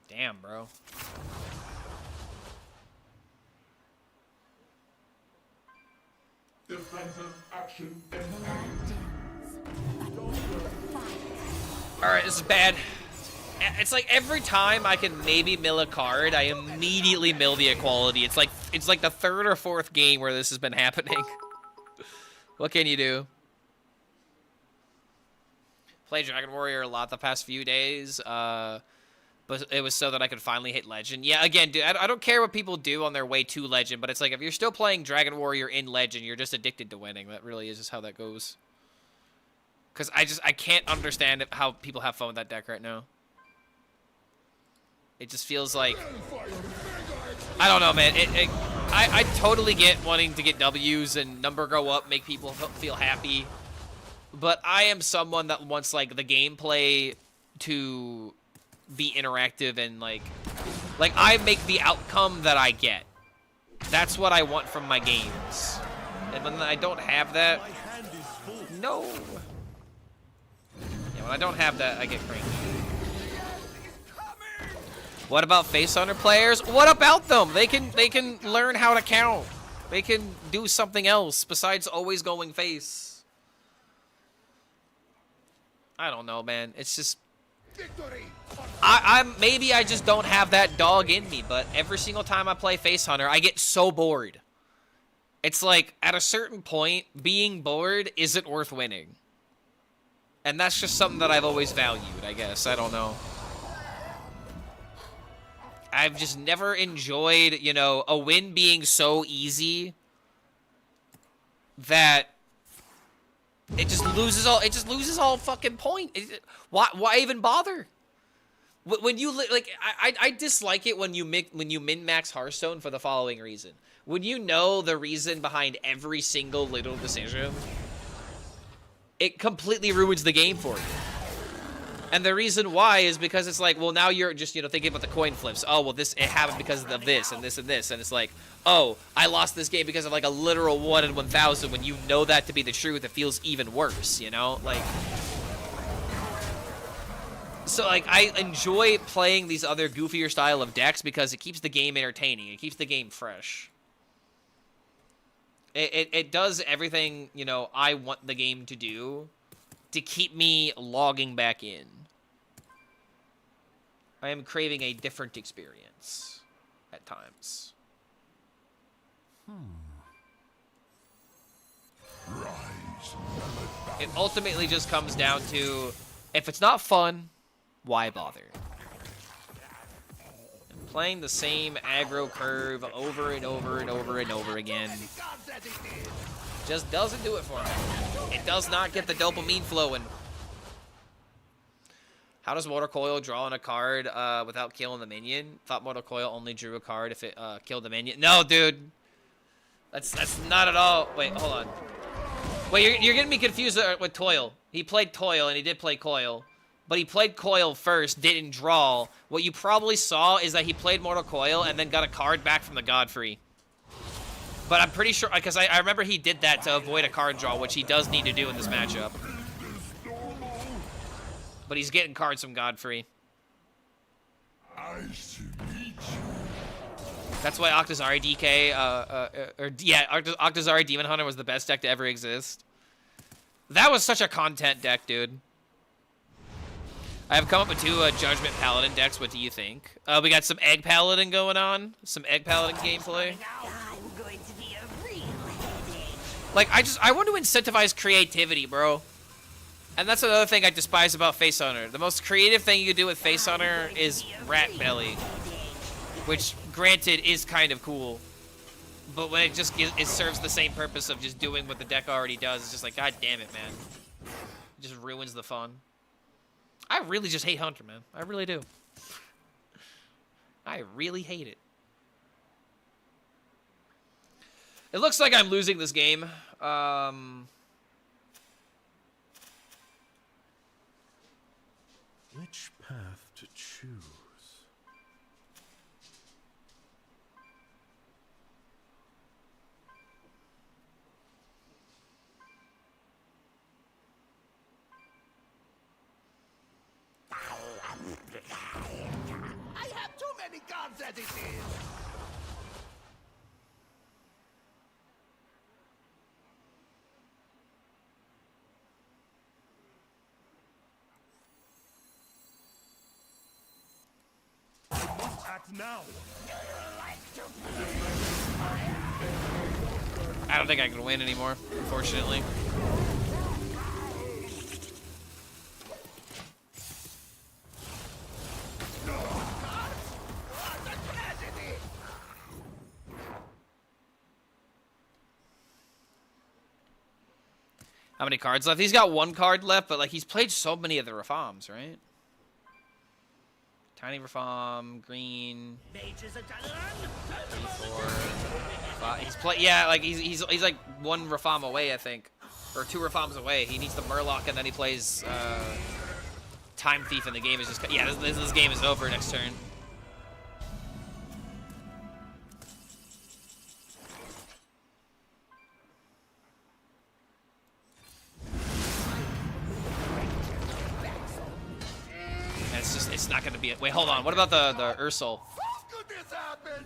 Speaker 3: Damn, bro.
Speaker 5: Defensive action.
Speaker 3: Alright, this is bad. It's like every time I can maybe mill a card, I immediately mill the equality. It's like the third or fourth game where this has been happening. What can you do? Played Dragon Warrior a lot the past few days, but it was so that I could finally hit Legend. Yeah, again, dude, I don't care what people do on their way to Legend, but it's like if you're still playing Dragon Warrior in Legend, you're just addicted to winning. That really is just how that goes. Because I can't understand how people have fun with that deck right now. It just feels like, I don't know, man. I totally get wanting to get W's and number go up, make people feel happy. But I am someone that wants, like, the gameplay to be interactive and, like I make the outcome that I get. That's what I want from my games. And when I don't have that, no. Yeah, when I don't have that, I get cranky. What about Face Hunter players? What about them? They can learn how to count. They can do something else besides always going face. I don't know, man. It's just maybe I just don't have that dog in me, but every single time I play Face Hunter, I get so bored. It's like at a certain point, being bored isn't worth winning. And that's just something that I've always valued, I guess. I don't know. I've just never enjoyed, you know, a win being so easy that it just loses all fucking point. Why even bother? When you like, I dislike it when you min-max Hearthstone for the following reason. When you know the reason behind every single little decision, it completely ruins the game for you. And the reason why is because it's like, well, now you're just, you know, thinking about the coin flips. Oh, well, it happened because of this and this and this. And it's like, oh, I lost this game because of, like, a literal 1 in 1,000. When you know that to be the truth, it feels even worse, you know? Like, so, like, I enjoy playing these other goofier style of decks because it keeps the game entertaining. It keeps the game fresh. It does everything, you know, I want the game to do to keep me logging back in. I am craving a different experience at times. It ultimately just comes down to, if it's not fun, why bother? And playing the same aggro curve over and over and over and over again just doesn't do it for me. It does not get the dopamine flowing. How does Mortal Coil draw on a card without killing the minion? Thought Mortal Coil only drew a card if it killed the minion. No, dude. That's not at all. Wait, hold on. Wait, you're getting me confused with Toil. He played Toil, and he did play Coil. But he played Coil first, didn't draw. What you probably saw is that he played Mortal Coil and then got a card back from the Godfrey. But I'm pretty sure, because I remember he did that to avoid a card draw, which he does need to do in this matchup. But he's getting cards from Godfrey. That's why Octazari DK, Octazari Demon Hunter was the best deck to ever exist. That was such a content deck, dude. I have come up with 2 Judgment Paladin decks. What do you think? We got some Egg Paladin going on. Some Egg Paladin gameplay. Like, I want to incentivize creativity, bro. And that's another thing I despise about Face Hunter. The most creative thing you can do with Face Hunter is Rat Belly. Which, granted, is kind of cool. But when it serves the same purpose of just doing what the deck already does, it's just like, god damn it, man. It just ruins the fun. I really just hate Hunter, man. I really do. I really hate it. It looks like I'm losing this game.
Speaker 6: Which path to choose? I have too many cards as it is.
Speaker 9: I must act now.
Speaker 3: I don't think I can win anymore, unfortunately. How many cards left? He's got 1 card left, but like he's played so many of the Rafams, right? Tiny Rafam, green. 3, 4, 5. He's play. Yeah, like he's like 1 Rafam away, I think, or 2 Rafams away. He needs the Murloc, and then he plays Time Thief, and the game is just. Yeah, this game is over next turn. It's not gonna be it. Wait, hold on. What about the Ursol?
Speaker 6: Could this happen?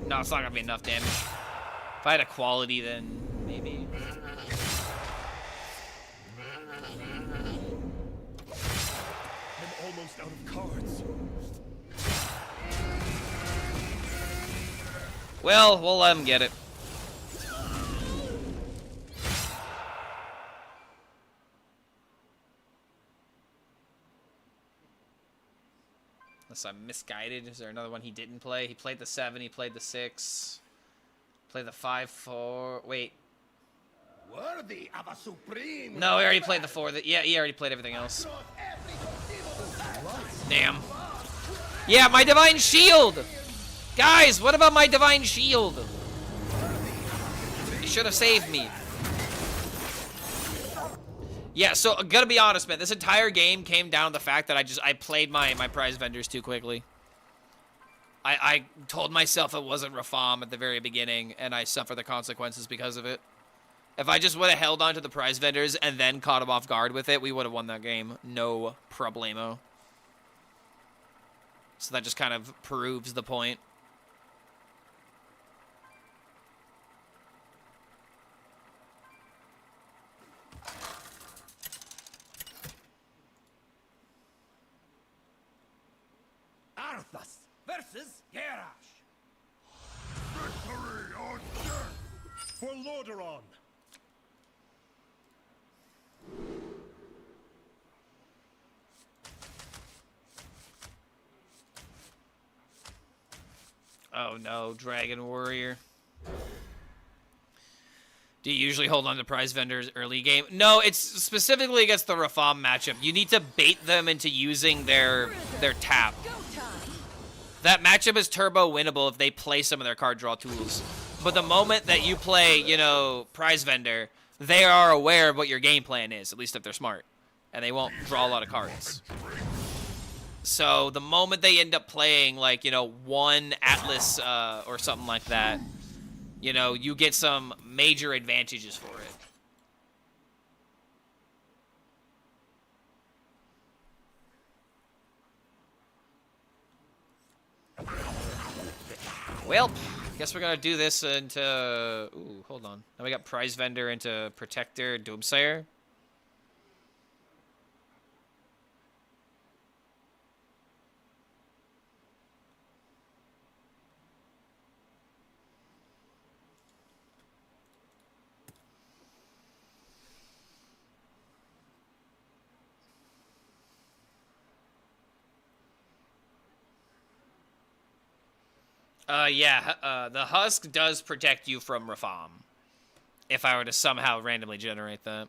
Speaker 3: No, it's not gonna be enough damage. If I had a quality, then maybe.
Speaker 9: I'm almost out of cards.
Speaker 3: Well, we'll let him get it. Unless I'm misguided. Is there another one he didn't play? He played the 7, he played the 6. Played the 5, 4. Wait.
Speaker 6: Worthy of a supreme.
Speaker 3: No, he already played the 4. Yeah, he already played everything else. Damn. Yeah, my Divine Shield! Guys, what about my Divine Shield? You should have saved me. Yeah, so I gotta be honest, man. This entire game came down to the fact that I played my prize vendors too quickly. I told myself it wasn't Rafam at the very beginning, and I suffer the consequences because of it. If I just would have held on to the prize vendors and then caught him off guard with it, we would have won that game. No problemo. So that just kind of proves the point.
Speaker 6: Arthas versus Garrosh.
Speaker 5: Victory or death!
Speaker 9: For Lordaeron.
Speaker 3: Oh no, Dragon Warrior. Do you usually hold on to prize vendors early game? No, it's specifically against the Rafam matchup. You need to bait them into using their tap. That matchup is turbo winnable if they play some of their card draw tools. But the moment that you play, you know, prize vendor, they are aware of what your game plan is, at least if they're smart. And they won't draw a lot of cards. So the moment they end up playing, like, you know, 1 Atlas or something like that, you know, you get some major advantages for it. Well, guess we're gonna do this into... Ooh, hold on. Now we got prize vendor into protector, Doomsayer. Yeah, the Husk does protect you from Rafam. If I were to somehow randomly generate that.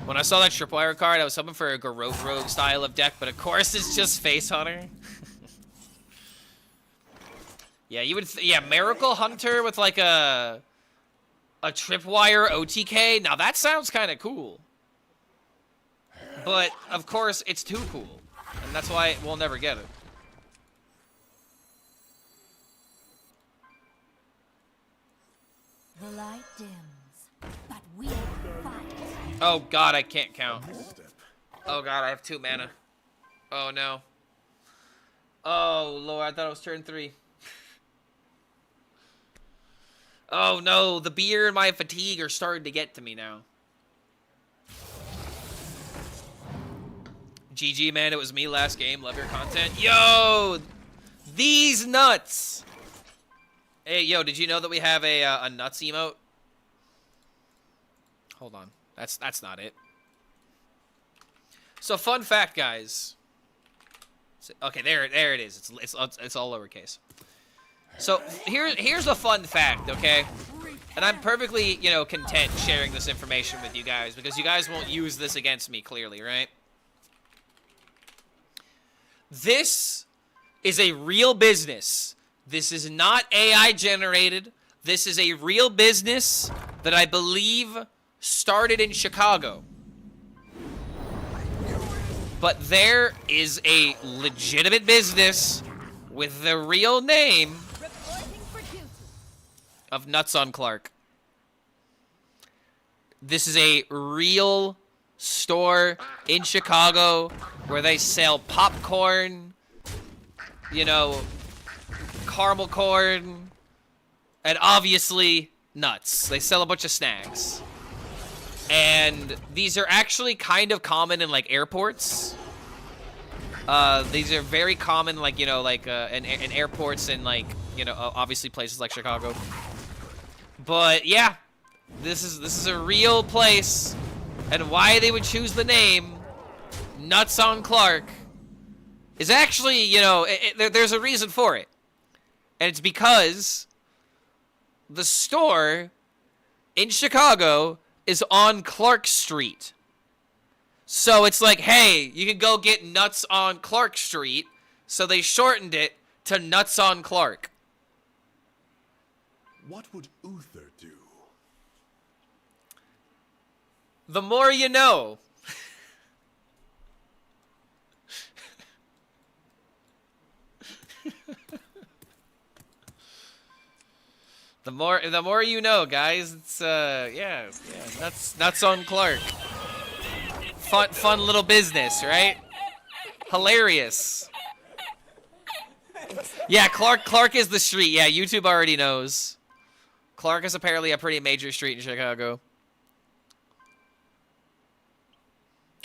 Speaker 3: When I saw that Tripwire card, I was hoping for a Garrote Rogue style of deck, but of course it's just Face Hunter. Yeah, you would... yeah, Miracle Hunter with like a Tripwire OTK. Now that sounds kind of cool. But, of course, it's too cool. And that's why we'll never get it.
Speaker 7: The light dims, but we fight.
Speaker 3: Oh god, I can't count. Oh god, I have 2 mana. Oh no. Oh lord, I thought it was turn 3. Oh no, the beer and my fatigue are starting to get to me now. GG, man, it was me last game. Love your content. Yo! These nuts! Hey, yo, did you know that we have a nuts emote? Hold on. That's not it. So, fun fact, guys. Okay, there it is. It's all lowercase. So, here's a fun fact, okay? And I'm perfectly, you know, content sharing this information with you guys because you guys won't use this against me, clearly, right? This is a real business. This is not AI generated. This is a real business that I believe started in Chicago. But there is a legitimate business with the real name of Nuts on Clark. This is a real store in Chicago where they sell popcorn, you know, caramel corn, and obviously nuts. They sell a bunch of snacks. And these are actually kind of common in, like, airports. These are very common, like, you know, like, in airports and, like, you know, obviously places like Chicago. But, yeah, this is a real place. And why they would choose the name Nuts on Clark is actually, you know, there's a reason for it. And it's because the store in Chicago is on Clark Street. So it's like, hey, you can go get Nuts on Clark Street. So they shortened it to Nuts on Clark.
Speaker 6: What would Uther do?
Speaker 3: The more you know. The more you know, guys. It's yeah, nuts on Clark. Fun little business, right? Hilarious. Yeah, Clark is the street. Yeah, YouTube already knows. Clark is apparently a pretty major street in Chicago.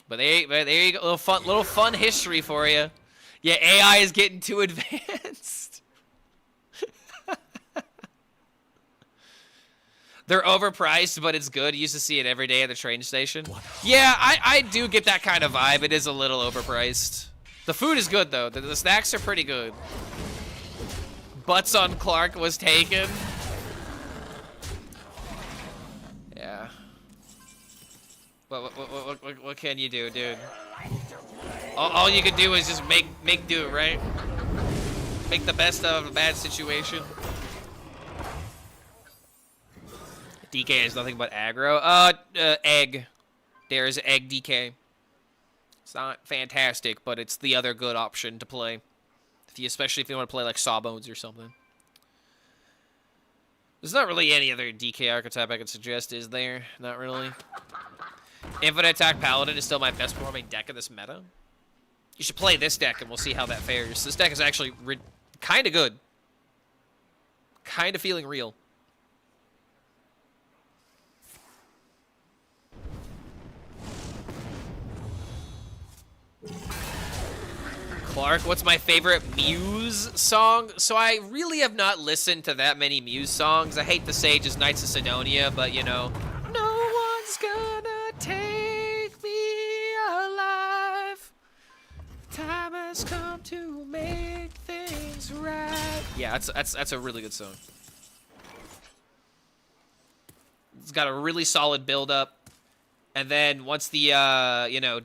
Speaker 3: But there you go, little fun history for you. Yeah, AI is getting too advanced. They're overpriced, but it's good. You used to see it every day at the train station. Yeah, I do get that kind of vibe. It is a little overpriced. The food is good, though. The snacks are pretty good. Butts on Clark was taken. Yeah. What can you do, dude? All you can do is just make do, right? Make the best of a bad situation. DK is nothing but aggro. Egg. There's egg DK. It's not fantastic, but it's the other good option to play. Especially if you want to play like Sawbones or something. There's not really any other DK archetype I could suggest, is there? Not really. Infinite Attack Paladin is still my best performing deck in this meta. You should play this deck and we'll see how that fares. This deck is actually kind of good. Kind of feeling real. Clark, what's my favorite Muse song? So I really have not listened to that many Muse songs. I hate to say just Knights of Sidonia, but you know. No one's gonna take me alive. Time has come to make things right. Yeah, that's a really good song. It's got a really solid build up. And then once the, you know,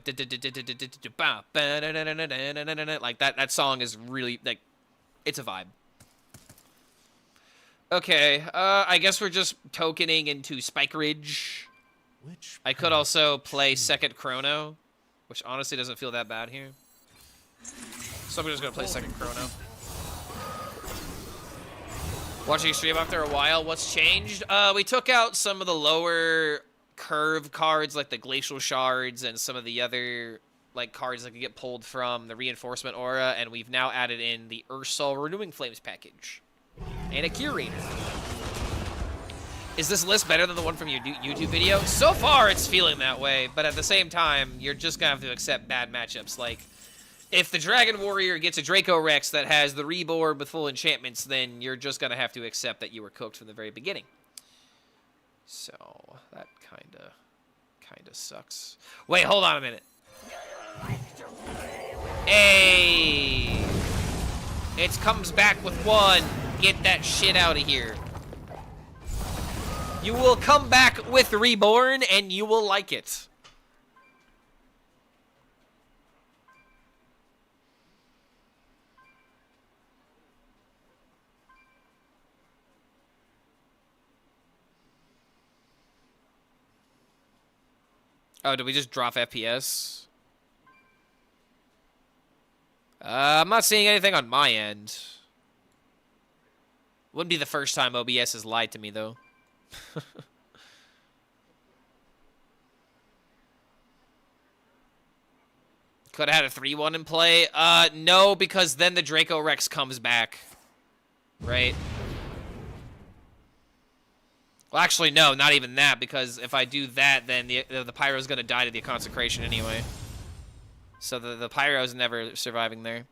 Speaker 3: like that song is really, like, it's a vibe. Okay, I guess we're just tokening into Spike Ridge. I could also play Second Chrono, which honestly doesn't feel that bad here. So I'm just gonna play Second Chrono. Watching a stream after a while, what's changed? We took out some of the lower curve cards like the Glacial Shards and some of the other like cards that can get pulled from the reinforcement aura, and we've now added in the Ursol Renewing Flames package and a curator. Is this list better than the one from your YouTube video? So far, it's feeling that way, but at the same time, you're just gonna have to accept bad matchups. Like, if the Dragon Warrior gets a Draco Rex that has the Reborn with full enchantments, then you're just gonna have to accept that you were cooked from the very beginning. So that kinda sucks. Wait, hold on a minute. Hey! It comes back with one. Get that shit out of here. You will come back with Reborn, and you will like it. Oh, did we just drop FPS? I'm not seeing anything on my end. Wouldn't be the first time OBS has lied to me, though. Could have had a 3-1 in play. No, because then the Draco Rex comes back. Right? Well, actually, no, not even that, because if I do that, then the Pyro's going to die to the Consecration anyway. So the Pyro's never surviving there.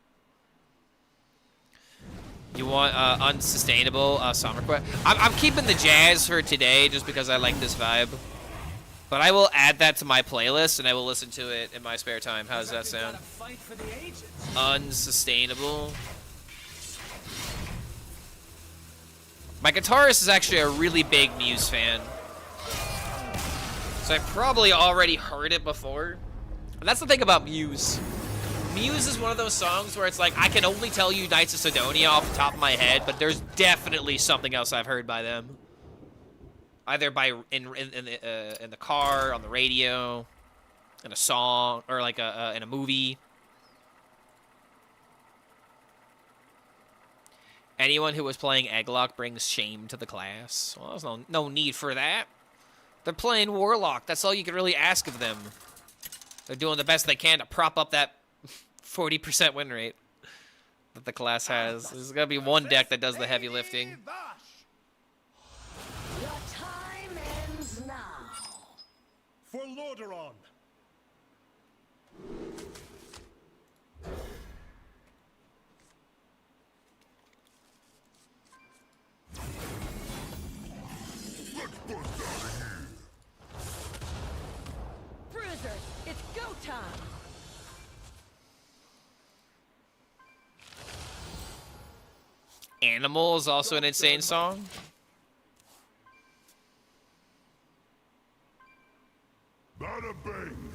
Speaker 3: You want unsustainable song request? I'm keeping the jazz for today just because I like this vibe. But I will add that to my playlist, and I will listen to it in my spare time. How does that sound? Unsustainable. My guitarist is actually a really big Muse fan. So I probably already heard it before. And that's the thing about Muse. Muse is one of those songs where it's like, I can only tell you Knights of Sidonia off the top of my head, but there's definitely something else I've heard by them. Either in the car, on the radio, in a song, or like in a movie. Anyone who was playing Egglock brings shame to the class. Well, there's no need for that. They're playing Warlock. That's all you can really ask of them. They're doing the best they can to prop up that 40% win rate that the class has. There's gonna be one deck that does the heavy lifting.
Speaker 6: Your time ends now. For Lordaeron.
Speaker 7: Bruiser, it's go time.
Speaker 3: Animal is also an insane song.
Speaker 5: Bada bing.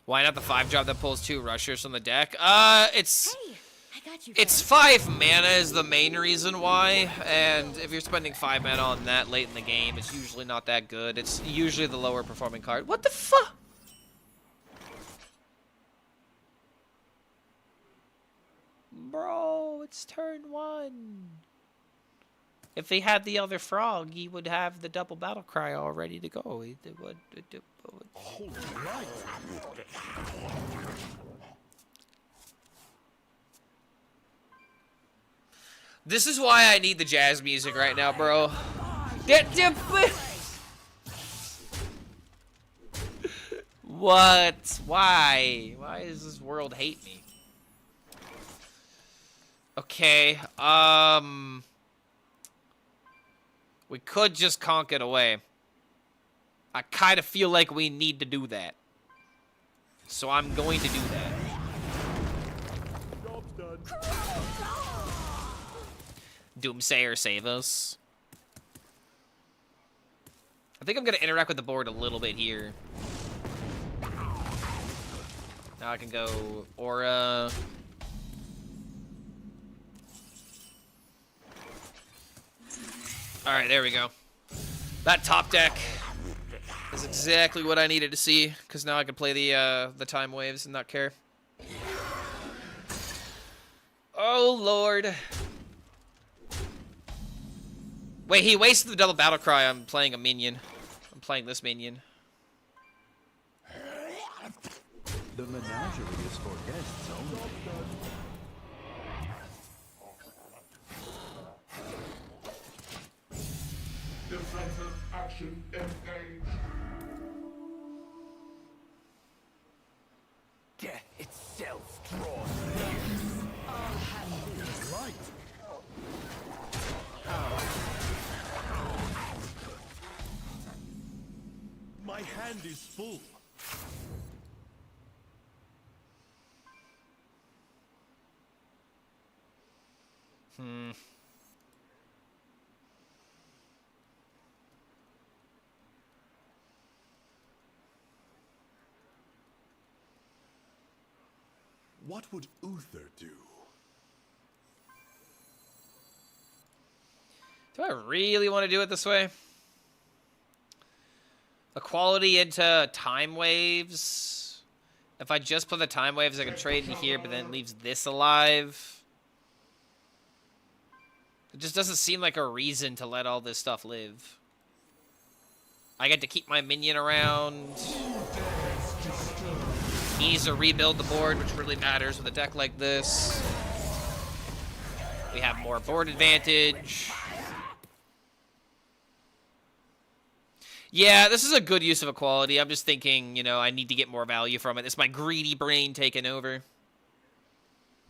Speaker 3: Why not the 5-drop that pulls 2 rushers from the deck? It's...
Speaker 7: Hey, I got you.
Speaker 3: It's 5 mana is the main reason why, and if you're spending 5 mana on that late in the game, it's usually not that good. It's usually the lower performing card. What the fuck? Bro, it's turn 1. If he had the other frog, he would have the double battle cry all ready to go.
Speaker 6: Holy light.
Speaker 3: This is why I need the jazz music right now, bro. What? Why? Why does this world hate me? Okay, we could just conk it away. I kind of feel like we need to do that. So I'm going to do that.
Speaker 6: Job's done.
Speaker 3: Doomsayer, save us. I think I'm going to interact with the board a little bit here. Now I can go Aura. Alright, there we go. That top deck is exactly what I needed to see, because now I can play the time waves and not care. Oh, Lord. Wait, he wasted the double battle cry. I'm playing a minion. I'm playing this minion.
Speaker 6: The menagerie is for guests only.
Speaker 5: Defensive action engaged.
Speaker 6: Death itself draws near. Right.
Speaker 9: My hand is full.
Speaker 5: What would Uther do?
Speaker 3: Do I really want to do it this way? Equality into time waves. If I just play the time waves, I can trade in here, but then it leaves this alive. It just doesn't seem like a reason to let all this stuff live. I get to keep my minion around. He needs to rebuild the board, which really matters with a deck like this. We have more board advantage. Yeah, this is a good use of equality. I'm just thinking, you know, I need to get more value from it. It's my greedy brain taking over.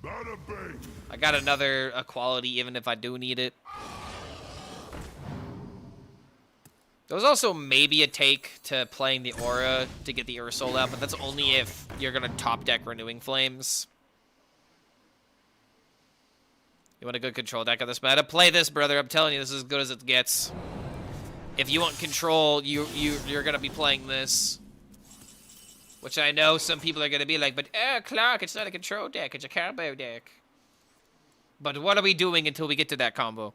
Speaker 5: Bada bing.
Speaker 3: I got another equality even if I do need it. There was also maybe a take to playing the Aura to get the Ursol out, but that's only if you're going to top deck Renewing Flames. You want a good control deck of this meta? Play this, brother. I'm telling you, this is as good as it gets. If you want control, you're going to be playing this. Which I know some people are going to be like, but Clark, it's not a control deck, it's a combo deck. But what are we doing until we get to that combo?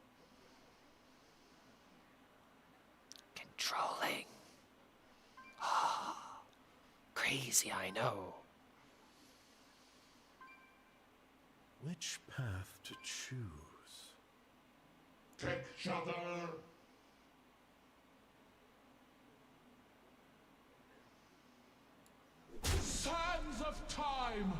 Speaker 3: Controlling. Crazy, I know.
Speaker 5: Which path to choose? Take shelter.
Speaker 1: Sands of time!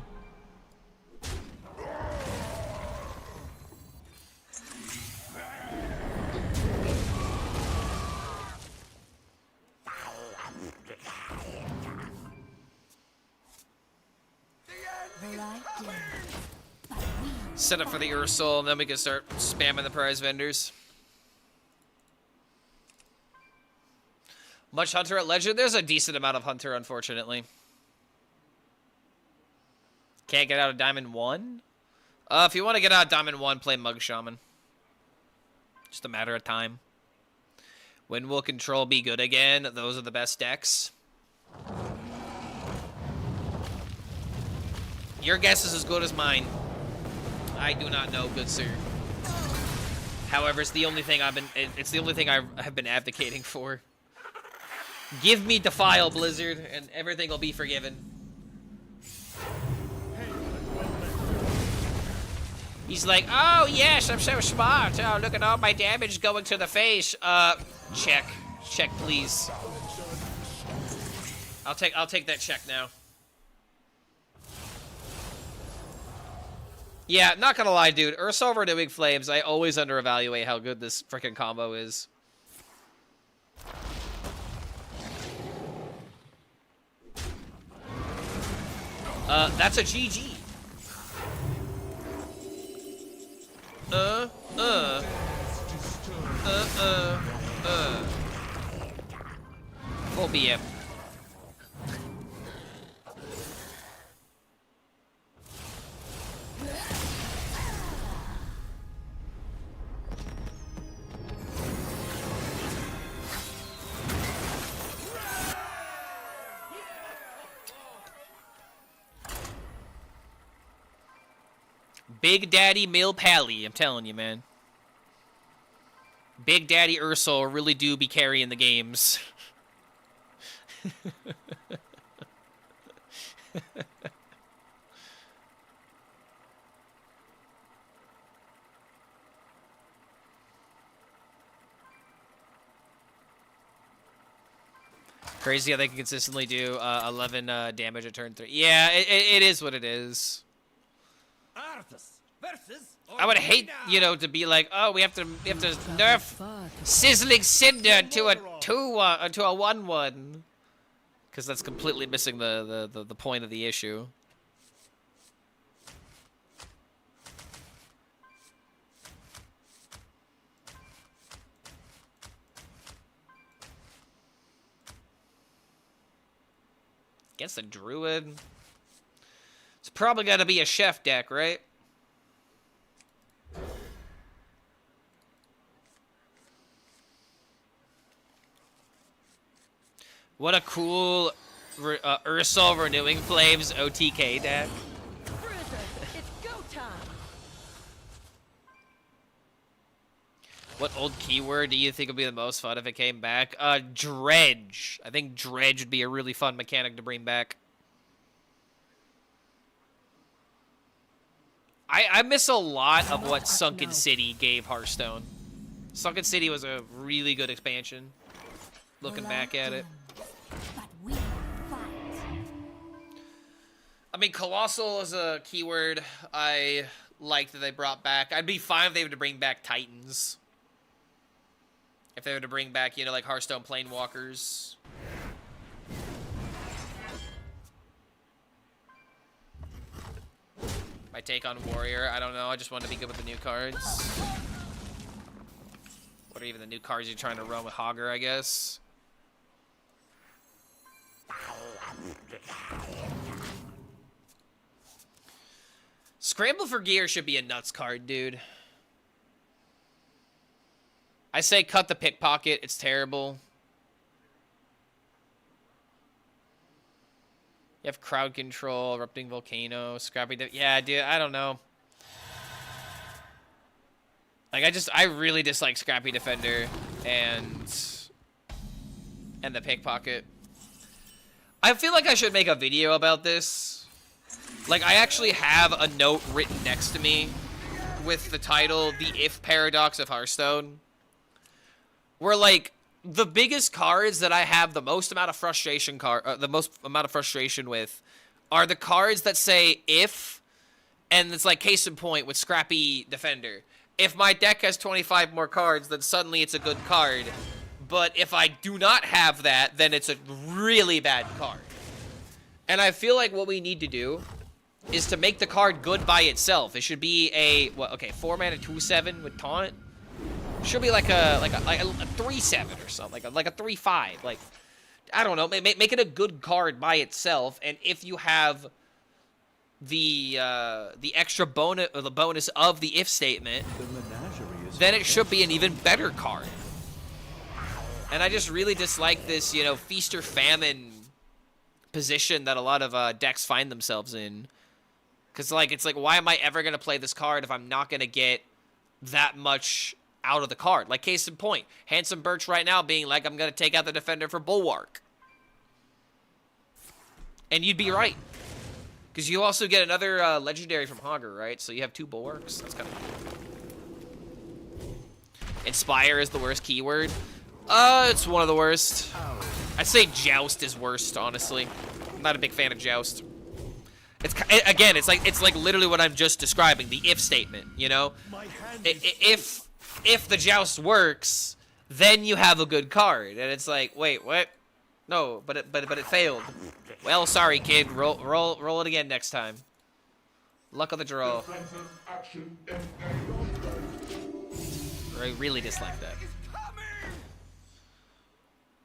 Speaker 3: Set up for the Ursol, and then we can start spamming the prize vendors. Much Hunter at Legend? There's a decent amount of Hunter, unfortunately. Can't get out of Diamond 1? If you want to get out of Diamond 1, play Mug Shaman. Just a matter of time. When will Control be good again? Those are the best decks. Your guess is as good as mine. I do not know, good sir. However, it's the only thing I have been advocating for. Give me Defile, Blizzard, and everything will be forgiven. He's like, oh yes, I'm so smart. Oh, look at all my damage going to the face. Check, please. I'll take that check now. Yeah, not gonna lie, dude. Ursol Renewing Flames, I always underevaluate how good this freaking combo is. That's a GG. Full BM. Big Daddy Mill Pally, I'm telling you, man. Big Daddy Ursol really do be carrying the games. Crazy how they can consistently do 11 damage at turn 3. Yeah, it is what it is.
Speaker 6: Arthas versus
Speaker 3: I would hate, you know, to be like, oh, we have to nerf Sizzling Cinder to a 1/1, because that's completely missing the point of the issue. Against a druid, it's probably got to be a chef deck, right? What a cool Ursol Renewing Flames OTK deck.
Speaker 7: It's go time.
Speaker 3: What old keyword do you think would be the most fun if it came back? Dredge. I think Dredge would be a really fun mechanic to bring back. I miss a lot of what Sunken City gave Hearthstone. Sunken City was a really good expansion, looking back at it.
Speaker 7: But we fight.
Speaker 3: I mean, Colossal is a keyword I like that they brought back. I'd be fine if they were to bring back Titans. If they were to bring back, you know, like Hearthstone Planewalkers. My take on Warrior, I don't know. I just want to be good with the new cards. What are even the new cards you're trying to run with Hogger, I guess? Scramble for Gear should be a nuts card, dude. I say cut the Pickpocket. It's terrible. You have Crowd Control, Erupting Volcano, Scrappy... Yeah, dude, I don't know. Like, I really dislike Scrappy Defender and the Pickpocket. I feel like I should make a video about this. Like, I actually have a note written next to me with the title, The If Paradox of Hearthstone. Where, like, the biggest cards that I have the most amount of frustration with are the cards that say if, and it's like case in point with Scrappy Defender. If my deck has 25 more cards, then suddenly it's a good card. But if I do not have that, then it's a really bad card. And I feel like what we need to do is to make the card good by itself. It should be a, what, okay, 4-mana 2/7 with Taunt. Should be like a 3/7 or something, like a 3/5. Like, I don't know, make it a good card by itself. And if you have the extra bonus, or the bonus of the if statement, then it should be an even better card. And I just really dislike this, you know, feast or famine position that a lot of decks find themselves in. Because, like, it's like, why am I ever going to play this card if I'm not going to get that much out of the card? Like, case in point, Handsome Birch right now being like, I'm going to take out the Defender for Bulwark. And you'd be right. Because you also get another legendary from Hogger, right? So you have 2 Bulwarks. That's kind of cool. Inspire is the worst keyword. It's one of the worst. I'd say Joust is worst, honestly. I'm not a big fan of Joust. It's again, it's like literally what I'm just describing, the if statement, you know? If the Joust works, then you have a good card. And it's like, wait, what? No, but it failed. Well, sorry, kid. Roll it again next time. Luck of the draw. I really dislike that.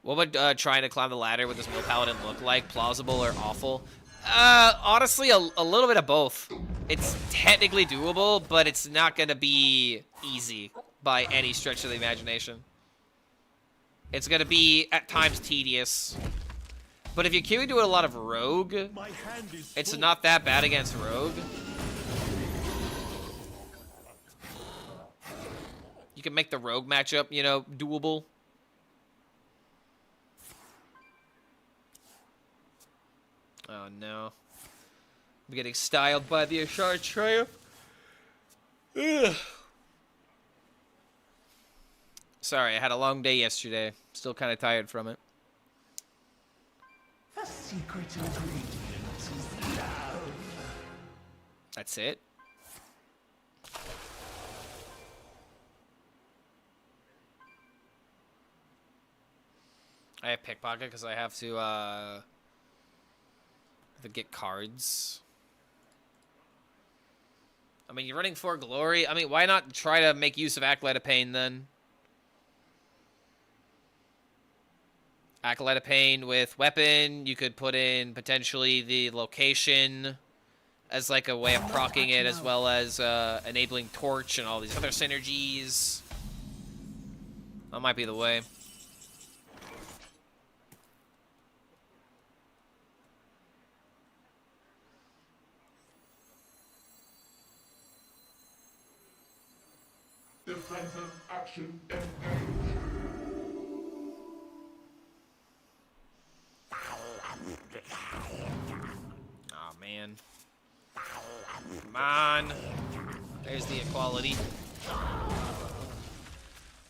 Speaker 3: What would trying to climb the ladder with this Mill Paladin look like? Plausible or awful? Honestly, a little bit of both. It's technically doable, but it's not going to be easy by any stretch of the imagination. It's going to be, at times, tedious. But if you're queuing to a lot of Rogue, it's not that bad against Rogue. You can make the Rogue matchup, you know, doable. Oh no. I'm getting styled by the Ashar Triumph. Ugh. Sorry, I had a long day yesterday. Still kind of tired from it.
Speaker 1: secret ingredient is love.
Speaker 3: That's it. I have pickpocket because I have to get cards. I mean, you're running for glory. I mean, why not try to make use of Acolyte of Pain then? Acolyte of Pain with weapon. You could put in potentially the location as like a way of proccing it, as well as enabling torch and all these other synergies. That might be the way.
Speaker 5: Defensive action engaged.
Speaker 3: Oh man. Come on. There's the equality.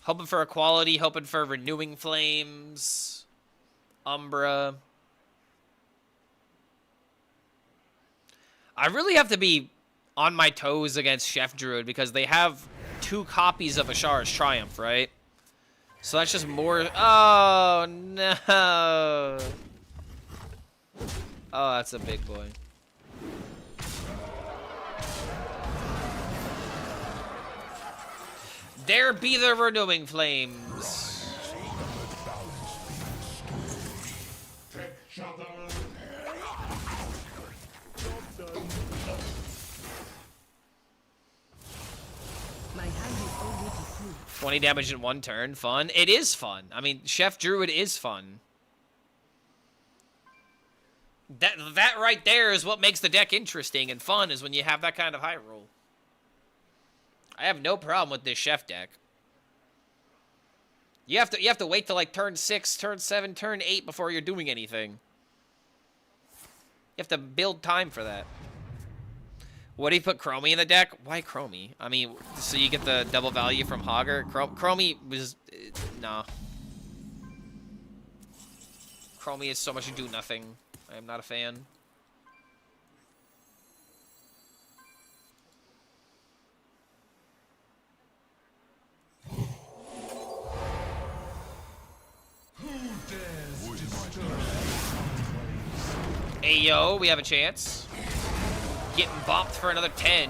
Speaker 3: Hoping for equality, hoping for renewing flames. Umbra. I really have to be on my toes against Chef Druid because they have 2 copies of Ashar's Triumph, right? So that's just more. Oh no. Oh, that's a big boy. There be the renewing flames.
Speaker 5: Take shelter.
Speaker 2: My hand is already full.
Speaker 3: 20 damage in 1 turn. Fun. It is fun. I mean, Chef Druid is fun. That right there is what makes the deck interesting and fun, is when you have that kind of high roll. I have no problem with this Chef deck. You have to wait till like turn 6, turn 7, turn 8 before you're doing anything. You have to build time for that. What do you put Chromie in the deck? Why Chromie? I mean, so you get the double value from Hogger? Chromie was... nah. Chromie is so much to do nothing. I am not a fan. Ayo, we have a chance. Getting bopped for another 10.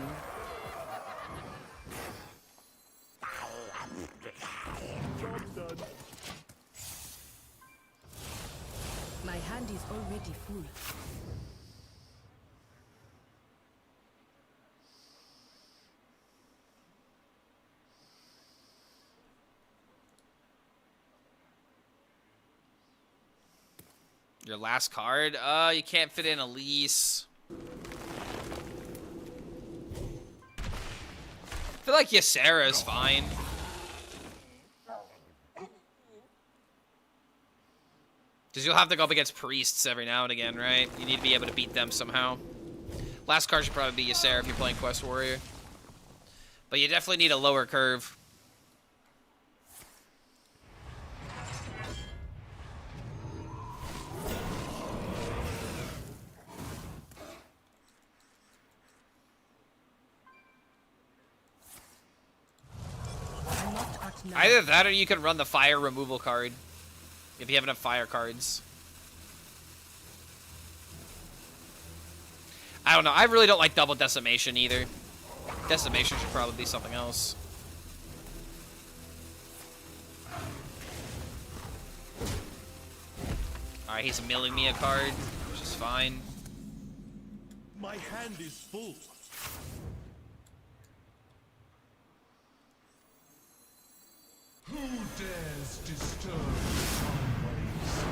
Speaker 2: My hand is already full.
Speaker 3: Your last card? You can't fit in Elise. I feel like Ysera is fine. Because you'll have to go up against priests every now and again, right? You need to be able to beat them somehow. Last card should probably be Ysera if you're playing Quest Warrior. But you definitely need a lower curve. Either that or you can run the fire removal card. If you have enough fire cards. I don't know. I really don't like double decimation either. Decimation should probably be something else. Alright, he's milling me a card, which is fine.
Speaker 9: My hand is full.
Speaker 1: Who dares disturb my ways?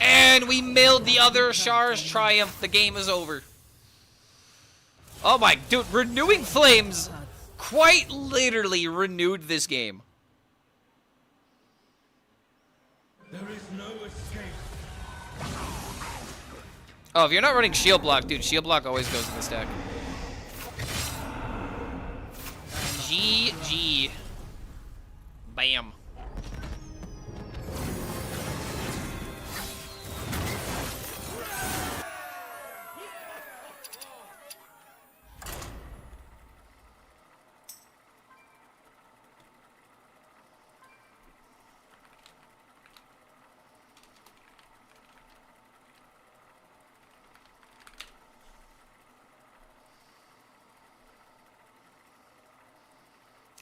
Speaker 3: And we milled the other Ashar's Triumph. The game is over. Oh my, dude, Renewing Flames quite literally renewed this game.
Speaker 1: There is no escape.
Speaker 3: Oh, if you're not running Shield Block, dude, Shield Block always goes in this deck. GG. Bam.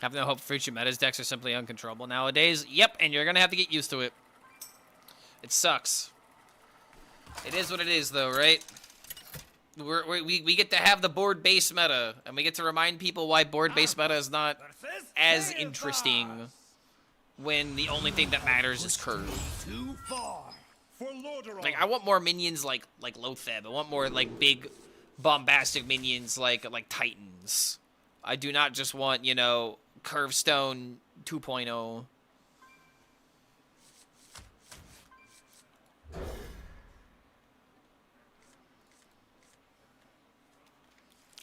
Speaker 3: Have no hope for future metas. Decks are simply uncontrollable nowadays. Yep, and you're going to have to get used to it. It sucks. It is what it is, though, right? We get to have the board-based meta, and we get to remind people why board-based meta is not as interesting when the only thing that matters is curve.
Speaker 6: Too far. For Lordaeron.
Speaker 3: Like, I want more minions like Lotheb. I want more, like, big, bombastic minions like Titans. I do not just want, you know, Curvestone 2.0.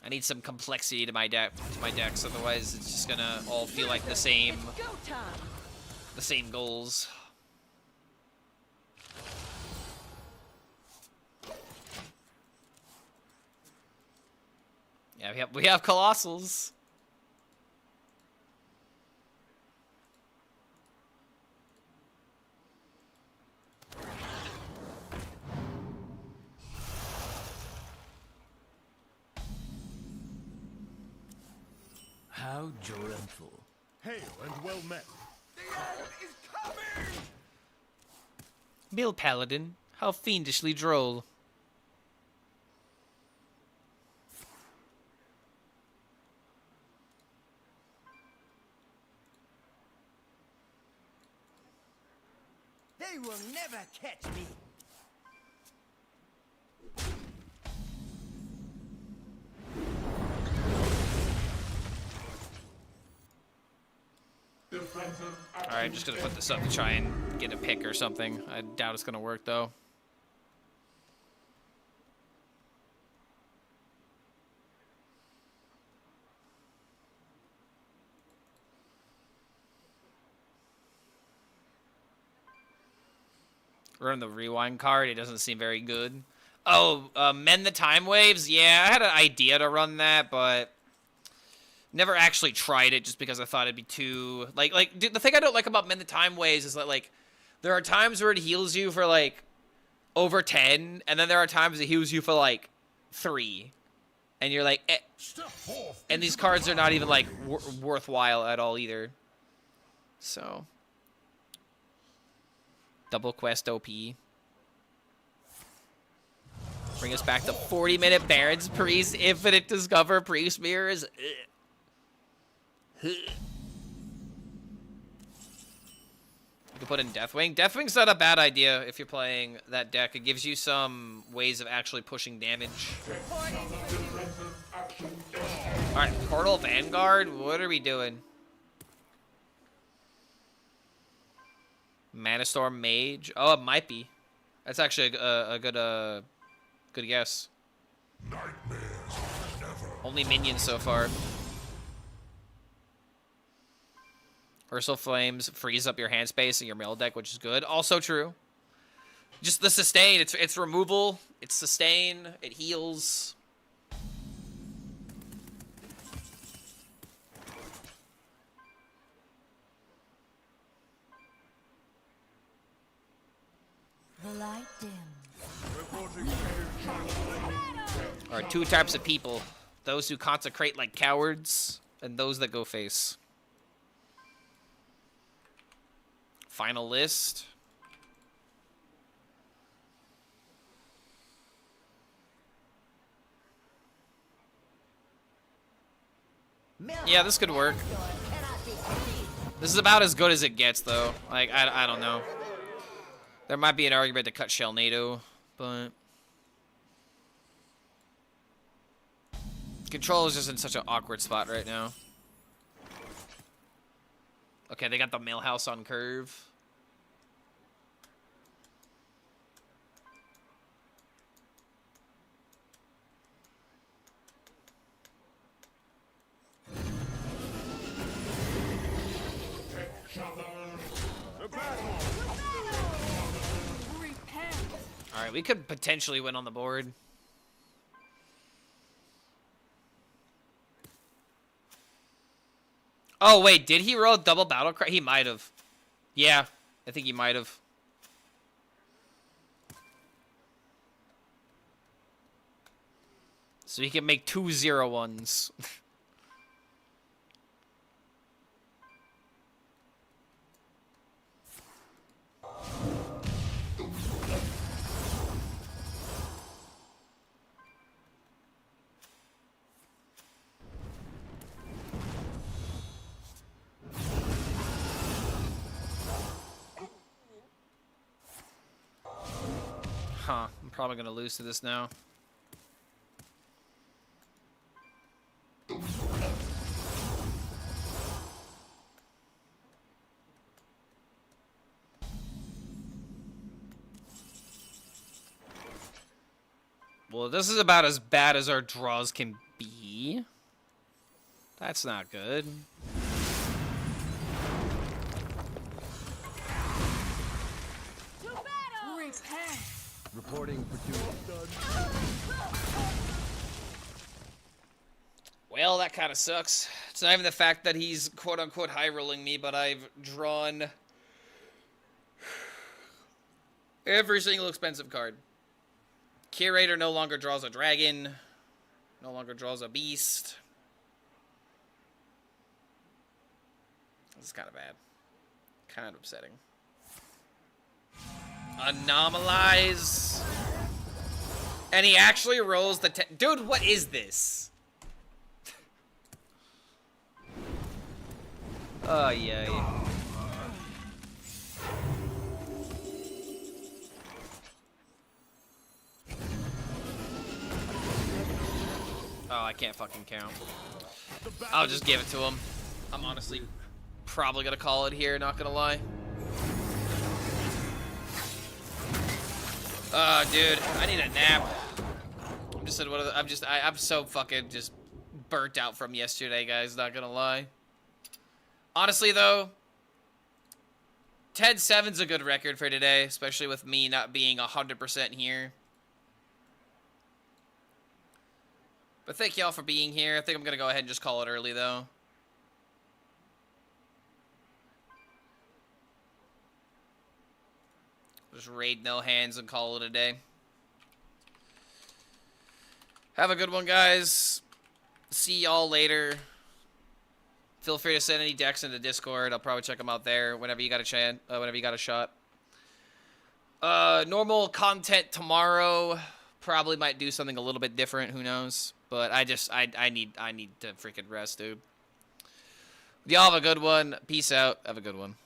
Speaker 3: I need some complexity to my decks, otherwise it's just gonna all feel like the same goals. Yeah, we have Colossals.
Speaker 6: How dreadful. Hail and well met.
Speaker 3: Mill Paladin, how fiendishly droll.
Speaker 6: They will never catch me.
Speaker 3: Alright, I'm just gonna put this up to try and get a pick or something. I doubt it's gonna work though. Run the rewind card, it doesn't seem very good. Oh, mend the time waves? Yeah, I had an idea to run that, but never actually tried it just because I thought it'd be too... Dude, the thing I don't like about mend the time waves is that, like, there are times where it heals you for, like, over 10, and then there are times it heals you for, like, 3. And you're like, eh. And these cards are not even, like, worthwhile at all either. So... Double quest OP. Bring us back to 40-minute Baron's Priest, Infinite Discover, Priest Mirrors. You can put in Deathwing. Deathwing's not a bad idea if you're playing that deck. It gives you some ways of actually pushing damage. Alright, Portal Vanguard? What are we doing? Mana Storm Mage? Oh, it might be. That's actually a good guess. Only minions so far. Ursal Flames frees up your hand space in your mill deck, which is good. Also true. Just the sustain. It's removal. It's sustain. It heals.
Speaker 7: The light dims.
Speaker 3: There are two types of people. Those who consecrate like cowards, and those that go face. Final list. Yeah, this could work. This is about as good as it gets, though. Like, I don't know. There might be an argument to cut Shellnado, but... Control is just in such an awkward spot right now. Okay, they got the Millhouse on curve. Alright, we could potentially win on the board. Oh, wait, did he roll double battle cry? He might have. Yeah, I think he might have. So he can make 2 0-1s. Huh, I'm probably gonna lose to this now. Well, this is about as bad as our draws can be. That's not good.
Speaker 6: Reporting for duty.
Speaker 3: Well, that kind of sucks. It's not even the fact that he's quote-unquote high-rolling me, but I've drawn every single expensive card. Curator no longer draws a dragon. No longer draws a beast. This is kind of bad. Kind of upsetting. Anomalize. And he actually rolls the dude, what is this? Oh, yeah. Oh, I can't fucking count. I'll just give it to him. I'm honestly probably gonna call it here, not gonna lie. Dude, I need a nap. I'm so fucking just burnt out from yesterday, guys, not gonna lie. Honestly, though, 10-7's a good record for today, especially with me not being 100% here. But thank y'all for being here. I think I'm gonna go ahead and just call it early, though. Just raid no hands and call it a day. Have a good one, guys. See y'all later. Feel free to send any decks into Discord. I'll probably check them out there whenever you got a chance, whenever you got a shot. Normal content tomorrow. Probably might do something a little bit different. Who knows? But I need to freaking rest, dude. Y'all have a good one. Peace out. Have a good one.